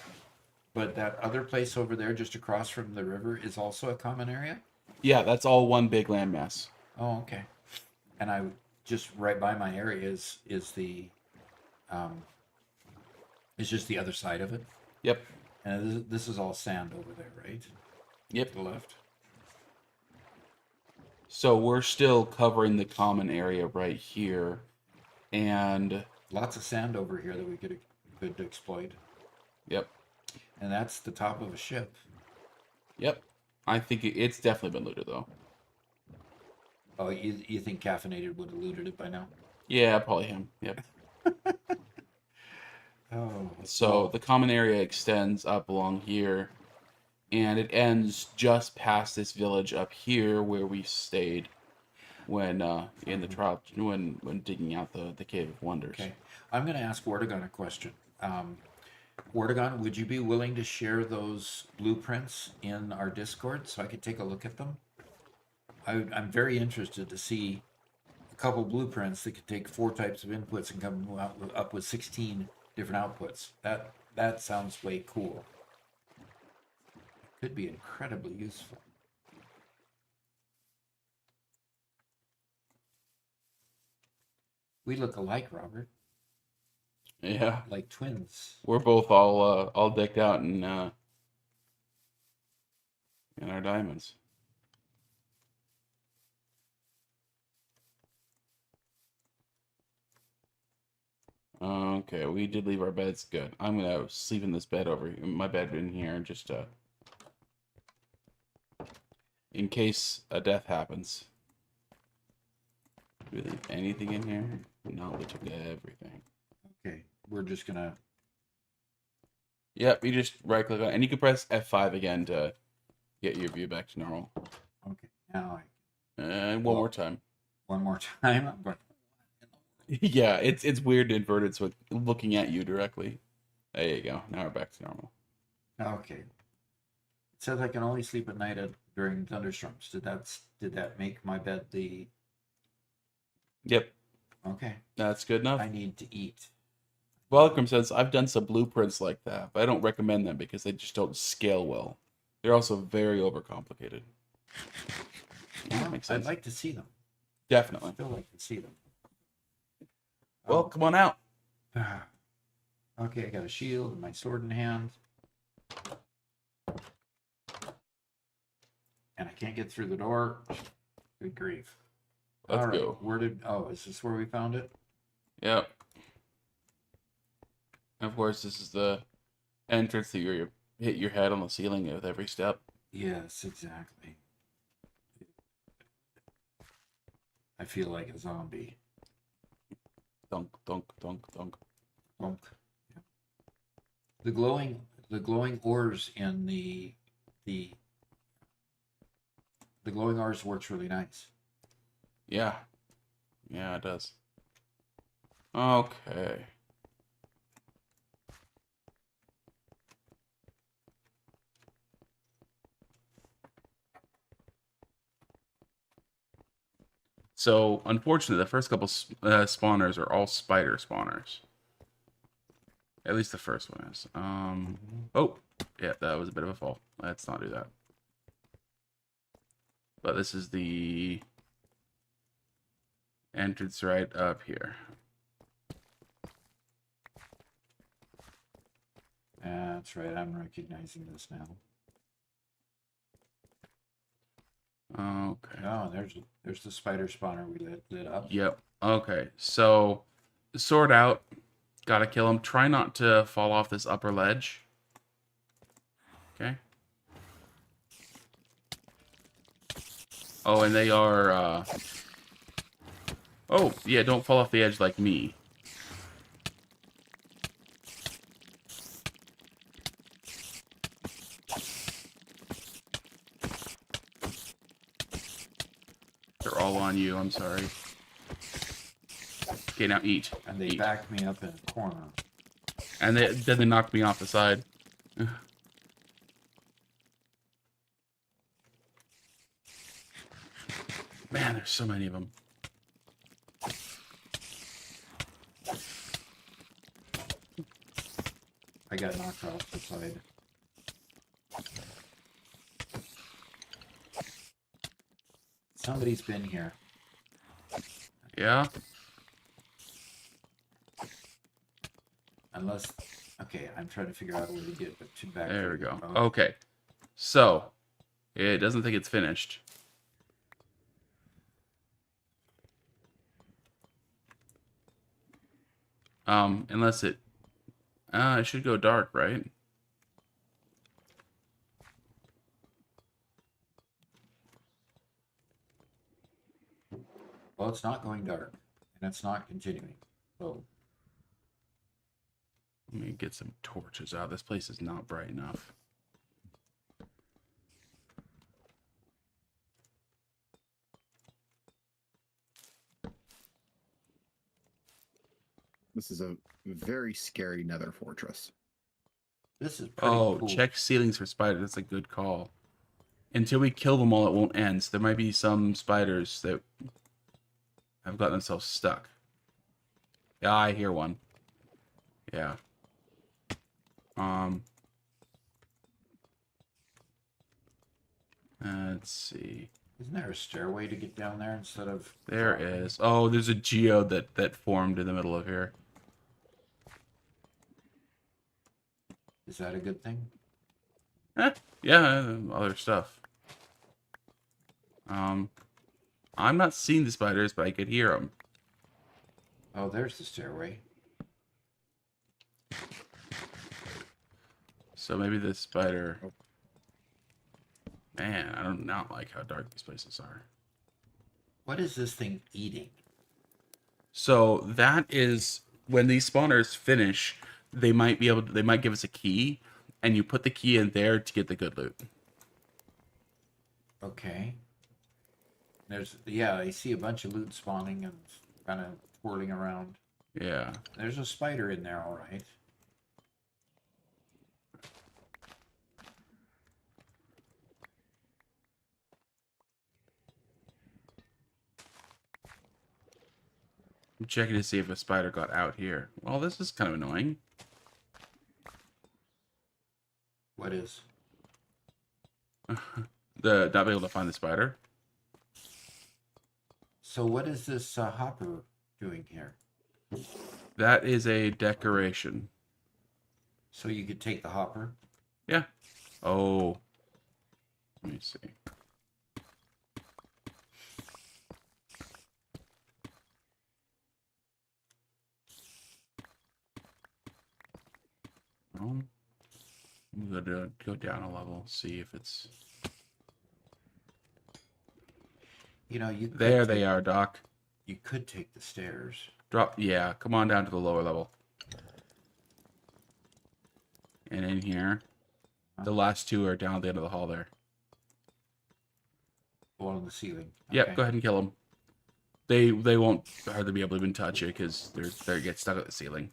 But that other place over there, just across from the river, is also a common area. Yeah, that's all one big landmass. Oh, okay. And I just right by my area is the is just the other side of it. Yep. And this is all sand over there, right? Yep. To the left. So we're still covering the common area right here. And Lots of sand over here that we could exploit. yep. And that's the top of a ship. Yep. I think it's definitely been looted though. Oh, you think Caffeinated would have looted it by now? Yeah, probably him. Yep. Oh. So the common area extends up along here, and it ends just past this village up here where we stayed when in the trial when digging out the Cave of Wonders. Okay. I'm going to ask Wardagon a question. Wardagon, would you be willing to share those blueprints in our Discord so I could take a look at them? I'm very interested to see a couple blueprints that could take 4 types of inputs and come up with 16 different outputs. That sounds way cool. Could be incredibly useful. We look alike, Robert. Yeah, Like twins. we're both all decked out in our diamonds. Okay, we did leave our beds. Good. I'm gonna sleep in this bed my bed in here, just in case a death happens. Do we leave anything in here? No, we took everything. Okay, we're just gonna. Yep, you just right click on it, and you can press F5 again to get your view back to normal. Okay, now And one more time. one more time. I'm going. Yeah, it's weird and inverted, so it's looking at you directly. There you go. Now we're back to normal. Okay. It says I can only sleep at night during thunderstorms. Did that make my bed the? Yep, Okay. that's good enough. I need to eat. Welcome says I've done some blueprints like that, but I don't recommend them because they just don't scale well. They're also very overcomplicated. Yeah, makes sense. I'd like to see them. Definitely. Still like to see them. Well, come on out. Okay, I got a shield and my sword in hand. And I can't get through the door. Good grief. Let's All right, go. is this where we found it? Yep. Of course, this is the entrance that you hit your head on the ceiling with every step. Yes, exactly. I feel like a zombie. Dunk, dunk, dunk, dunk. Bonk. Yeah. The glowing ores in the glowing ores works really nice. Yeah. Yeah, it does. Okay. So, unfortunately, the first couple spawners are all spider spawners. At least the first one is. Oh, yeah, that was a bit of a fall. Let's not do that. But this is the entrance right up here. That's right. I'm recognizing this now. Okay. Oh, there's the spider spawner we lit up. Yep. Okay. So, sword out. Gotta kill him. Try not to fall off this upper ledge. Okay. Oh, and they are, oh, yeah, don't fall off the edge like me. They're all on you, I'm sorry. Okay, now eat. And they Eat. backed me up in a corner. And then they knocked me off the side. Man, there's so many of them. I got knocked off the side. Somebody's been here. Yeah? Unless, okay, I'm trying to figure out a way to get to back. There we go. Oh, Okay. So, it doesn't think it's finished. Unless it should go dark, right? well, it's not going dark, and it's not continuing. So, Let me get some torches out. This place is not bright enough. This is a very scary nether fortress. this is pretty Oh, cool. check ceilings for spiders. That's a good call. Until we kill them all, it won't end. So there might be some spiders that have gotten themselves stuck. Yeah, I hear one. Yeah. Let's see. Isn't there a stairway to get down there instead of... There is. Oh, there's a geode that formed in the middle of here. Is that a good thing? Yeah, other stuff. I'm not seeing the spiders, but I could hear them. Oh, there's the stairway. So maybe this spider. Man, I do not like how dark these places are. What is this thing eating? So that is when these spawners finish, they might be able to, they might give us a key, and you put the key in there to get the good loot. Okay. There's, yeah, I see a bunch of loot spawning and kind of twirling around. Yeah. There's a spider in there, all right. I'm checking to see if a spider got out here. Well, this is kind of annoying. What is? The not be able to find the spider. So what is this hopper doing here? That is a decoration. So you could take the hopper? Yeah. Oh. Let me see. I'm gonna go down a level, see if it's You know, you could there. take, They are, Doc. You could take the stairs. Drop. Yeah, come on down to the lower level. And in here, the last two are down at the end of the hall there. Along the ceiling. Yep, Okay. go ahead and kill them. They won't hardly be able to even touch it because they get stuck at the ceiling.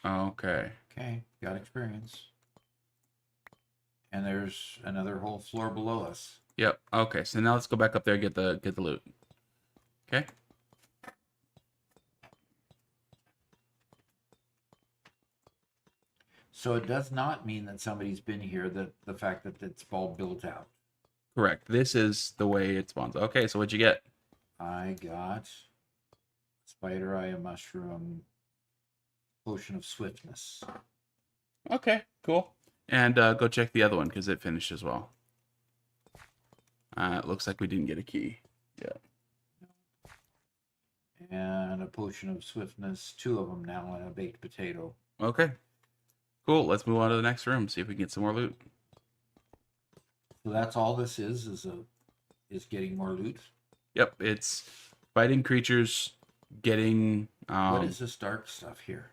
Okay. Okay, got experience. And there's another whole floor below us. Yep. Okay. So now let's go back up there and get the loot. Okay. So it does not mean that somebody's been here, that the fact that it's all built out. Correct. This is the way it spawns. Okay. So what'd you get? I got spider eye, a mushroom, potion of swiftness. Okay. Cool. And go check the other one because it finished as well. It looks like we didn't get a key. Yeah. And a potion of swiftness, 2 of them now, and a baked potato. Okay. Cool. Let's move on to the next room. See if we can get some more loot. So that's all this is getting more loot. Yep, it's fighting creatures, getting. What is this dark stuff here?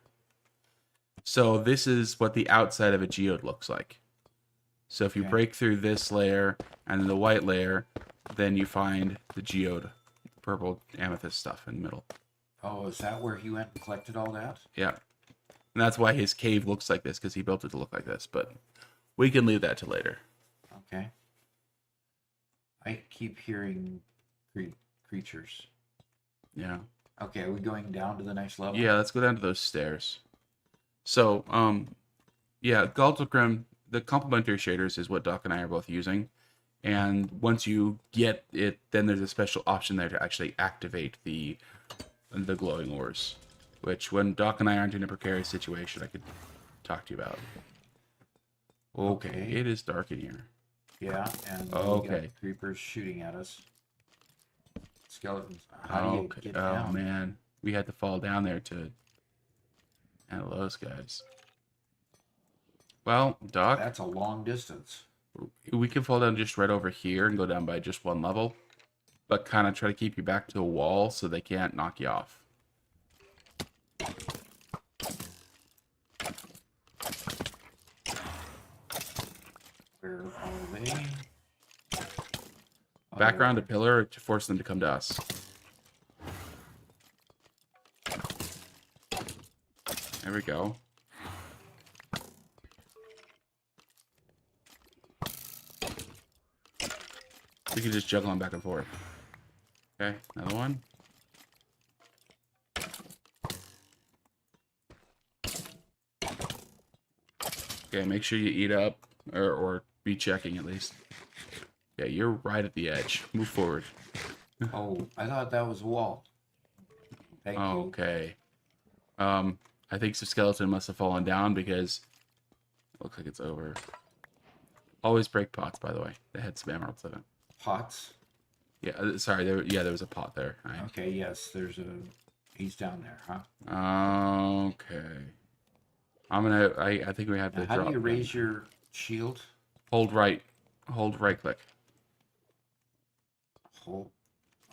So this is what the outside of a geode looks like. So if you Okay. break through this layer and then the white layer, then you find the geode, purple amethyst stuff in the middle. Oh, is that where he went and collected all that? Yeah. And that's why his cave looks like this, because he built it to look like this. But we can leave that to later. Okay. I keep hearing creatures. Yeah. Okay, are we going down to the next level? Yeah, let's go down to those stairs. So, yeah, Galtogrim, the complementary shaders is what Doc and I are both using. And once you get it, then there's a special option there to actually activate the glowing ores. Which, when Doc and I aren't in a precarious situation, I could talk to you about. Okay, Okay. it is dark in here. Yeah, and we Okay. got creepers shooting at us. Skeletons. How do you Okay. get Oh down? man, we had to fall down there to handle those guys. Well, Doc, That's a long distance. we can fall down just right over here and go down by just one level, but kind of try to keep you back to a wall so they can't knock you off. Where are they? Back around a pillar to force them to come to us. There we go. We can just juggle them back and forth. Okay, another one. Okay, make sure you eat up, or be checking at least. Yeah, you're right at the edge. Move forward. Oh, I thought that was a wall. Thank you. Okay. I think some skeleton must have fallen down because it looks like it's over. Always break pots, by the way. They had some emeralds in it. Pots. Yeah, sorry. There was a pot there. Okay, yes, he's down there, huh? Okay. I think we have to Now, how drop do you down. raise your shield? Hold right click. Hold.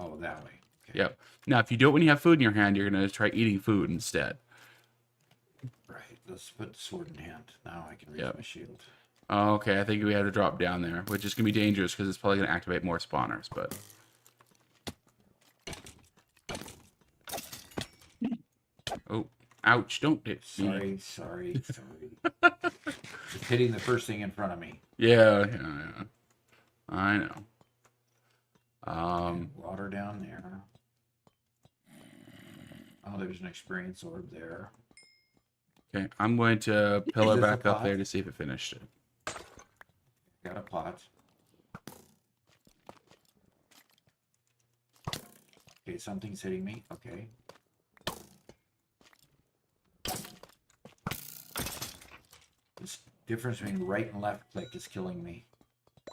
Oh, that way. Okay. Yep. Now, if you do it when you have food in your hand, you're gonna try eating food instead. Right. Let's put the sword in hand. Now I can raise Yep. my shield. Okay, I think we have to drop down there, which is gonna be dangerous because it's probably gonna activate more spawners. But oh, ouch! Don't hit me. Sorry. Just hitting the first thing in front of me. Yeah. I know. Water down there. Oh, there's an experience orb there. Okay, I'm going to pillar Is this a back up pot? there to see if it finished it. Got a pot. Okay, something's hitting me. Okay. This difference between right and left click is killing me.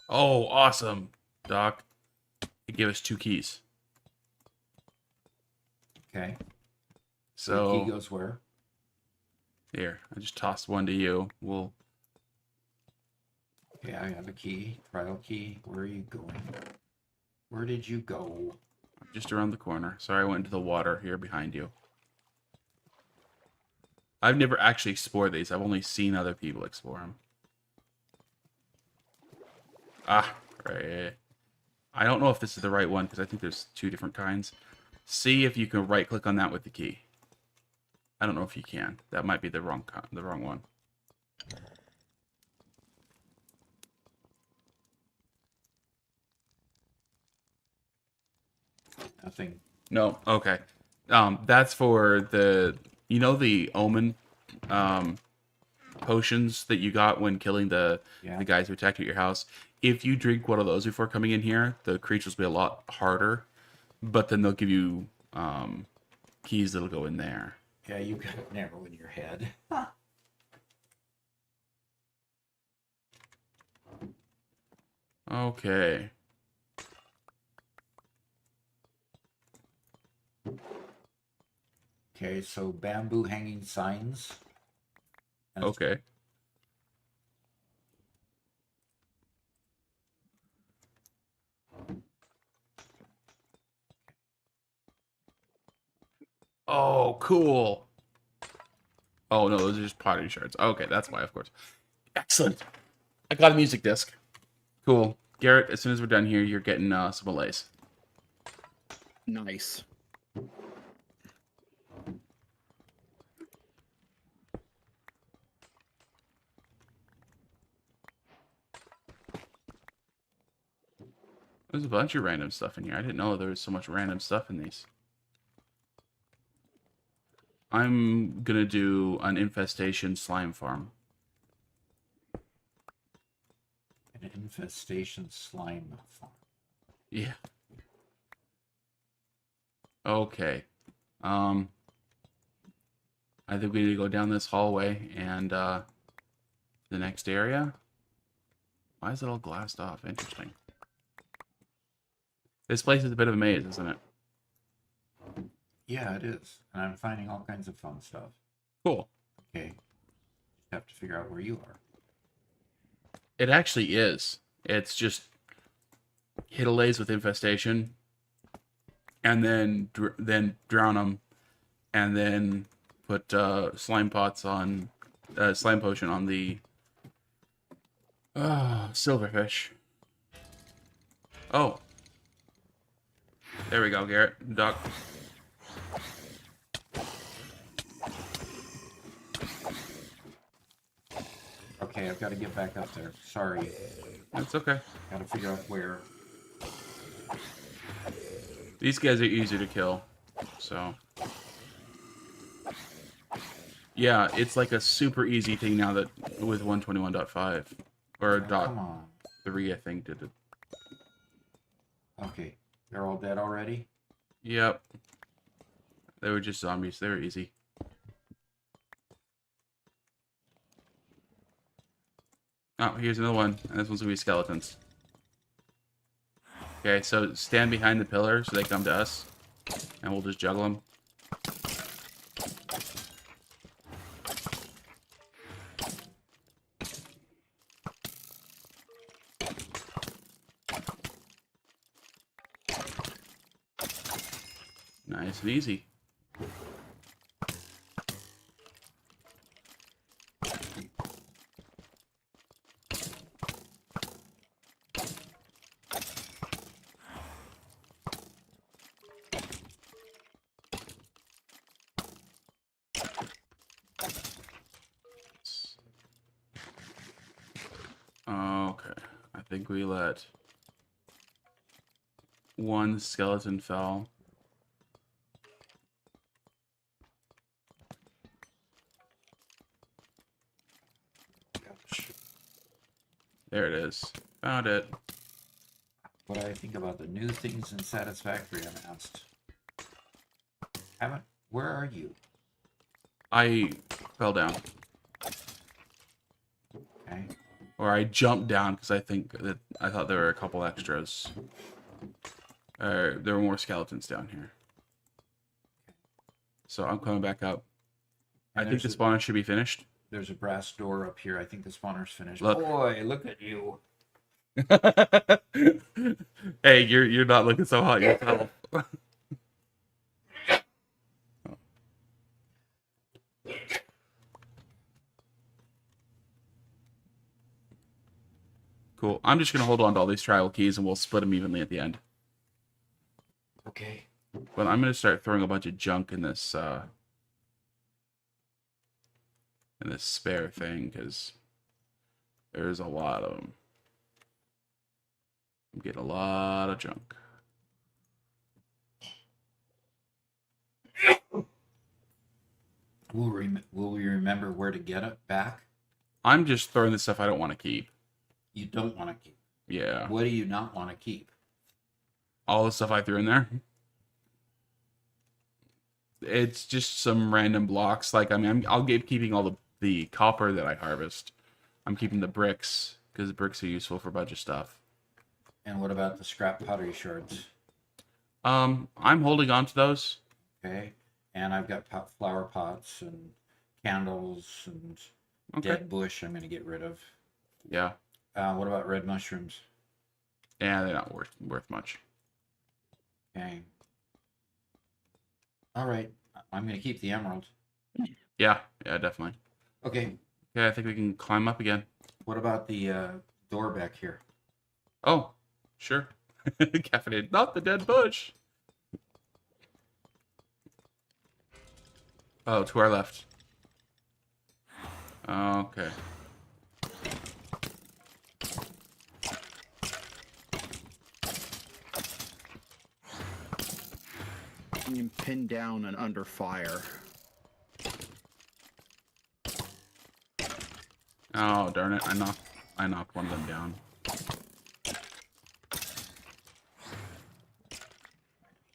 Oh, awesome, Doc. It gave us 2 keys. Okay. So the key goes where? here, I just tossed one to you. We'll. Okay, I have a key. Trial key. Where are you going? Where did you go? Just around the corner. Sorry, I went into the water here behind you. I've never actually explored these. I've only seen other people explore them. Ah, right. I don't know if this is the right one because I think there's 2 different kinds. See if you can right-click on that with the key. I don't know if you can. That might be the wrong one. Nothing. No. Okay. That's for the the omen potions that you got when killing the Yeah. guys who attacked at your house. If you drink one of those before coming in here, the creatures will be a lot harder, but then they'll give you keys that'll go in there. Yeah, you got it narrow in your head. Okay. Okay, so bamboo hanging signs. And Okay. Oh, cool. Oh, no, those are just pottery shards. Okay, that's why, of course. Excellent. I got a music disc. Cool. Garrett, as soon as we're done here, you're getting some allays. Nice. There's a bunch of random stuff in here. I didn't know there was so much random stuff in these. I'm gonna do an infestation slime farm. An infestation slime farm. Yeah. Okay. I think we need to go down this hallway and the next area. Why is it all glassed off? Interesting. This place is a bit of a maze, isn't it? Yeah, it is. And I'm finding all kinds of fun stuff. Cool. Okay. Just have to figure out where you are. It actually is. It's just hit allays with infestation, and then drown them, and then put slime pots on slime potion on the silverfish. Oh, there we go, Garrett. Duck. Okay, I've got to get back up there. Sorry. That's okay. Got to figure out where. These guys are easy to kill, so yeah, it's like a super easy thing now that with 121.5 or Come dot on. 3, I think did it. Okay. They're all dead already? Yep, they were just zombies. They were easy. Oh, here's another one, and this one's gonna be skeletons. Okay, so stand behind the pillar so they come to us, and we'll just juggle them. Nice and easy. Okay, I think we let one skeleton fell. There it is. Found it. What do I think about the new things in Satisfactory announced? Haven't. Where are you? I fell down. Okay. Or I jumped down because I thought there were a couple extras. There were more skeletons down here. So I'm coming back up. And I think the spawner should be finished. There's a brass door up here. I think the spawner's finished. Look. Boy, look at you. Hey, you're not looking so hot yourself. Cool. I'm just gonna hold on to all these trial keys and we'll split them evenly at the end. Okay. But I'm gonna start throwing a bunch of junk in this spare thing because there's a lot of them. I'm getting a lot of junk. Will we remember where to get it back? I'm just throwing the stuff I don't want to keep. You don't want to keep. Yeah. What do you not want to keep? All the stuff I threw in there. It's just some random blocks. Like, I mean, I'll keep keeping all the copper that I harvest. I'm keeping the bricks because the bricks are useful for a bunch of stuff. And what about the scrap pottery shards? I'm holding on to those. Okay. And I've got flower pots and candles and Okay. dead bush I'm going to get rid of. Yeah. What about red mushrooms? Yeah, they're not worth much. Okay. All right. I'm going to keep the emerald. Yeah, definitely. Okay. Okay, I think we can climb up again. What about the door back here? Oh, sure. Caffeinated, not the dead bush. Oh, to our left. Okay. You pin down and under fire. Oh, darn it. I knocked one of them down.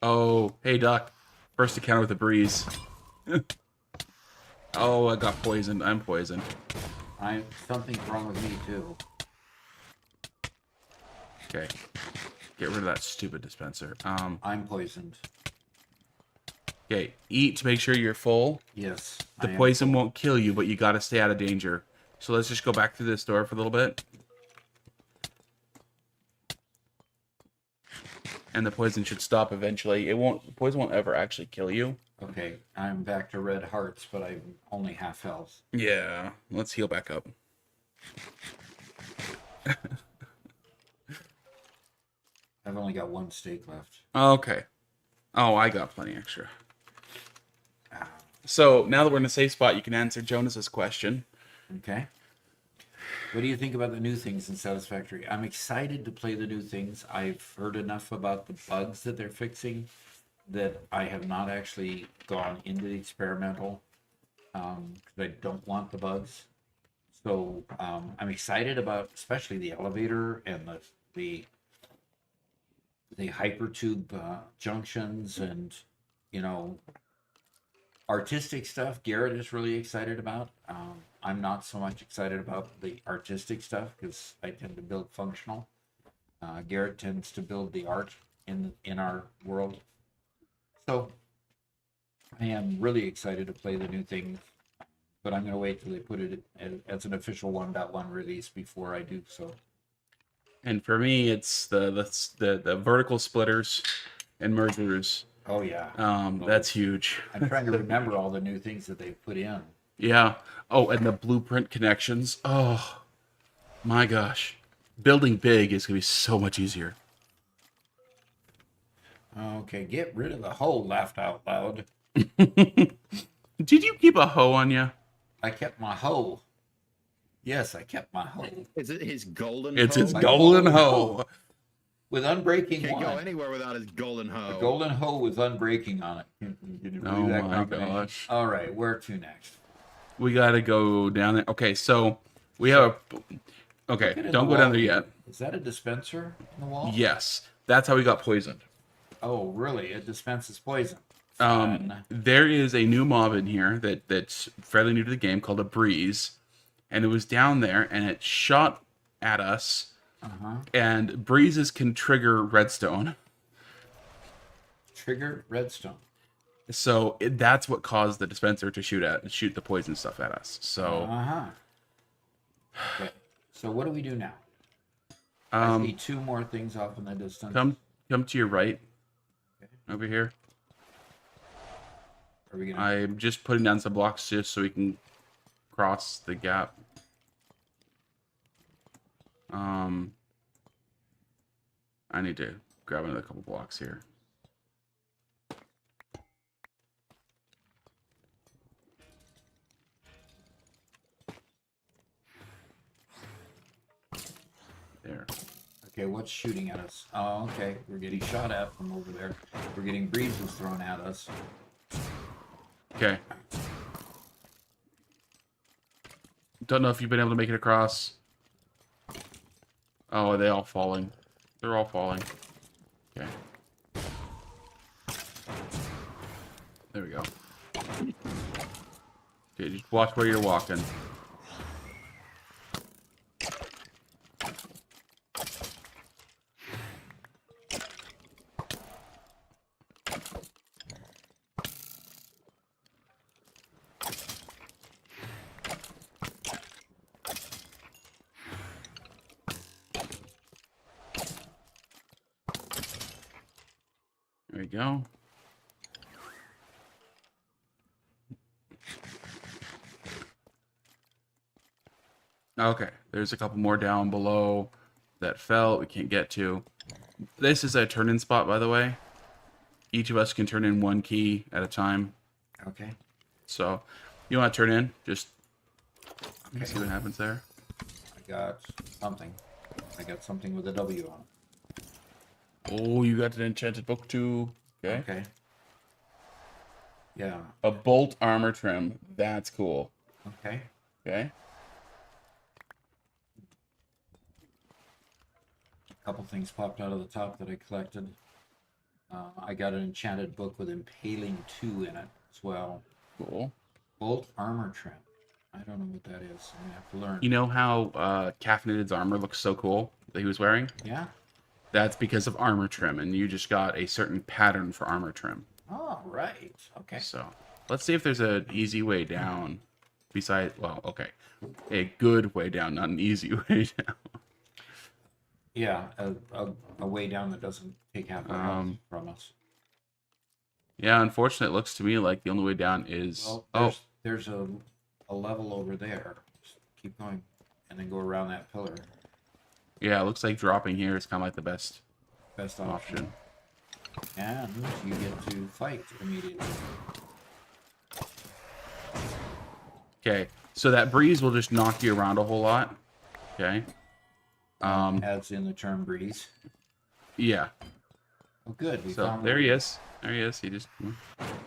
Oh, hey, Duck. First encounter with a breeze. Oh, I got poisoned. I'm poisoned. Something's wrong with me too. Okay. Get rid of that stupid dispenser. I'm poisoned. Okay, eat to make sure you're full. Yes. The I am poison full. won't kill you, but you gotta stay out of danger. So let's just go back through this door for a little bit. And the poison should stop eventually. The poison won't ever actually kill you. Okay, I'm back to red hearts, but I'm only half health. Yeah, let's heal back up. I've only got one steak left. Okay. Oh, I got plenty extra. Ah, So now that we're in a safe spot, you can answer Jonas's question. okay. What do you think about the new things in Satisfactory? I'm excited to play the new things. I've heard enough about the bugs that they're fixing that I have not actually gone into the experimental because I don't want the bugs. So I'm excited about especially the elevator and the hypertube junctions and artistic stuff. Garrett is really excited about. I'm not so much excited about the artistic stuff because I tend to build functional. Garrett tends to build the art in our world. So I am really excited to play the new things, but I'm going to wait till they put it as an official 1.1 release before I do so. And for me, it's the vertical splitters and mergers. Oh yeah. That's huge. I'm trying to remember all the new things that they've put in. Yeah. Oh, and the blueprint connections. Oh, my gosh. Building big is going to be so much easier. Okay, get rid of the hoe, laughed out loud. Did you keep a hoe on you? I kept my hoe. Yes, I kept my hoe. Is it his golden It's hoe? his My golden golden hoe. With unbreaking Can't go one. anywhere without his golden A hoe. golden hoe with unbreaking on it. Can you Oh believe that my combination? gosh. All right, where to next? We got to go down there. Okay, so we have a... Okay, Look at don't the go down wall there here. yet. Is that a dispenser in the wall? Yes, that's how we got poisoned. Oh, really? It dispenses poison. Fun. There is a new mob in here that's fairly new to the game called a breeze, and it was down there and it shot at us. Uh-huh. And breezes can trigger redstone, Trigger redstone. so that's what caused the dispenser to shoot the poison stuff at us. So Uh-huh. Okay. So what do we do now? I see two more things off in the distance. come to your right, Okay. over here. Are we gonna? I'm just putting down some blocks just so we can cross the gap. I need to grab another couple blocks here. There. Okay, what's shooting at us? Oh, okay. We're getting shot at from over there. We're getting breezes thrown at us. Okay. Don't know if you've been able to make it across. Oh, are they all falling? They're all falling. Okay. There we go. Okay, just watch where you're walking. There we go. Okay, there's a couple more down below that fell. We can't get to. This is a turn-in spot, by the way. Each of us can turn in one key at a time. Okay. So, you want to turn in? Just Okay. see what happens there. I got something. I got something with a W on it. Oh, you got an enchanted book too. Okay. Okay. Yeah. A bolt armor trim. That's cool. Okay. Okay. A couple things popped out of the top that I collected. I got an enchanted book with Impaling 2 in it as well. Cool. Bolt armor trim. I don't know what that is. I'm gonna have to learn. You know how Caffeinated's armor looks so cool that he was wearing? Yeah? That's because of armor trim, and you just got a certain pattern for armor trim. Oh, right. Okay. So, let's see if there's an easy way down. Besides, well, okay. A good way down, not an easy way down. Yeah, a way down that doesn't take half our health from us. Yeah, unfortunately, it looks to me like the only way down is... Well, there's a level over there. Just keep going, and then go around that pillar. Yeah, it looks like dropping here is kind of like the best Best option. option. And you get to fight immediately. Okay, so that breeze will just knock you around a whole lot. Okay. Adds in the term breeze. Yeah. Oh, good. We So found there he is. There he is. He just...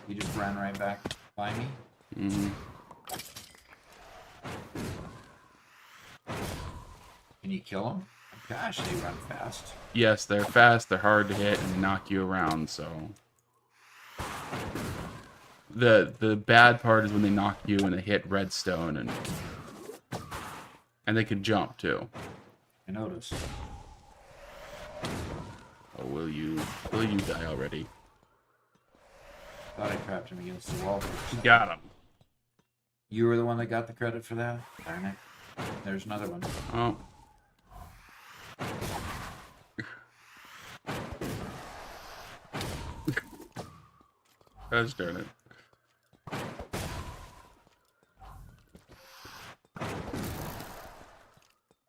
He just ran right back by me. mhm. Can you kill him? Gosh, they run fast. Yes, they're fast, they're hard to hit, and they knock you around, so... The bad part is when they knock you and they hit redstone, and they can jump, too. I noticed. Oh, will you die already? Thought I trapped him against the wall. Got him. You were the one that got the credit for that? Darn it. There's another one. Oh. Gosh darn it.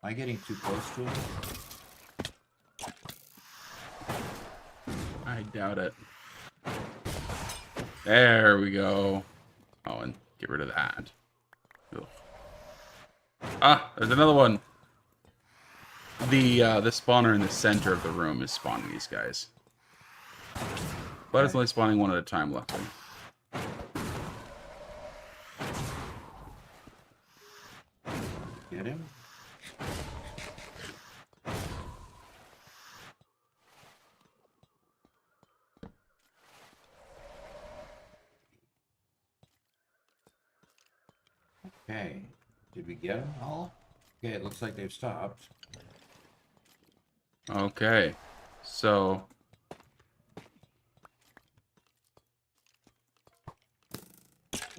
Am I getting too close to him? I doubt it. There we go. Oh, and get rid of that. Ugh. Ah, there's another one. The spawner in the center of the room is spawning these guys. But it's only spawning one at a time, luckily. Get him? Okay. Did we get them all? Okay, it looks like they've stopped. Okay. So...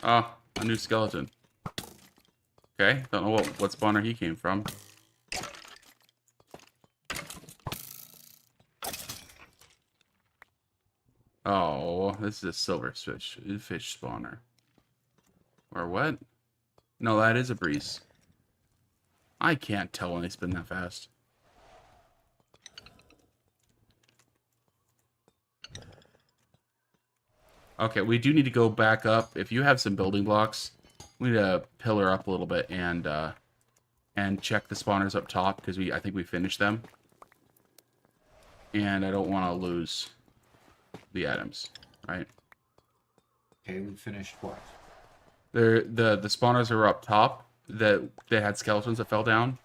Ah, a new skeleton. Okay, don't know what spawner he came from. Oh, this is a fish spawner. Or what? No, that is a breeze. I can't tell when they spin that fast. Okay, we do need to go back up. If you have some building blocks, we need to pillar up a little bit and check the spawners up top because I think we finished them. And I don't want to lose the items, right? Okay, we finished what? The spawners are up top that they had skeletons that fell down.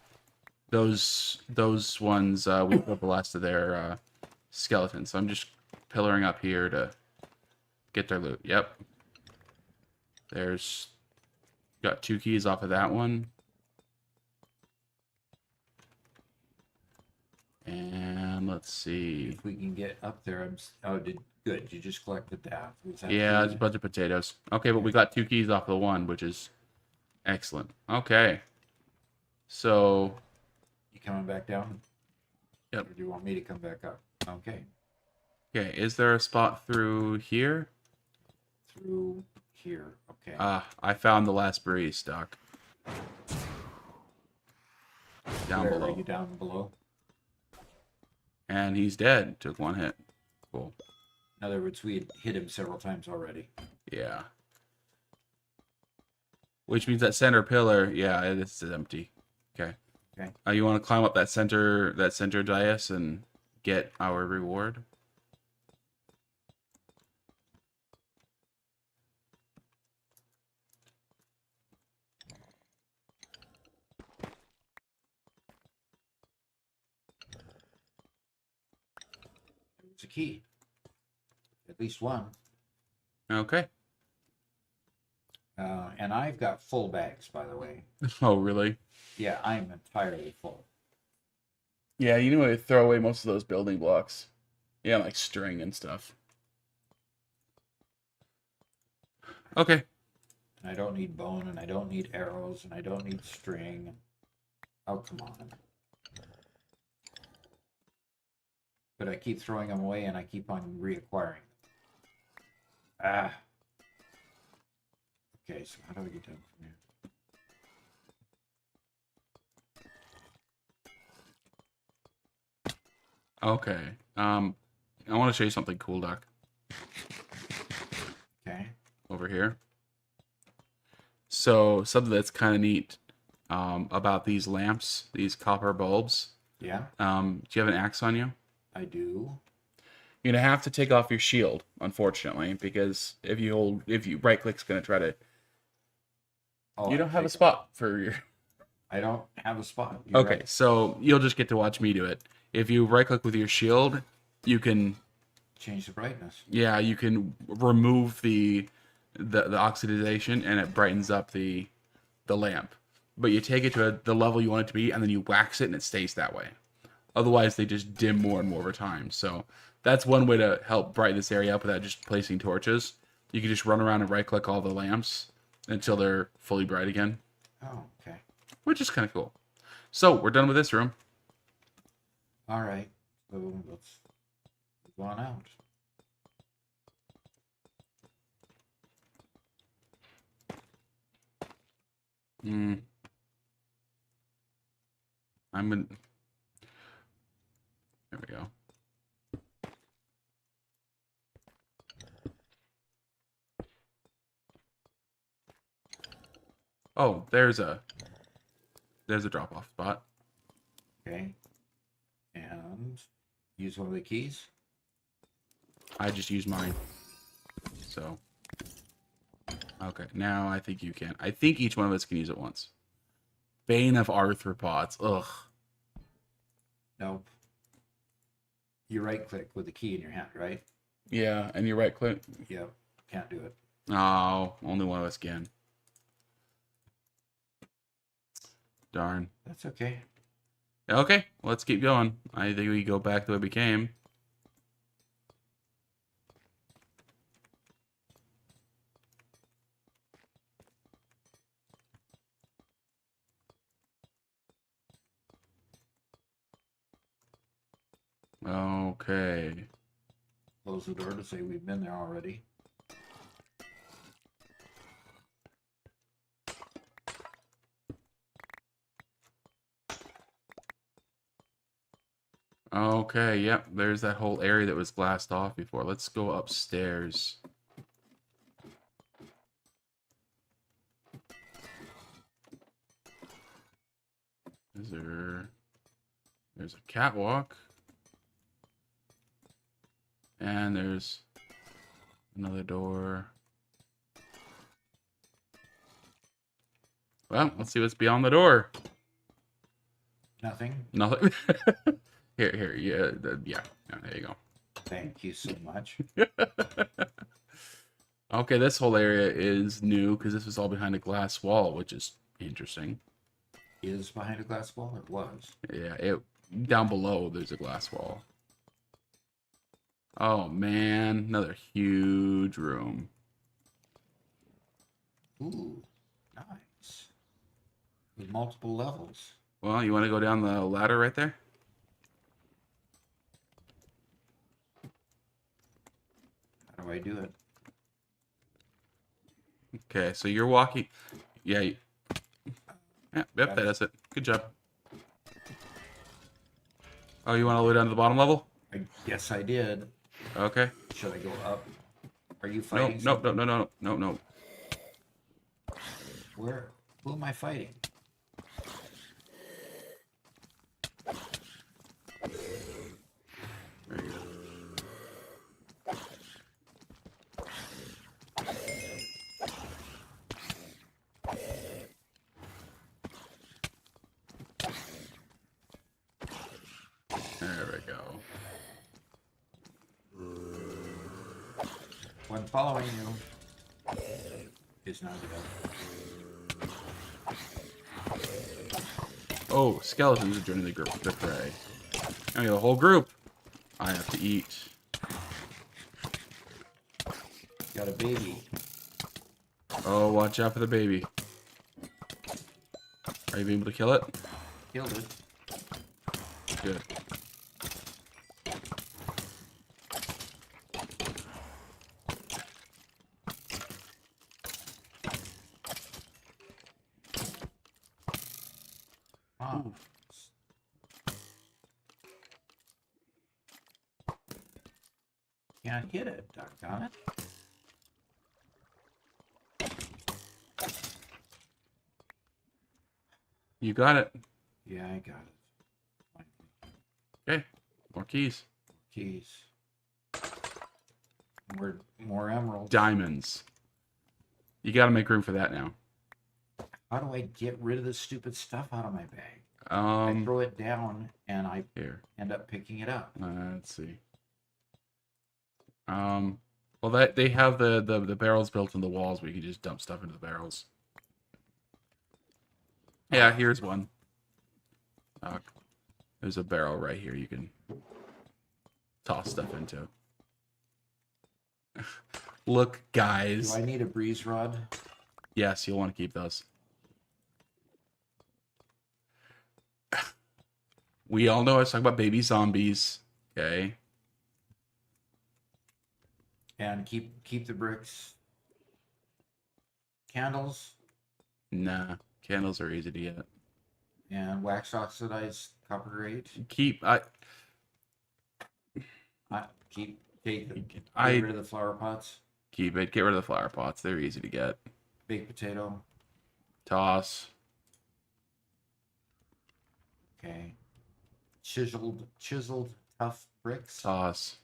Those ones we put the last of their skeletons. So I'm just pillaring up here to get their loot. Yep. There's got 2 keys off of that one. And let's see. If we can get up there, good. You just collected that. Was that Yeah, it's a food? bunch of potatoes. Okay, but we got 2 keys off of the one, which is excellent. Okay. So, You coming back down? Yep. Or do you want me to come back up? Okay. okay, is there a spot through here? Through here. Okay. Ah, I found the last breeze, Doc. down Where below. are you down below? And he's dead. Took one hit. Cool. In other words, we had hit him several times already. Yeah. Which means that center pillar, yeah, this is empty. Okay. Okay. You want to climb up that center dais and get our reward? It's a key. At least one. Okay. And I've got full bags, by the way. Oh, really? Yeah, I'm entirely full. Yeah, you know, throw away most of those building blocks. Yeah, like string and stuff. Okay. And I don't need bone, and I don't need arrows, and I don't need string. Oh, come on. But I keep throwing them away, and I keep on reacquiring. Ah. Okay, so how do I get down from here? Okay. I want to show you something cool, Doc. Okay. Over here. So something that's kind of neat about these lamps, these copper bulbs. Yeah, Do you have an axe on you? I do. You're gonna have to take off your shield, unfortunately, because if you right click's gonna try to. Oh, You I don't have a take- spot for your. I don't have a spot. You're Okay, right. so you'll just get to watch me do it. If you right click with your shield, you can Change the brightness. you can remove the oxidization and it brightens up the lamp. But you take it to the level you want it to be and then you wax it and it stays that way. Otherwise they just dim more and more over time. So that's one way to help brighten this area up without just placing torches. You can just run around and right click all the lamps until they're fully bright again, Oh, okay. which is kind of cool. So we're done with this room. All right. So let's go on out. Mm. I'm in. There we go. Oh, there's a drop off spot. Okay. And use one of the keys. I just used mine. So. Okay, now I think you can. I think each one of us can use it once. Bane of arthropods. Ugh. Nope. You right click with the key in your hand, right? Yeah, and you right click. Yep. Can't do it. Oh, only one of us can. Darn. That's okay. Okay, let's keep going. I think we go back the way we came. Okay. Close the door to say we've been there already. Okay, yep. There's that whole area that was glassed off before. Let's go upstairs. There's a catwalk. And there's another door. Well, let's see what's beyond the door. Nothing. Nothing. Here, yeah, yeah. There you go. Thank you so much. Okay, this whole area is new because this was all behind a glass wall, which is interesting. Is behind a glass wall? It was. Yeah, down below there's a glass wall. Oh man, another huge room. Ooh, nice. With multiple levels. Well, you want to go down the ladder right there? How do I do it? Okay, so you're walking. Yeah. Yep, that Got it. does it. Good job. Oh, you want all the way down to the bottom level? I guess I did. Okay. Should I go up? Are you No, fighting? no, no, something? no, no, no, no. Where? Who am I fighting? There you go. There we go. One following you is not dead. Oh, skeletons are joining the group. The fray. I mean, the whole group. I have to eat. Got a baby. Oh, watch out for the baby. Are you able to kill it? Killed it. Good. Ah. Ooh. Can't hit it, doggone it. You got it. Yeah, I got it. Okay. More keys. Keys. More emeralds. Diamonds. You gotta make room for that now. How do I get rid of this stupid stuff out of my bag? I throw it down and I Here. end up picking it up. Let's see. Well, that they have the barrels built in the walls where you can just dump stuff into the barrels. Yeah, here's one. There's a barrel right here you can toss stuff into. Look, guys. Do I need a breeze rod? Yes, you'll want to keep those. We all know I was talking about baby zombies. Okay. And keep the bricks. Candles Nah, candles are easy to get. and wax oxidized copper grate. Keep Take I get rid of the flower pots. keep it. Get rid of the flower pots. They're easy to get. Baked potato. Toss. Okay. Chiseled tough bricks Toss.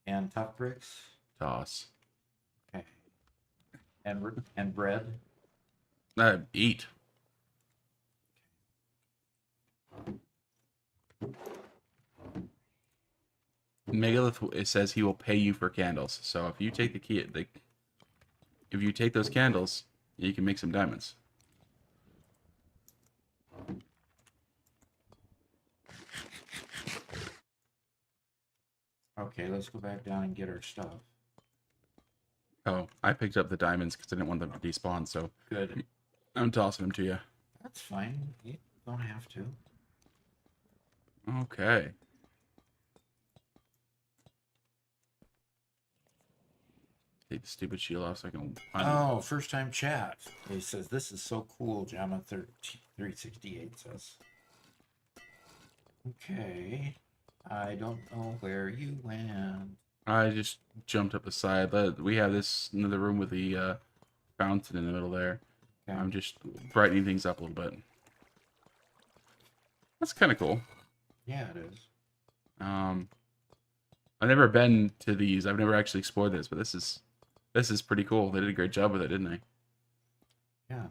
and tough bricks. Toss. Okay. And bread. Eat. Megalith, it says he will pay you for candles. So if you take if you take those candles, you can make some diamonds. Okay, let's go back down and get our stuff. Oh, I picked up the diamonds because I didn't want them to despawn, so Good. I'm tossing them to you. That's fine. You don't have to. Okay. Take the stupid shield off so I can find Oh, first time chat. He says, this is so cool, Jama 368 says. Okay. I don't know where you went. I just jumped up the side. We have this another room with the fountain in the middle there. Okay. I'm just brightening things up a little bit. That's kind of cool. Yeah, it is. I've never been to these. I've never actually explored this, but this is pretty cool. They did a great job with it, didn't they? Yeah.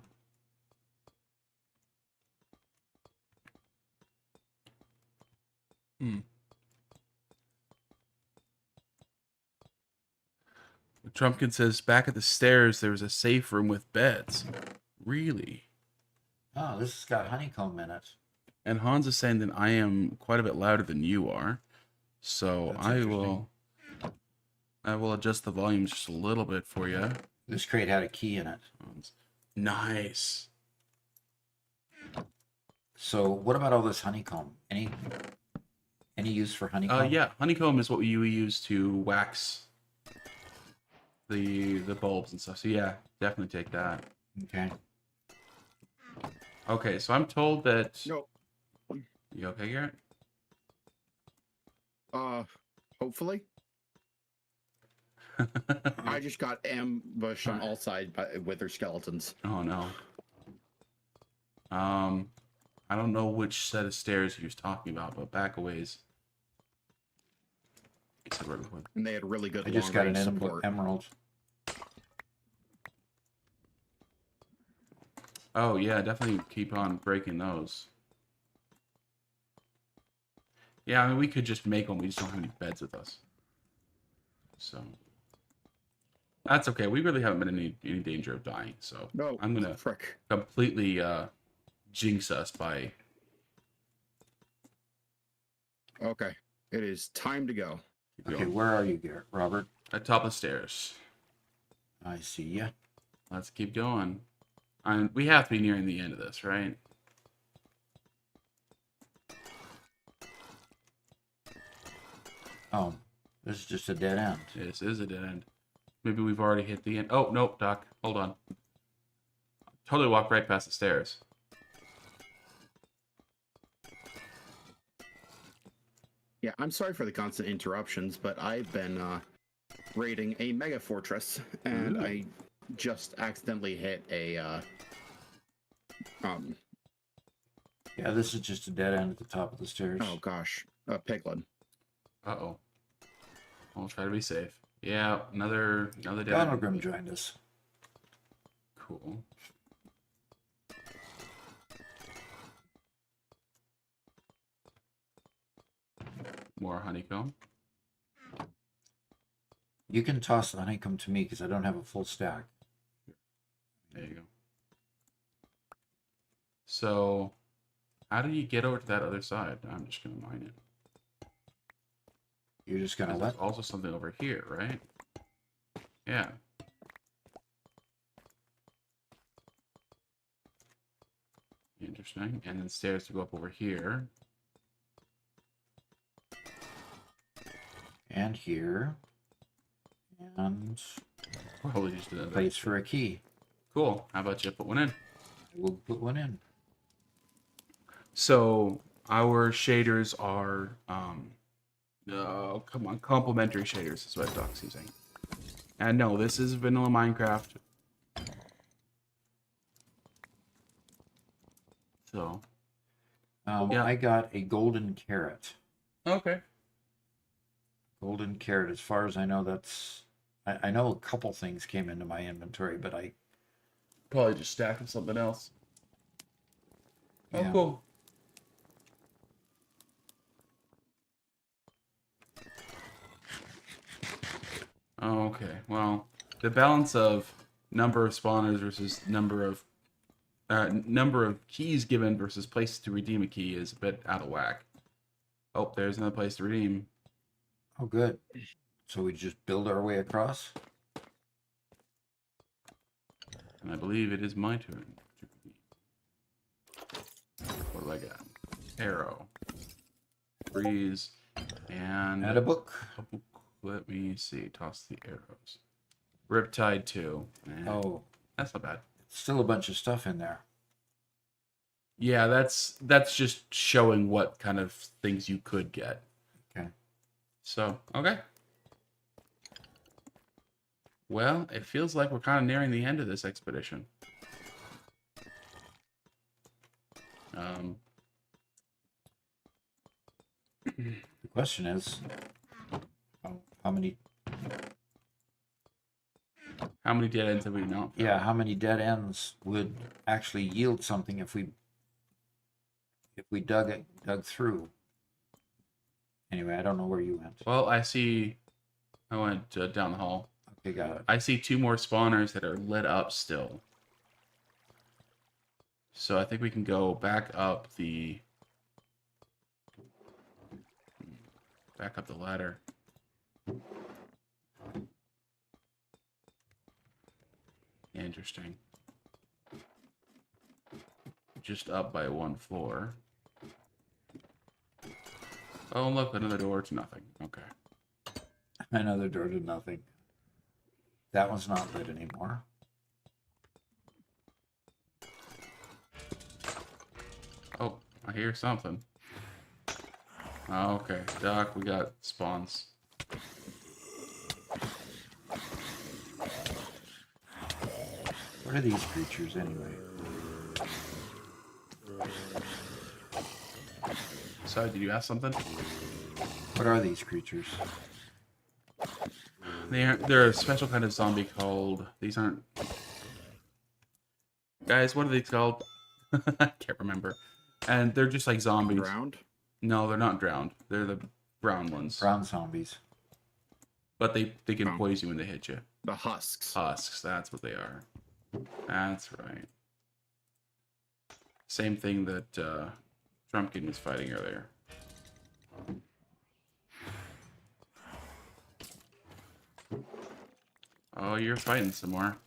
Trumpkin says back at the stairs there was a safe room with beds. Really? Oh, this has got honeycomb in it. And Hans is saying that I am quite a bit louder than you are. So That's I will adjust the volume just a little bit for you. This crate had a key in it. Nice. So what about all this honeycomb? Any use for honeycomb? Yeah, honeycomb is what you use to wax the bulbs and stuff. So yeah, definitely take that. Okay. Okay, so I'm told that. No. You okay, Garrett? Hopefully. I just got ambushed on all sides by wither skeletons. Oh no. I don't know which set of stairs he was talking about, but back a ways. He said right before. And they had really good I just got an long-range support. emerald. Oh yeah, definitely keep on breaking those. Yeah, I mean we could just make them. We just don't have any beds with us. So that's okay. We really haven't been in any danger of dying. So No, I'm gonna frick. completely jinx us by. Okay, it is time to go. Keep Okay, going. where are you, Garrett? Robert? At top of the stairs. I see ya. Let's keep going. We have to be nearing the end of this, right? Oh, this is just a dead end. This is a dead end. Maybe we've already hit the end. Oh, nope, Doc. Hold on. Totally walked right past the stairs. Yeah, I'm sorry for the constant interruptions, but I've been raiding a mega fortress, and Ooh. I just accidentally hit a Yeah, this is just a dead end at the top of the stairs. oh gosh, a piglin. Uh-oh. I'll try to be safe. Yeah, another dead Donald end. Grimm joined us. Cool. More honeycomb. You can toss the honeycomb to me because I don't have a full stack. There you go. So, how do you get over to that other side? I'm just gonna mine it. You're just gonna There's let. also something over here, right? Yeah. Interesting. And then stairs to go up over here. And here. And Probably just another. place for a key. Cool. How about you put one in? We'll put one in. So our shaders are come on, complementary shaders is what Doc's using. And no, this is vanilla Minecraft. So Yeah. I got a golden carrot. okay. Golden carrot, as far as I know, that's. I know a couple things came into my inventory, but I. Probably just stacking something else. Oh, Yeah. cool. Okay, well, the balance of number of spawners versus number of keys given versus places to redeem a key is a bit out of whack. Oh, there's another place to redeem. Oh, good. So we just build our way across? And I believe it is my turn. What do I got? Arrow. Freeze. And And a book. a book. Let me see. Toss the arrows. Riptide 2. Oh, That's not bad. still a bunch of stuff in there. Yeah, that's just showing what kind of things you could get. Okay. So, okay. Well, it feels like we're kind of nearing the end of this expedition. The question is, how many? How many dead ends have we not? Yeah, how many dead ends would actually yield something if we dug through? Anyway, I don't know where you went. Well, I see. I went down the hall. Okay, got it. I see 2 more spawners that are lit up still. So I think we can go back up the ladder. Interesting. Just up by 1 floor. Oh, look, another door to nothing. Okay. Another door to nothing. That one's not lit anymore. Oh, I hear something. Oh, okay. Doc, we got spawns. What are these creatures anyway? Sorry, did you ask something? What are these creatures? They're a special kind of zombie called... These aren't... Guys, what are these called? I can't remember. And they're just like zombies. Drowned? No, they're not drowned. They're the brown ones. Brown zombies. But they can Oh. poison you when they hit you. The husks. Husks, that's what they are. That's right. Same thing that Trumpkin was fighting earlier. Oh, you're fighting some more.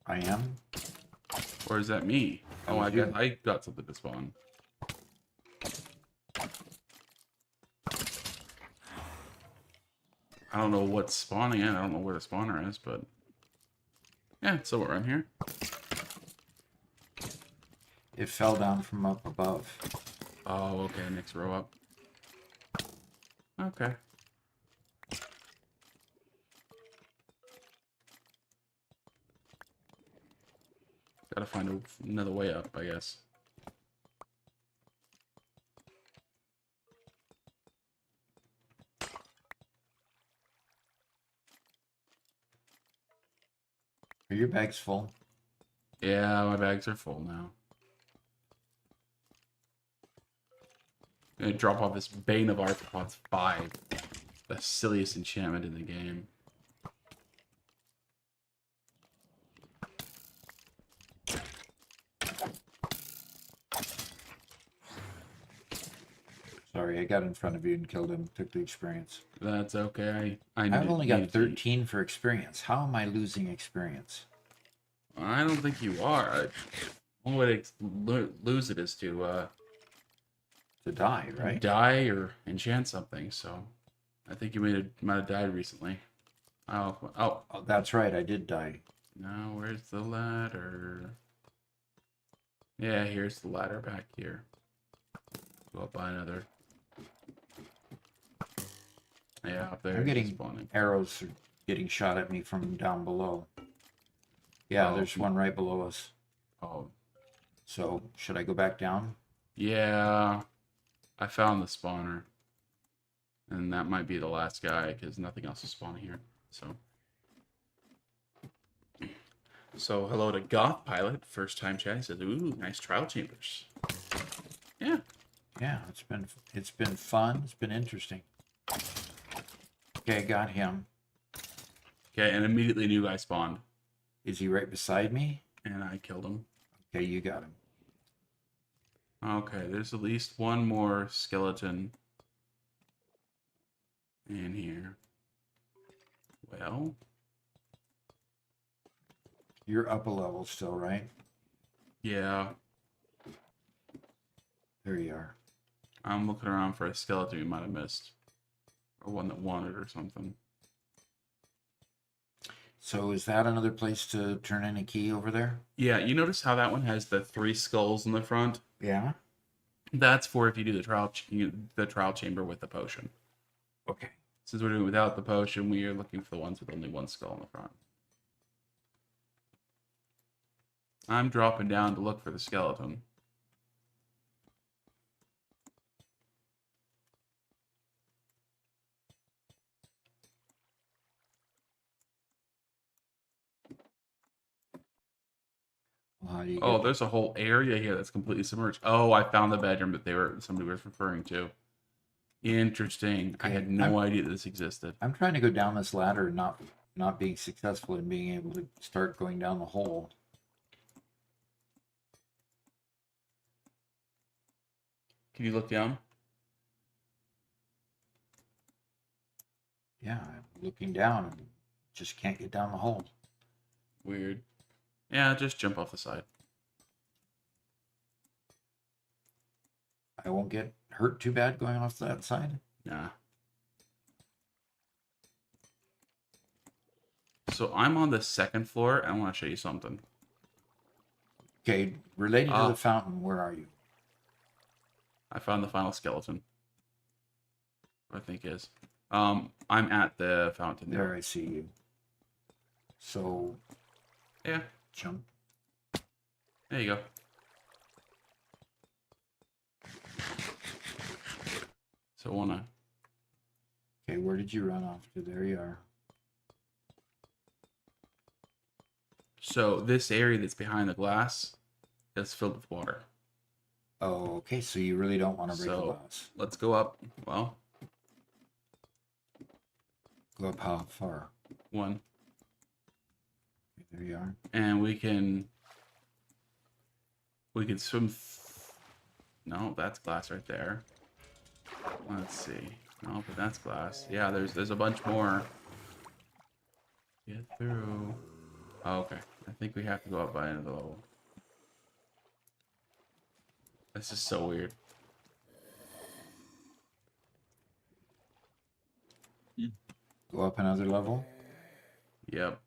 I am. Or is that me? Oh, was you. I got something to spawn. I don't know what's spawning in. I don't know where the spawner is, but... Yeah, it's somewhere around here. It fell down from up above. Oh, okay, next row up. Okay. Gotta find another way up, I guess. Are your bags full? Yeah, my bags are full now. I'm gonna drop off this Bane of Arthropods 5. The silliest enchantment in the game. Sorry, I got in front of you and killed him. Took the experience. That's okay. I've only got needed to- 13 for experience. How am I losing experience? I don't think you are. One way to lose it is to To die, right? die or enchant something. So, I think you might have died recently. Oh, Oh, that's right. I did die. now where's the ladder? Yeah, here's the ladder back here. Go up by another. Yeah, up there. I'm it's getting spawning. arrows are getting shot at me from down below. Yeah, Oh. there's one right below us. Oh, So, should I go back down? yeah. I found the spawner. And that might be the last guy because nothing else is spawning here. So hello to Goth Pilot. First time chat. He says, ooh, nice trial chambers. Yeah. Yeah, it's been fun. It's been interesting. Okay, I got him. Okay, and immediately a new guy spawned. Is he right beside me? And I killed him. Okay, you got him. Okay, there's at least one more skeleton in here. Well, You're up a level still, right? yeah. There you are. I'm looking around for a skeleton we might have missed. Or one that wanted or something. So is that another place to turn in a key over there? Yeah, you notice how that one has the 3 skulls in the front? Yeah. That's for if you do the trial chamber with the potion. Okay. Since we're doing it without the potion, we are looking for the ones with only 1 skull in the front. I'm dropping down to look for the skeleton. Well, how do you Oh, get- there's a whole area here that's completely submerged. Oh, I found the bedroom that somebody was referring to. Interesting. I Okay, had no idea that this existed. I'm trying to go down this ladder, and not being successful in being able to start going down the hole. Can you look down? Yeah, I'm looking down and just can't get down the hole. Weird. Yeah, just jump off the side. I won't get hurt too bad going off that side. Nah. So I'm on the 2nd floor, and I want to show you something. Okay, related to Ah. the fountain, where are you? I found the final skeleton. I think is. I'm at the fountain There, I see you. So, Yeah, jump. there you go. So wanna. Okay, where did you run off to? There you are. So this area that's behind the glass is filled with water. Oh, okay, so you really don't want to break the So- glass. Let's go up. Well, Go up how far? one, Okay, there you are. and we can swim. No, that's glass right there. Let's see. No, but that's glass. Yeah, there's a bunch more. Get through. Oh, okay. I think we have to go up by another level. This is so weird. Go up another level. Yep.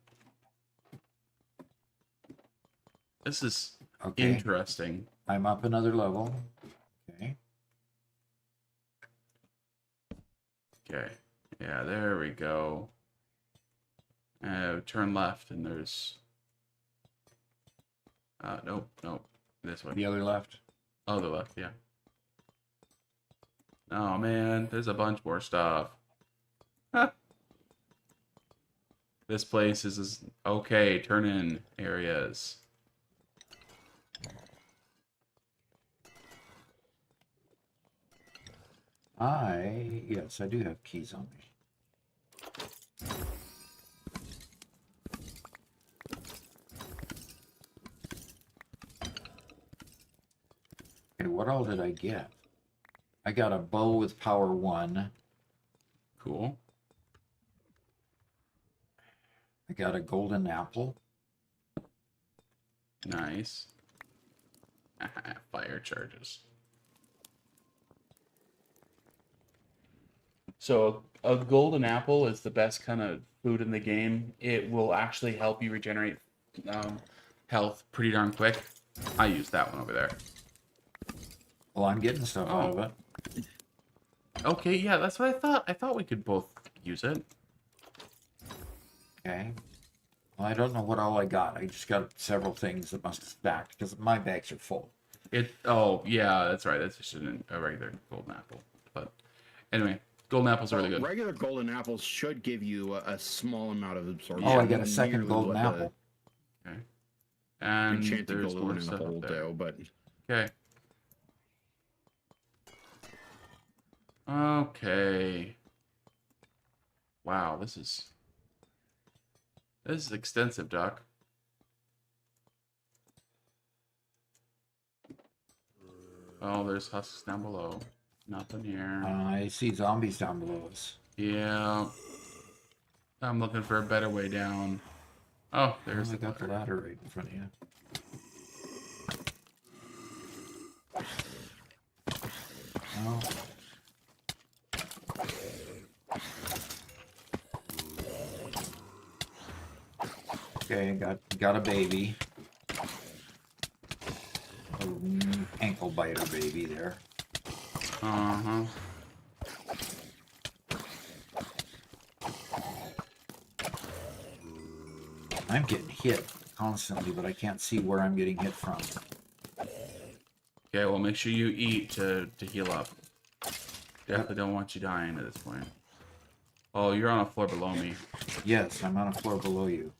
This is Okay, interesting. I'm up another level. Okay. Okay. Yeah, there we go. Turn left and there's... nope, nope. This way. The other left. Other left, yeah. Oh, man. There's a bunch more stuff. This place is... Okay, turn in areas. Yes, I do have keys on me. Okay, what all did I get? I got a bow with power 1. Cool. I got a golden apple. Nice. Fire charges. So a golden apple is the best kind of food in the game. It will actually help you regenerate health pretty darn quick. I use that one over there. Well, I'm getting stuff out of it. Okay, yeah, that's what I thought. I thought we could both use it. Okay. Well, I don't know what all I got. I just got several things that must have stacked because my bags are full. Oh, yeah, that's right. That's just a regular golden apple. But anyway, golden apples are really good. Regular golden apples should give you a small amount of absorption. Oh, I got a second nearly golden what the apple. Okay. And Enchanted there's golden more in the stuff hole up there. do, but Okay. Okay. Wow, this is extensive, Doc. Oh, there's husks down below. Nothing here. I see zombies down below us. Yeah. I'm looking for a better way down. Oh, there's I the got the ladder. ladder right in front of you. No. Okay, got a baby. Ankle biter baby there. Uh-huh. I'm getting hit constantly, but I can't see where I'm getting hit from. Okay, well, make sure you eat to heal up. Definitely don't want you dying at this point. Oh, you're on a floor below me. Yes, I'm on a floor below you.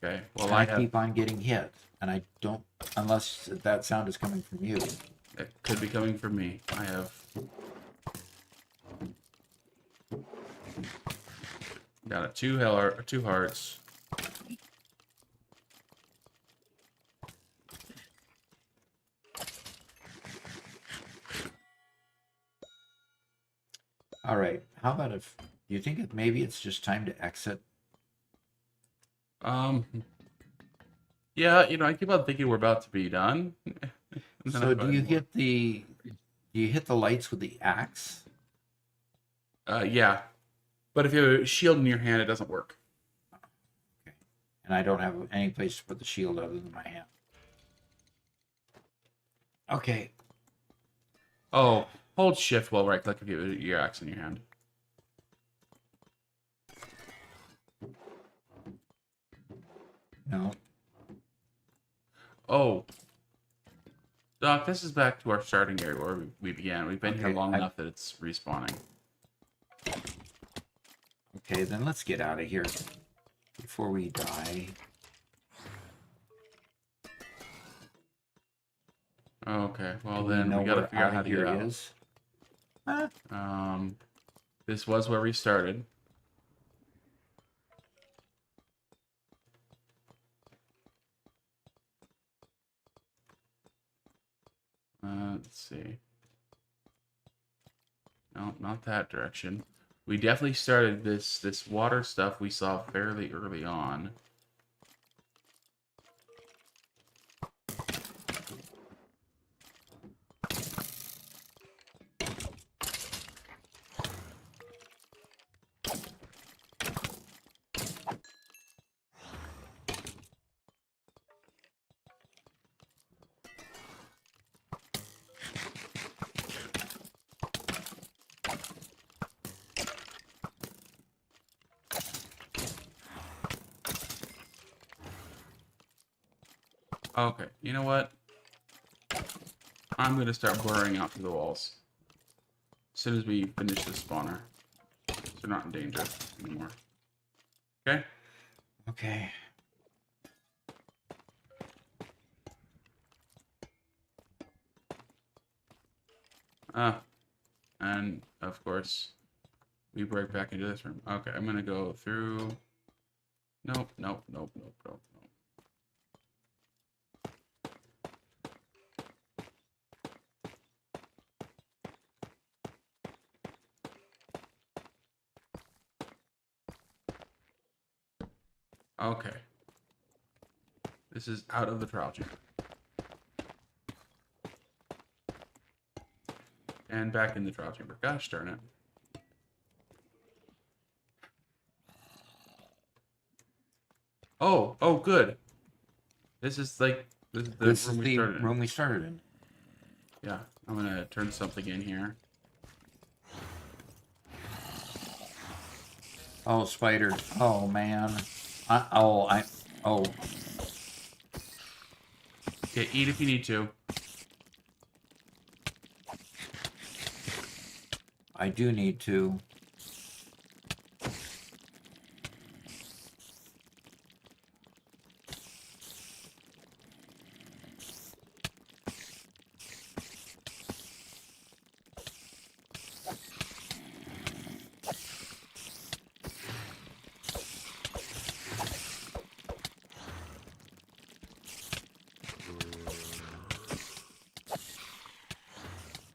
Okay, well, And I I have... keep on getting hit, and I don't, unless that sound is coming from you. It could be coming from me. I have... Got a two hearts. All right, how about if you think maybe it's just time to exit? Yeah, I keep on thinking we're about to be done. And then I So do find you more. hit the lights with the axe? Yeah. But if you have a shield in your hand, it doesn't work. And I don't have any place to put the shield other than my hand. Okay. Oh, hold shift while right click if you have your axe in your hand. No. Oh. Doc, this is back to our starting area where we began. We've been here Okay, long enough that it's respawning. Okay, then let's get out of here before we die. Okay, well Do then know we gotta where figure out out how of to here get out. is? Huh? This was where we started. Let's see. No, not that direction. We definitely started this water stuff we saw fairly early on. Okay, you know what? I'm gonna start blurring out through the walls. As soon as we finish this spawner. So we're not in danger anymore. Okay? Okay. And of course, we break back into this room. Okay, I'm gonna go through. Nope, nope, nope, nope, nope, nope. Okay. This is out of the trial chamber. And back in the trial chamber. Gosh darn it. Oh, oh, good. This is like this This room is we the started in. room we started in. Yeah, I'm gonna turn something in here. Oh, spider. Oh, man. Oh. Okay, eat if you need to. I do need to.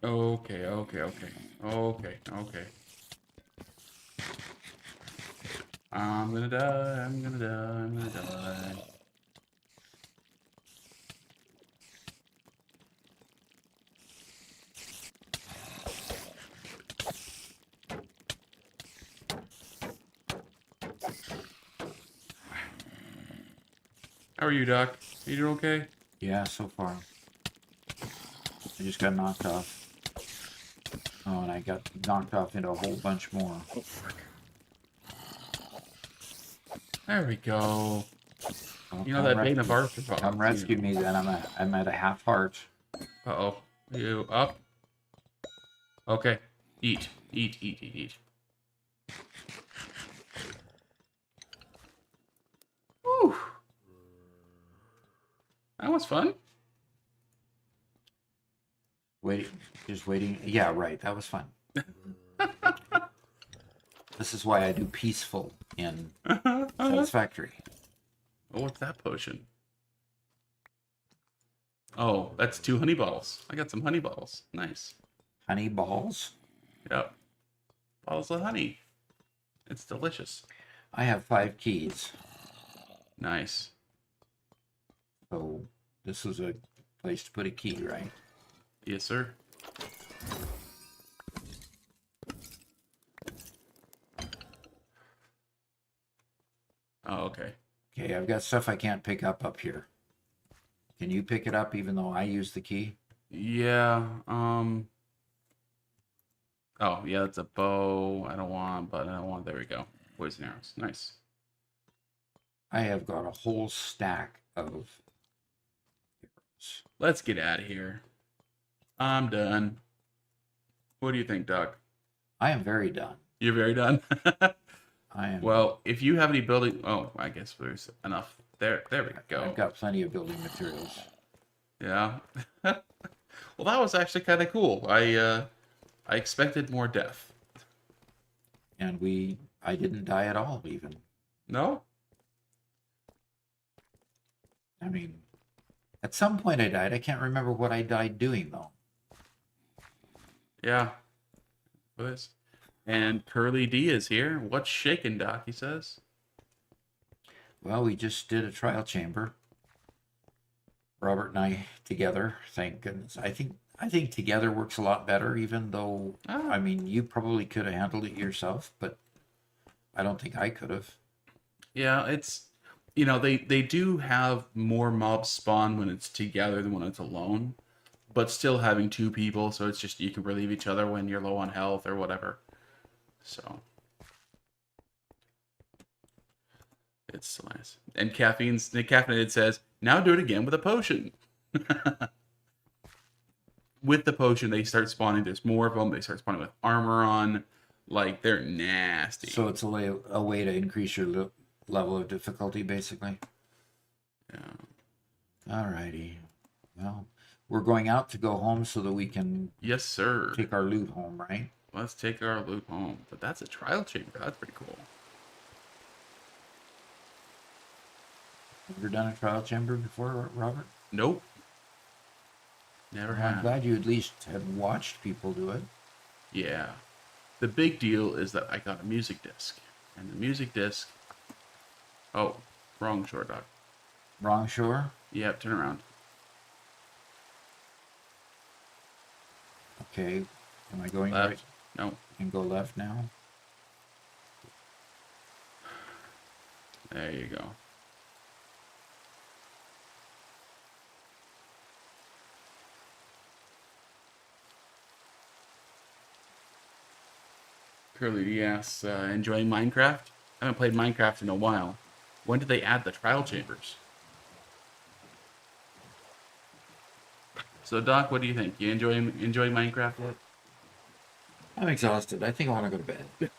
Okay, okay, okay. Okay, okay. I'm gonna die, I'm gonna die, I'm gonna die. How are you, Doc? You doing okay? Yeah, so far. I just got knocked off. Oh, and I got knocked off into a whole bunch more. Oh, frick. There we go. Oh, You know that Bane of Arthur. Come rescue me then. I'm at a half heart. Uh-oh. You up? Okay. Eat. Eat, eat, eat, eat. Whew. That was fun. Just waiting. Yeah, right. That was fun. This is why I do peaceful in Satisfactory. Oh, what's that potion? Oh, that's 2 honey bottles. I got some honey bottles. Nice. Honey balls. Yep. Bottles of honey. It's delicious. I have 5 keys. Nice. So this is a place to put a key, right? Yes, sir. Oh, okay. Okay, I've got stuff I can't pick up here. Can you pick it up even though I use the key? Yeah, Oh, yeah, that's a bow. I don't want, but I don't want. There we go. Poison arrows. Nice. I have got a whole stack of arrows. Let's get out of here. I'm done. What do you think, Doc? I am very done. You're very done? I am. Well, if you have any building... Oh, I guess there's enough. There we go. I've got plenty of building materials. Yeah. Well, that was actually kind of cool. I expected more death. And I didn't die at all, even. No? I mean, at some point I died. I can't remember what I died doing, though. Yeah. What? And Curly D is here. What's shaking, Doc? He says. Well, we just did a trial chamber. Robert and I together, thank goodness. I think together works a lot better, even though, I mean, you probably could have handled it yourself, but I don't think I could have. Yeah, it's... You know, they do have more mobs spawn when it's together than when it's alone. But still having two people, so it's just you can relieve each other when you're low on health or whatever. So... It's so nice. And Caffeinated says, now do it again with a potion. With the potion, they start spawning. There's more of them. They start spawning with armor on. Like, they're nasty. So it's a way to increase your level of difficulty, basically. Yeah. Alrighty. Well, we're going out to go home so that we can Yes, sir. take our loot home, right? Let's take our loot home. But that's a trial chamber. That's pretty cool. Have you ever done a trial chamber before, Robert? Nope. Never Well, I'm have. glad you at least have watched people do it. Yeah. The big deal is that I got a music disc. And the music disc... Oh, wrong shore, Doc. Wrong shore? Yep, turn around. Okay. Am I going Left. right? No. And go left now? There you go. Curly D asks, enjoying Minecraft? I haven't played Minecraft in a while. When did they add the trial chambers? So, Doc, what do you think? You enjoying Minecraft yet? I'm exhausted. I think I want to go to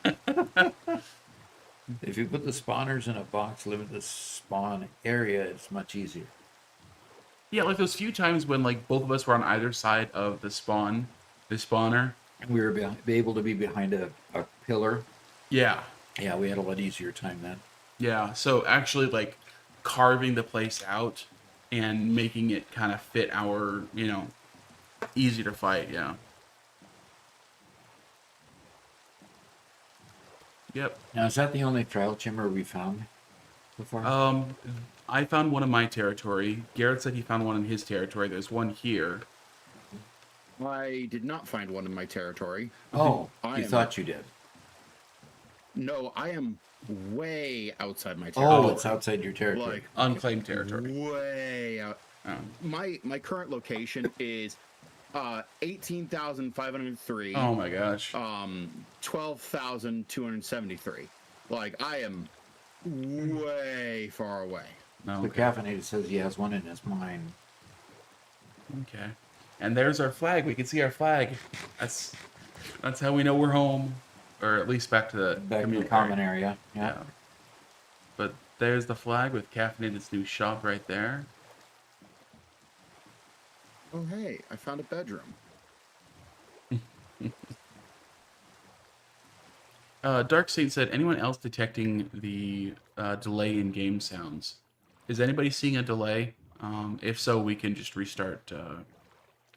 bed. If you put the spawners in a box, limit the spawn area, it's much easier. Yeah, like those few times when like both of us were on either side of the spawner. And we were be able to be behind a pillar. Yeah, Yeah, we had a lot easier time then. yeah. So actually, like carving the place out and making it kind of fit our, easy to fight. Yeah. Yep. Now, is that the only trial chamber we found so far? I found one in my territory. Garrett said he found one in his territory. There's one here. I did not find one in my territory. Oh, I you am- thought you did. No, I am way outside my Oh, territory. it's outside your territory. Like Unclaimed territory. way out. Um, My current location is 18,503. oh my gosh. 12,273. Like, I am way far away. No. The caffeinated says he has one in his mind. Okay. And there's our flag. We can see our flag. That's how we know we're home, or at least back to the Back in the community common area. area. Yeah. Yeah. But there's the flag with Caffeinated's new shop right there. Oh, hey, I found a bedroom. Dark Saint said, anyone else detecting the delay in game sounds? Is anybody seeing a delay? If so, we can just restart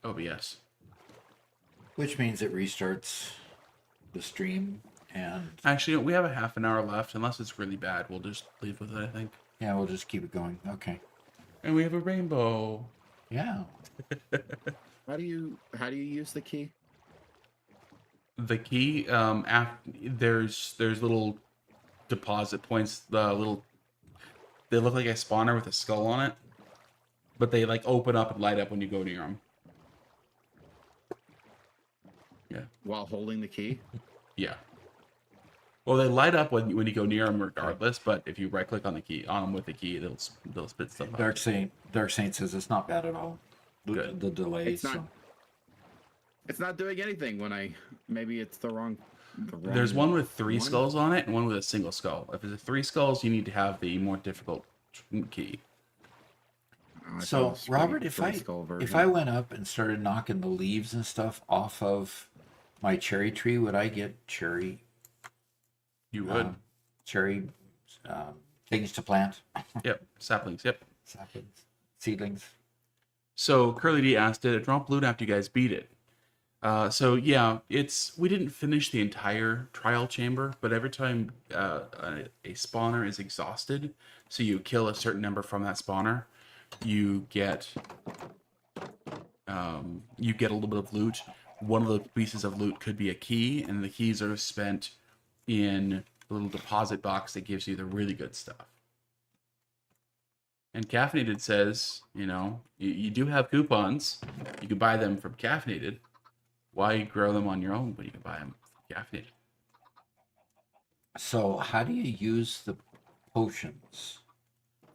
OBS. Which means it restarts the stream, and Actually, we have a half an hour left. Unless it's really bad, we'll just leave with it, I think. yeah, we'll just keep it going. Okay. And we have a rainbow. Yeah. How do you use the key? The key, there's little deposit points. They look like a spawner with a skull on it, but they like open up and light up when you go near them. while holding the key. Yeah. Well, they light up when you go near them, regardless. But if you right click on them with the key, they'll spit stuff Dark out. Saint says it's not bad at all. Good. The delay. It's not. It's not doing anything when maybe it's the wrong. There's one with 3 skulls on it and one with a single skull. If it's a 3 skulls, you need to have the more difficult key. So Robert, if I went up and started knocking the leaves and stuff off of my cherry tree, would I get cherry? You would. Cherry things to plant. Yep. Saplings. Yep. Saplings, seedlings. So Curly D asked, did it drop loot after you guys beat it? So yeah, we didn't finish the entire trial chamber, but every time a spawner is exhausted, so you kill a certain number from that spawner, you get a little bit of loot. One of the pieces of loot could be a key, and the keys are spent in a little deposit box that gives you the really good stuff. And Caffeinated says, you do have coupons. You can buy them from Caffeinated. Why grow them on your own when you can buy them from Caffeinated? So how do you use the potions?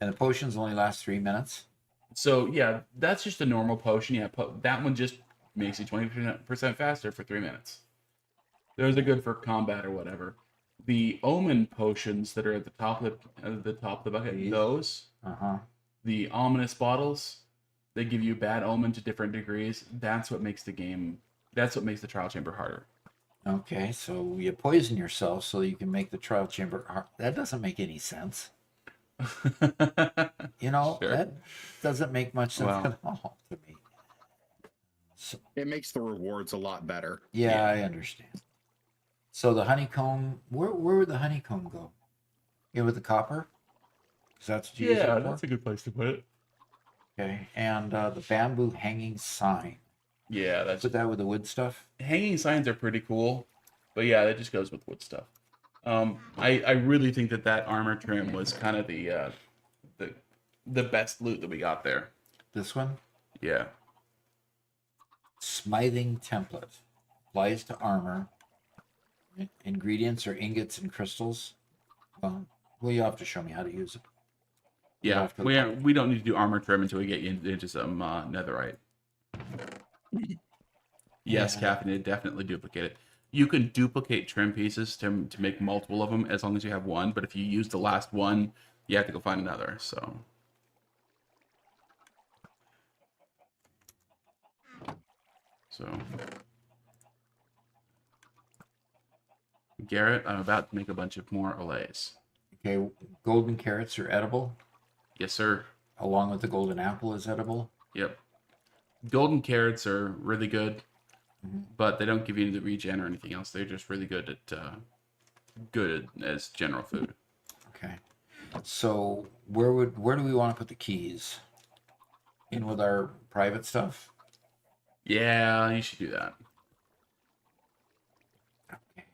And the potions only last 3 minutes? So yeah, that's just a normal potion. Yeah, that one just makes you 20% faster for 3 minutes. Those are good for combat or whatever. The omen potions that are at the top of the bucket, those, the ominous bottles, they give you bad omen to different degrees. That's what makes the trial chamber harder. Okay, so you poison yourself so you can make the trial chamber hard. That doesn't make any sense. Sure. That doesn't make much sense at all to me. So, it makes the rewards a lot better. Yeah, I understand. So the honeycomb, where would the honeycomb go? With the copper? Because that's what you use it for? That's a good place to put it. Okay, and the bamboo hanging sign. Yeah, that's Put that with the wood stuff. Hanging signs are pretty cool, but yeah, that just goes with wood stuff. I really think that armor trim was kind of the best loot that we got there. This one? Yeah. Smithing template applies to armor. Ingredients are ingots and crystals. Well, you have to show me how to use it. Yeah, we don't need to do armor trim until we get into some netherite. Yes, Caffeinated, definitely duplicate it. You can duplicate trim pieces to make multiple of them as long as you have one, but if you use the last one, you have to go find another, so. Garrett, I'm about to make a bunch of more allays. Okay, golden carrots are edible. Yes, sir. Along with the golden apple is edible. Yep. Golden carrots are really good, but they don't give you the regen or anything else. They're just really good as general food. Okay. So where do we want to put the keys? In with our private stuff? Yeah, you should do that. Okay.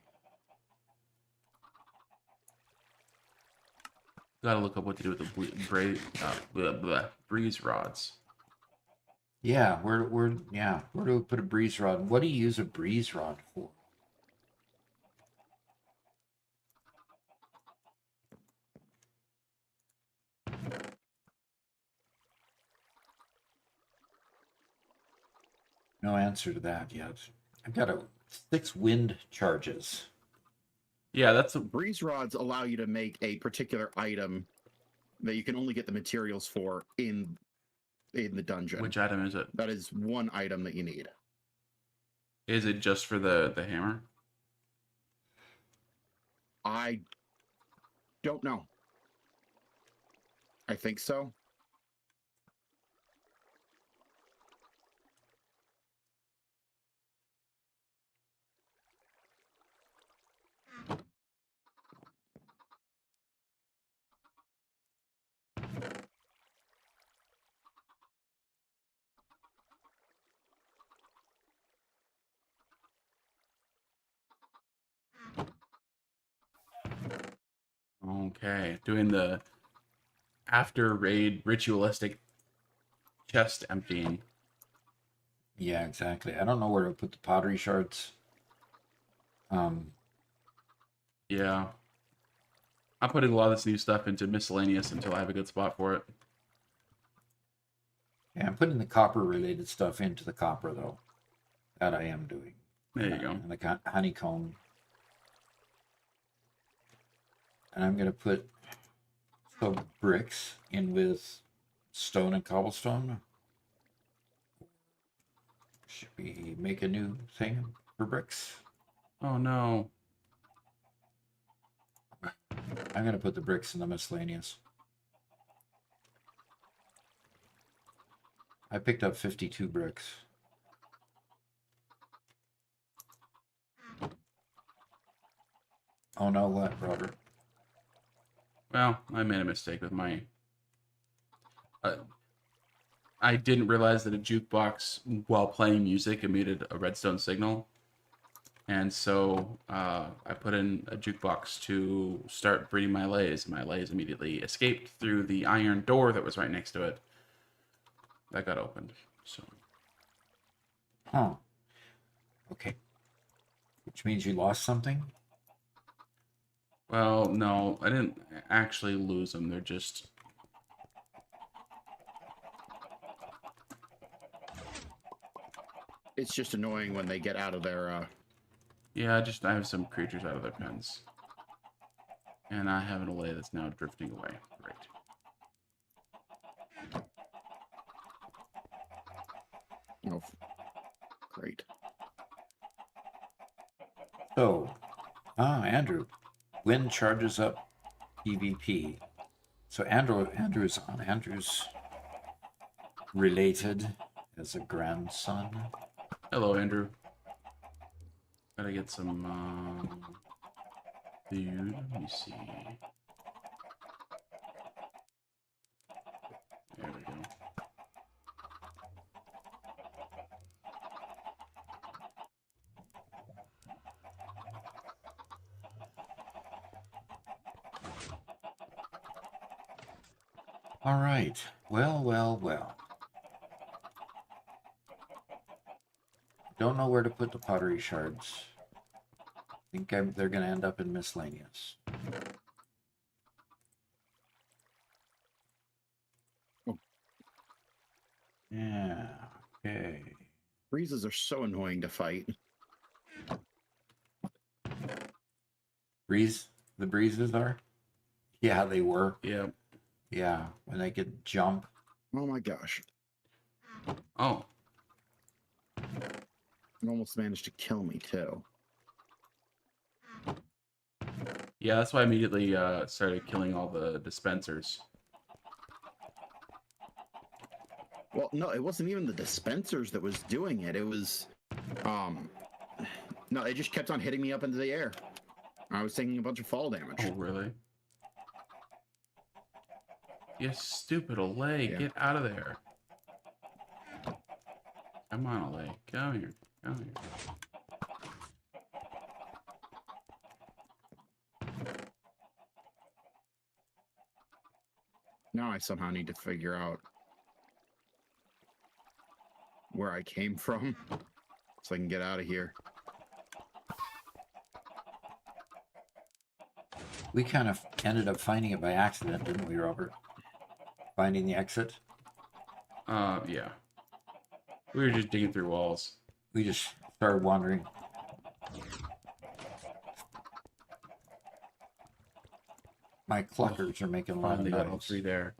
Gotta look up what to do with the breeze rods. Yeah, where do we put a breeze rod? What do you use a breeze rod for? No answer to that yet. I've got 6 wind charges. Yeah, that's breeze rods allow you to make a particular item that you can only get the materials for in the dungeon. Which item is it? That is one item that you need. Is it just for the hammer? I don't know. I think so. Okay, doing the after raid ritualistic chest emptying. Yeah, exactly. I don't know where to put the pottery shards. Yeah. I'm putting a lot of this new stuff into miscellaneous until I have a good spot for it. Yeah, I'm putting the copper related stuff into the copper though. That I am doing. There you go. And the honeycomb. And I'm going to put some bricks in with stone and cobblestone. Should we make a new thing for bricks? Oh no. I'm going to put the bricks in the miscellaneous. I picked up 52 bricks. Oh no, what, Robert? Well, I made a mistake with my. I didn't realize that a jukebox, while playing music, emitted a redstone signal, and so I put in a jukebox to start breeding my lays. My lays immediately escaped through the iron door that was right next to it. That got opened. So. Huh. Okay. Which means you lost something? Well, no, I didn't actually lose them. They're just. It's just annoying when they get out of their. Yeah, I have some creatures out of their pens. And I have an allay that's now drifting away. Great. Oh, great. So, Andrew, wind charges up PvP. So Andrew's on. Andrew's related as a grandson. Hello, Andrew. Gotta get some food. Let me see. There we go. All right. Well. Don't know where to put the pottery shards. Think they're going to end up in miscellaneous. Oh. Yeah. Okay. Breezes are so annoying to fight. The breezes are? Yeah, they were. Yeah. Yeah, when they could jump. Oh my gosh. Oh. It almost managed to kill me too. Yeah, that's why I immediately started killing all the dispensers. Well, no, it wasn't even the dispensers that was doing it. It was, no, it just kept on hitting me up into the air. I was taking a bunch of fall damage. Oh, really? You stupid allay, Yeah. get out of there. Come on, allay. Come here. Come here. Now I somehow need to figure out where I came from so I can get out of here. We kind of ended up finding it by accident, didn't we, Robert? Finding the exit. Yeah. We were just digging through walls. We just started wandering. My cluckers are making a lot of Finally got all noise. three there.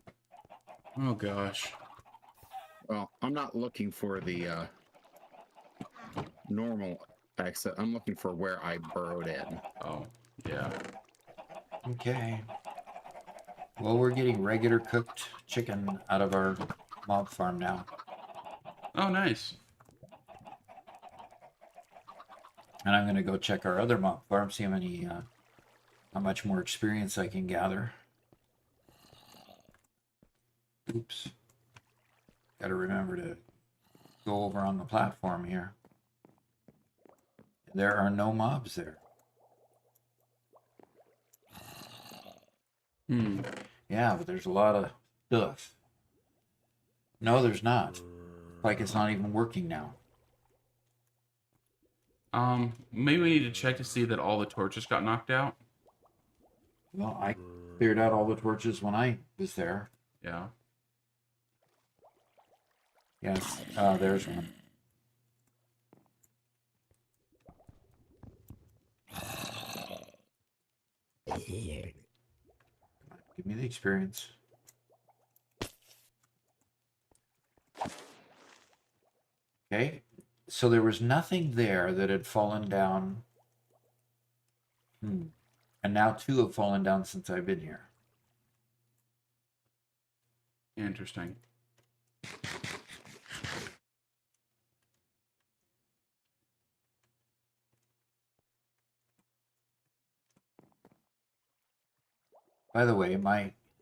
Oh gosh. Well, I'm not looking for the normal exit. I'm looking for where I burrowed in. Oh, yeah. Okay. Well, we're getting regular cooked chicken out of our mob farm now. Oh, nice. And I'm going to go check our other mob farm, see how much more experience I can gather. Oops. Got to remember to go over on the platform here. There are no mobs there. Yeah, but there's a lot of stuff. No, there's not. Like it's not even working now. Maybe we need to check to see that all the torches got knocked out. Well, I cleared out all the torches when I was there. Yeah. Yes, there's one. Give me the experience. Okay, so there was nothing there that had fallen down. And now 2 have fallen down since I've been here. Interesting. By the way,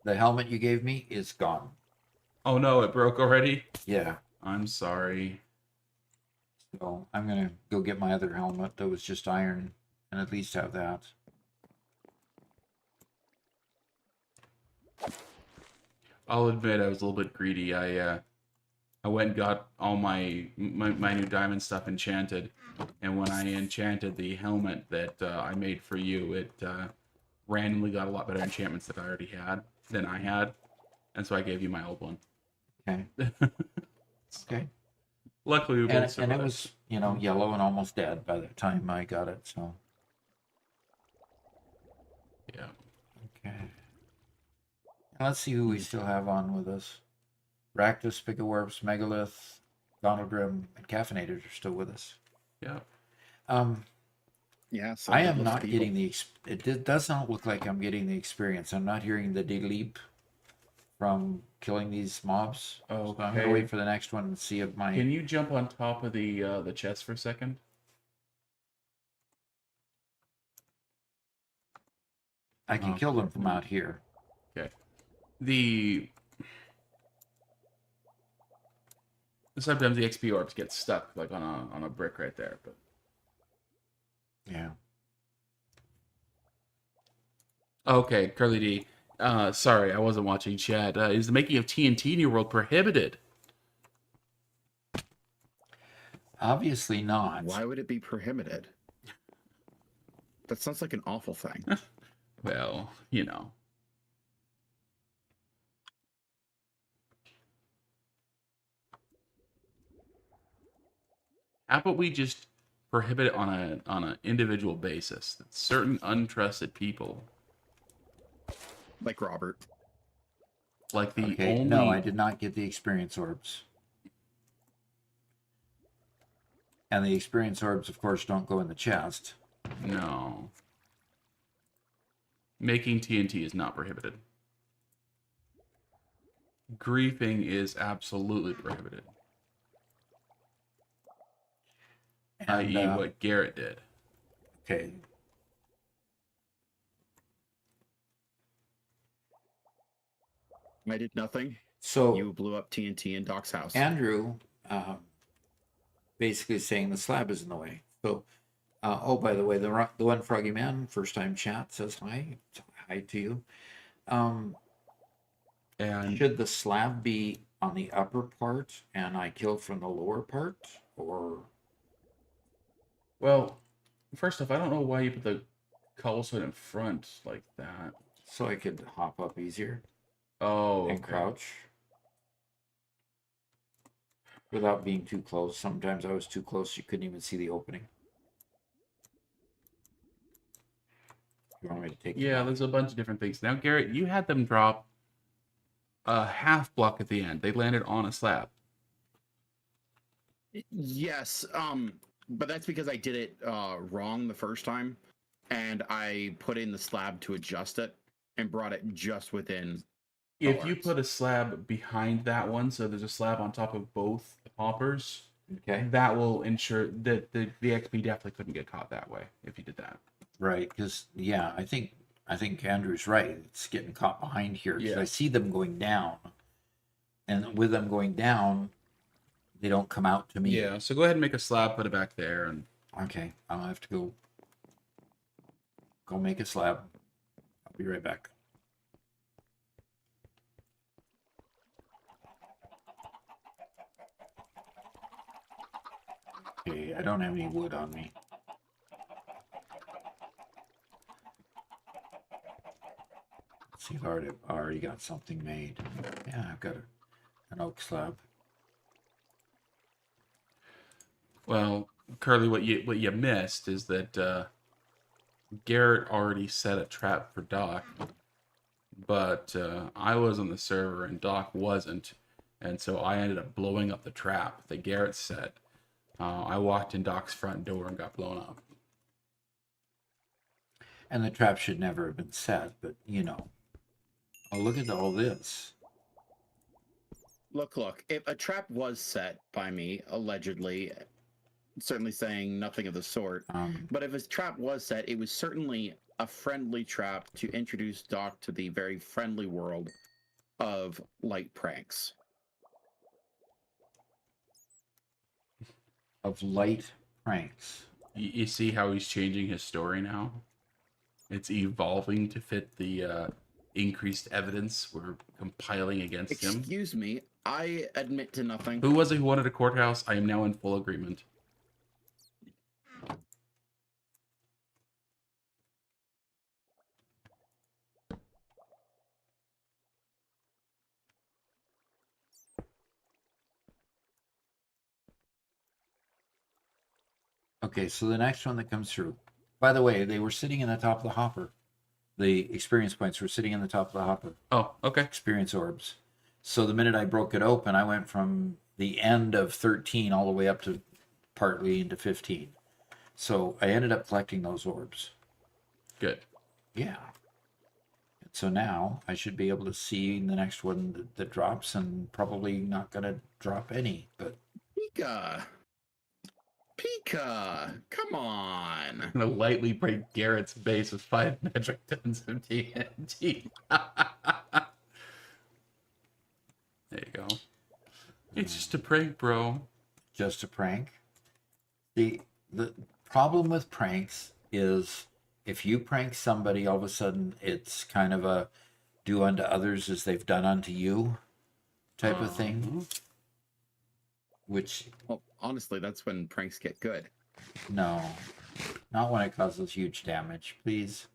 the helmet you gave me is gone. Oh no, it broke already? Yeah, I'm sorry. so I'm gonna go get my other helmet that was just iron and at least have that. I'll admit I was a little bit greedy. I went and got all my new diamond stuff enchanted, and when I enchanted the helmet that I made for you, it randomly got a lot better enchantments that I already had than I had, and so I gave you my old one. Okay. Okay. Luckily, we both And survived. it was, yellow and almost dead by the time I got it, so. Yeah. Okay. Let's see who we still have on with us. Rakdos, Spigawarps, Megalith, Donaldrim, and Caffeinated are still with us. Yeah. Yeah, so I it am looks not people. getting it does not look like I'm getting the experience. I'm not hearing the leap from killing these mobs. So I'm gonna Okay. wait for the next one and see if my Can you jump on top of the chest for a second? I can kill them from out here. Sometimes the XP orbs get stuck like on a brick right there, but Yeah. okay, Curly D. Sorry, I wasn't watching chat. Is the making of TNT in your world prohibited? Obviously not. Why would it be prohibited? That sounds like an awful thing. Well, How about we just prohibit it on an individual basis? That certain untrusted people, Like Robert. like the Okay, only no, I did not get the experience orbs. And the experience orbs, of course, don't go in the chest. No. Making TNT is not prohibited. Griefing is absolutely prohibited. And, I.e., what Garrett did. Okay. I did nothing. So You blew up TNT in Doc's house. Andrew basically saying the slab is in the way. So, oh, by the way, the one Froggy Man, first time chat, says hi. Hi to you. And Should the slab be on the upper part and I kill from the lower part? Or well, first off, I don't know why you put the cobblestone in front like that. so I could hop up easier Oh, and okay. crouch without being too close. Sometimes I was too close, you couldn't even see the opening. You want me to take them Yeah, out? there's a bunch of different things. Now, Garrett, you had them drop a half block at the end. They landed on a slab. Yes, but that's because I did it wrong the first time, and I put in the slab to adjust it and brought it just within. If you tolerance. put a slab behind that one, so there's a slab on top of both hoppers, Okay. that will ensure that the XP definitely couldn't get caught that way if you did that. Right, because yeah, I think Andrew's right. It's getting caught behind here because Yeah. I see them going down, and with them going down, they don't come out to me. Yeah, so go ahead and make a slab, put it back there, and Okay, I'll have to go make a slab. I'll be right back. Okay, I don't have any wood on me. See, I've already got something made. Yeah, I've got an oak slab. Well, Curly, what you missed is that Garrett already set a trap for Doc, but I was on the server and Doc wasn't, and so I ended up blowing up the trap that Garrett set. I walked in Doc's front door and got blown up. And the trap should never have been set, but you know. Oh, look at all this. Look. If a trap was set by me, allegedly, certainly saying nothing of the sort, but if a trap was set, it was certainly a friendly trap to introduce Doc to the very friendly world of light pranks. Of light pranks. You see how he's changing his story now? It's evolving to fit the increased evidence we're compiling against him. Excuse me, I admit to nothing. Who was it who wanted a courthouse? I am now in full agreement. Okay, so the next one that comes through. By the way, they were sitting in the top of the hopper. The experience points were sitting in the top of the hopper. Oh, okay. Experience orbs. So the minute I broke it open, I went from the end of 13 all the way up to partly into 15. So I ended up collecting those orbs. Good. Yeah. So now I should be able to see the next one that drops, and probably not going to drop any, but Pika, come on. I'm gonna lightly break Garrett's base with 5 metric tons of TNT. There you go. It's just a prank, bro. just a prank. The problem with pranks is if you prank somebody, all of a sudden it's kind of a do unto others as they've done unto you type of thing. Which, Well, honestly, that's when pranks get good. no, not when it causes huge damage, please.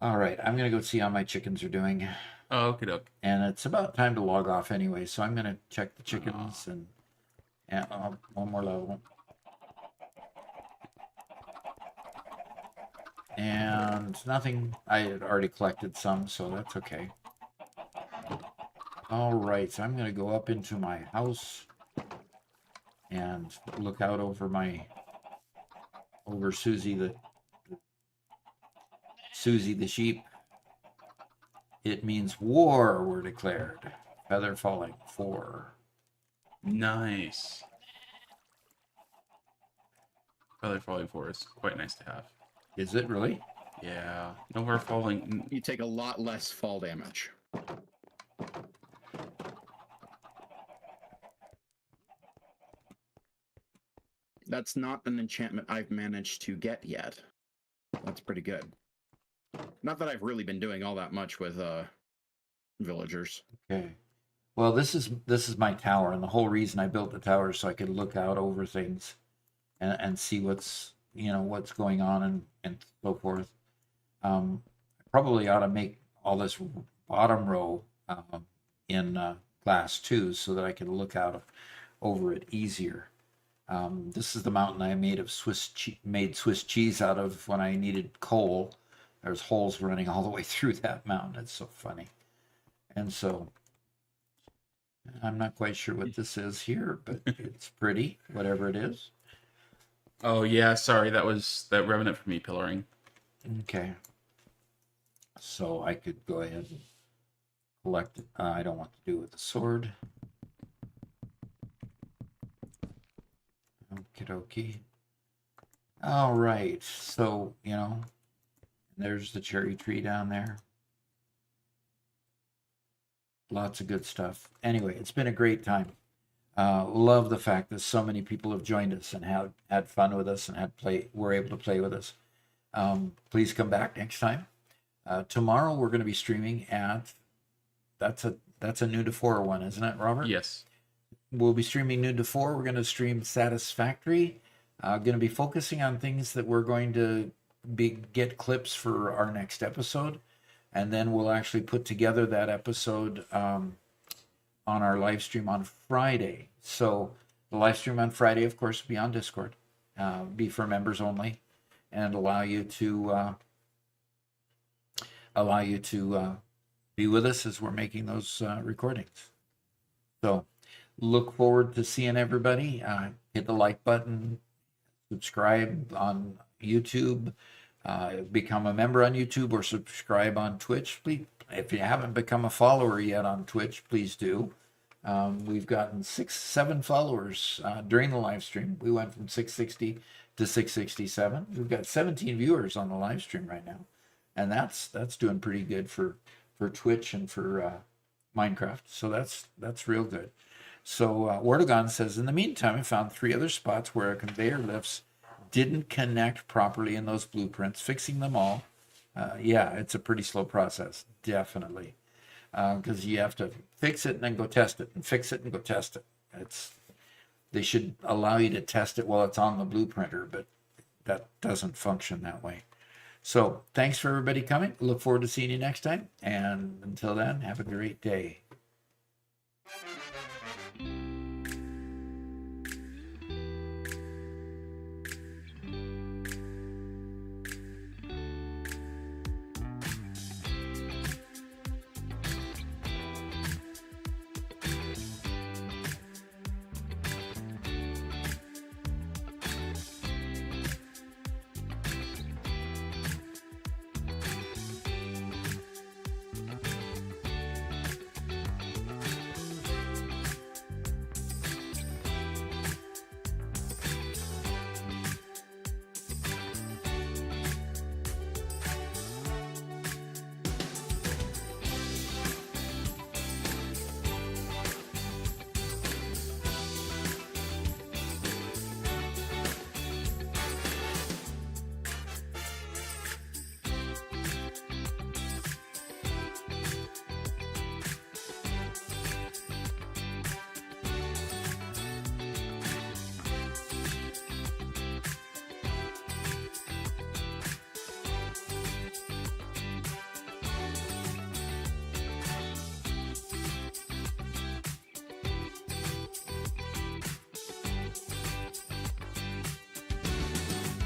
All right, I'm going to go see how my chickens are doing. Oh, okay, doke. And it's about time to log off anyway, so I'm going to check the chickens and one more level. And nothing. I had already collected some, so that's okay. All right, so I'm going to go up into my house and look out over Susie the sheep. It means war were declared. Feather falling 4. Nice. Feather falling 4 is quite nice to have. Is it really? Yeah. Nowhere falling. You take a lot less fall damage. That's not an enchantment I've managed to get yet. That's pretty good. Not that I've really been doing all that much with villagers. Okay. Well, this is my tower, and the whole reason I built the tower is so I could look out over things and see what's going on and so forth. I probably ought to make all this bottom row in class 2 so that I can look out over it easier. This is the mountain I made Swiss cheese out of when I needed coal. There's holes running all the way through that mountain. It's so funny. And so I'm not quite sure what this is here, but it's pretty, whatever it is. Oh, yeah. Sorry. That was that remnant from me pillaring. Okay. So I could go ahead and collect it. I don't want to do it with the sword. Okie dokie. All right. So, there's the cherry tree down there. Lots of good stuff. Anyway, it's been a great time. Love the fact that so many people have joined us and have had fun with us and were able to play with us. Please come back next time. Tomorrow we're going to be streaming at that's a new to 4 one, isn't it, Robert? Yes. We'll be streaming new to 4. We're going to stream Satisfactory. Going to be focusing on things that we're going to get clips for our next episode. and then we'll actually put together that episode on our live stream on Friday. So the live stream on Friday, of course, will be on Discord, be for members only, and allow you to be with us as we're making those recordings. So look forward to seeing everybody. Hit the like button, subscribe on YouTube, become a member on YouTube, or subscribe on Twitch. Please, if you haven't become a follower yet on Twitch, please do. We've gotten 6-7 followers during the live stream. We went from 660 to 667. We've got 17 viewers on the live stream right now, and that's doing pretty good for Twitch and for Minecraft. So that's real good. So Wardogon says, in the meantime, I found 3 other spots where conveyor lifts didn't connect properly in those blueprints. Fixing them all, yeah, it's a pretty slow process, definitely, because you have to fix it and then go test it, and fix it and go test it. They should allow you to test it while it's on the blueprinter, but that doesn't function that way. So thanks for everybody coming. Look forward to seeing you next time, and until then, have a great day.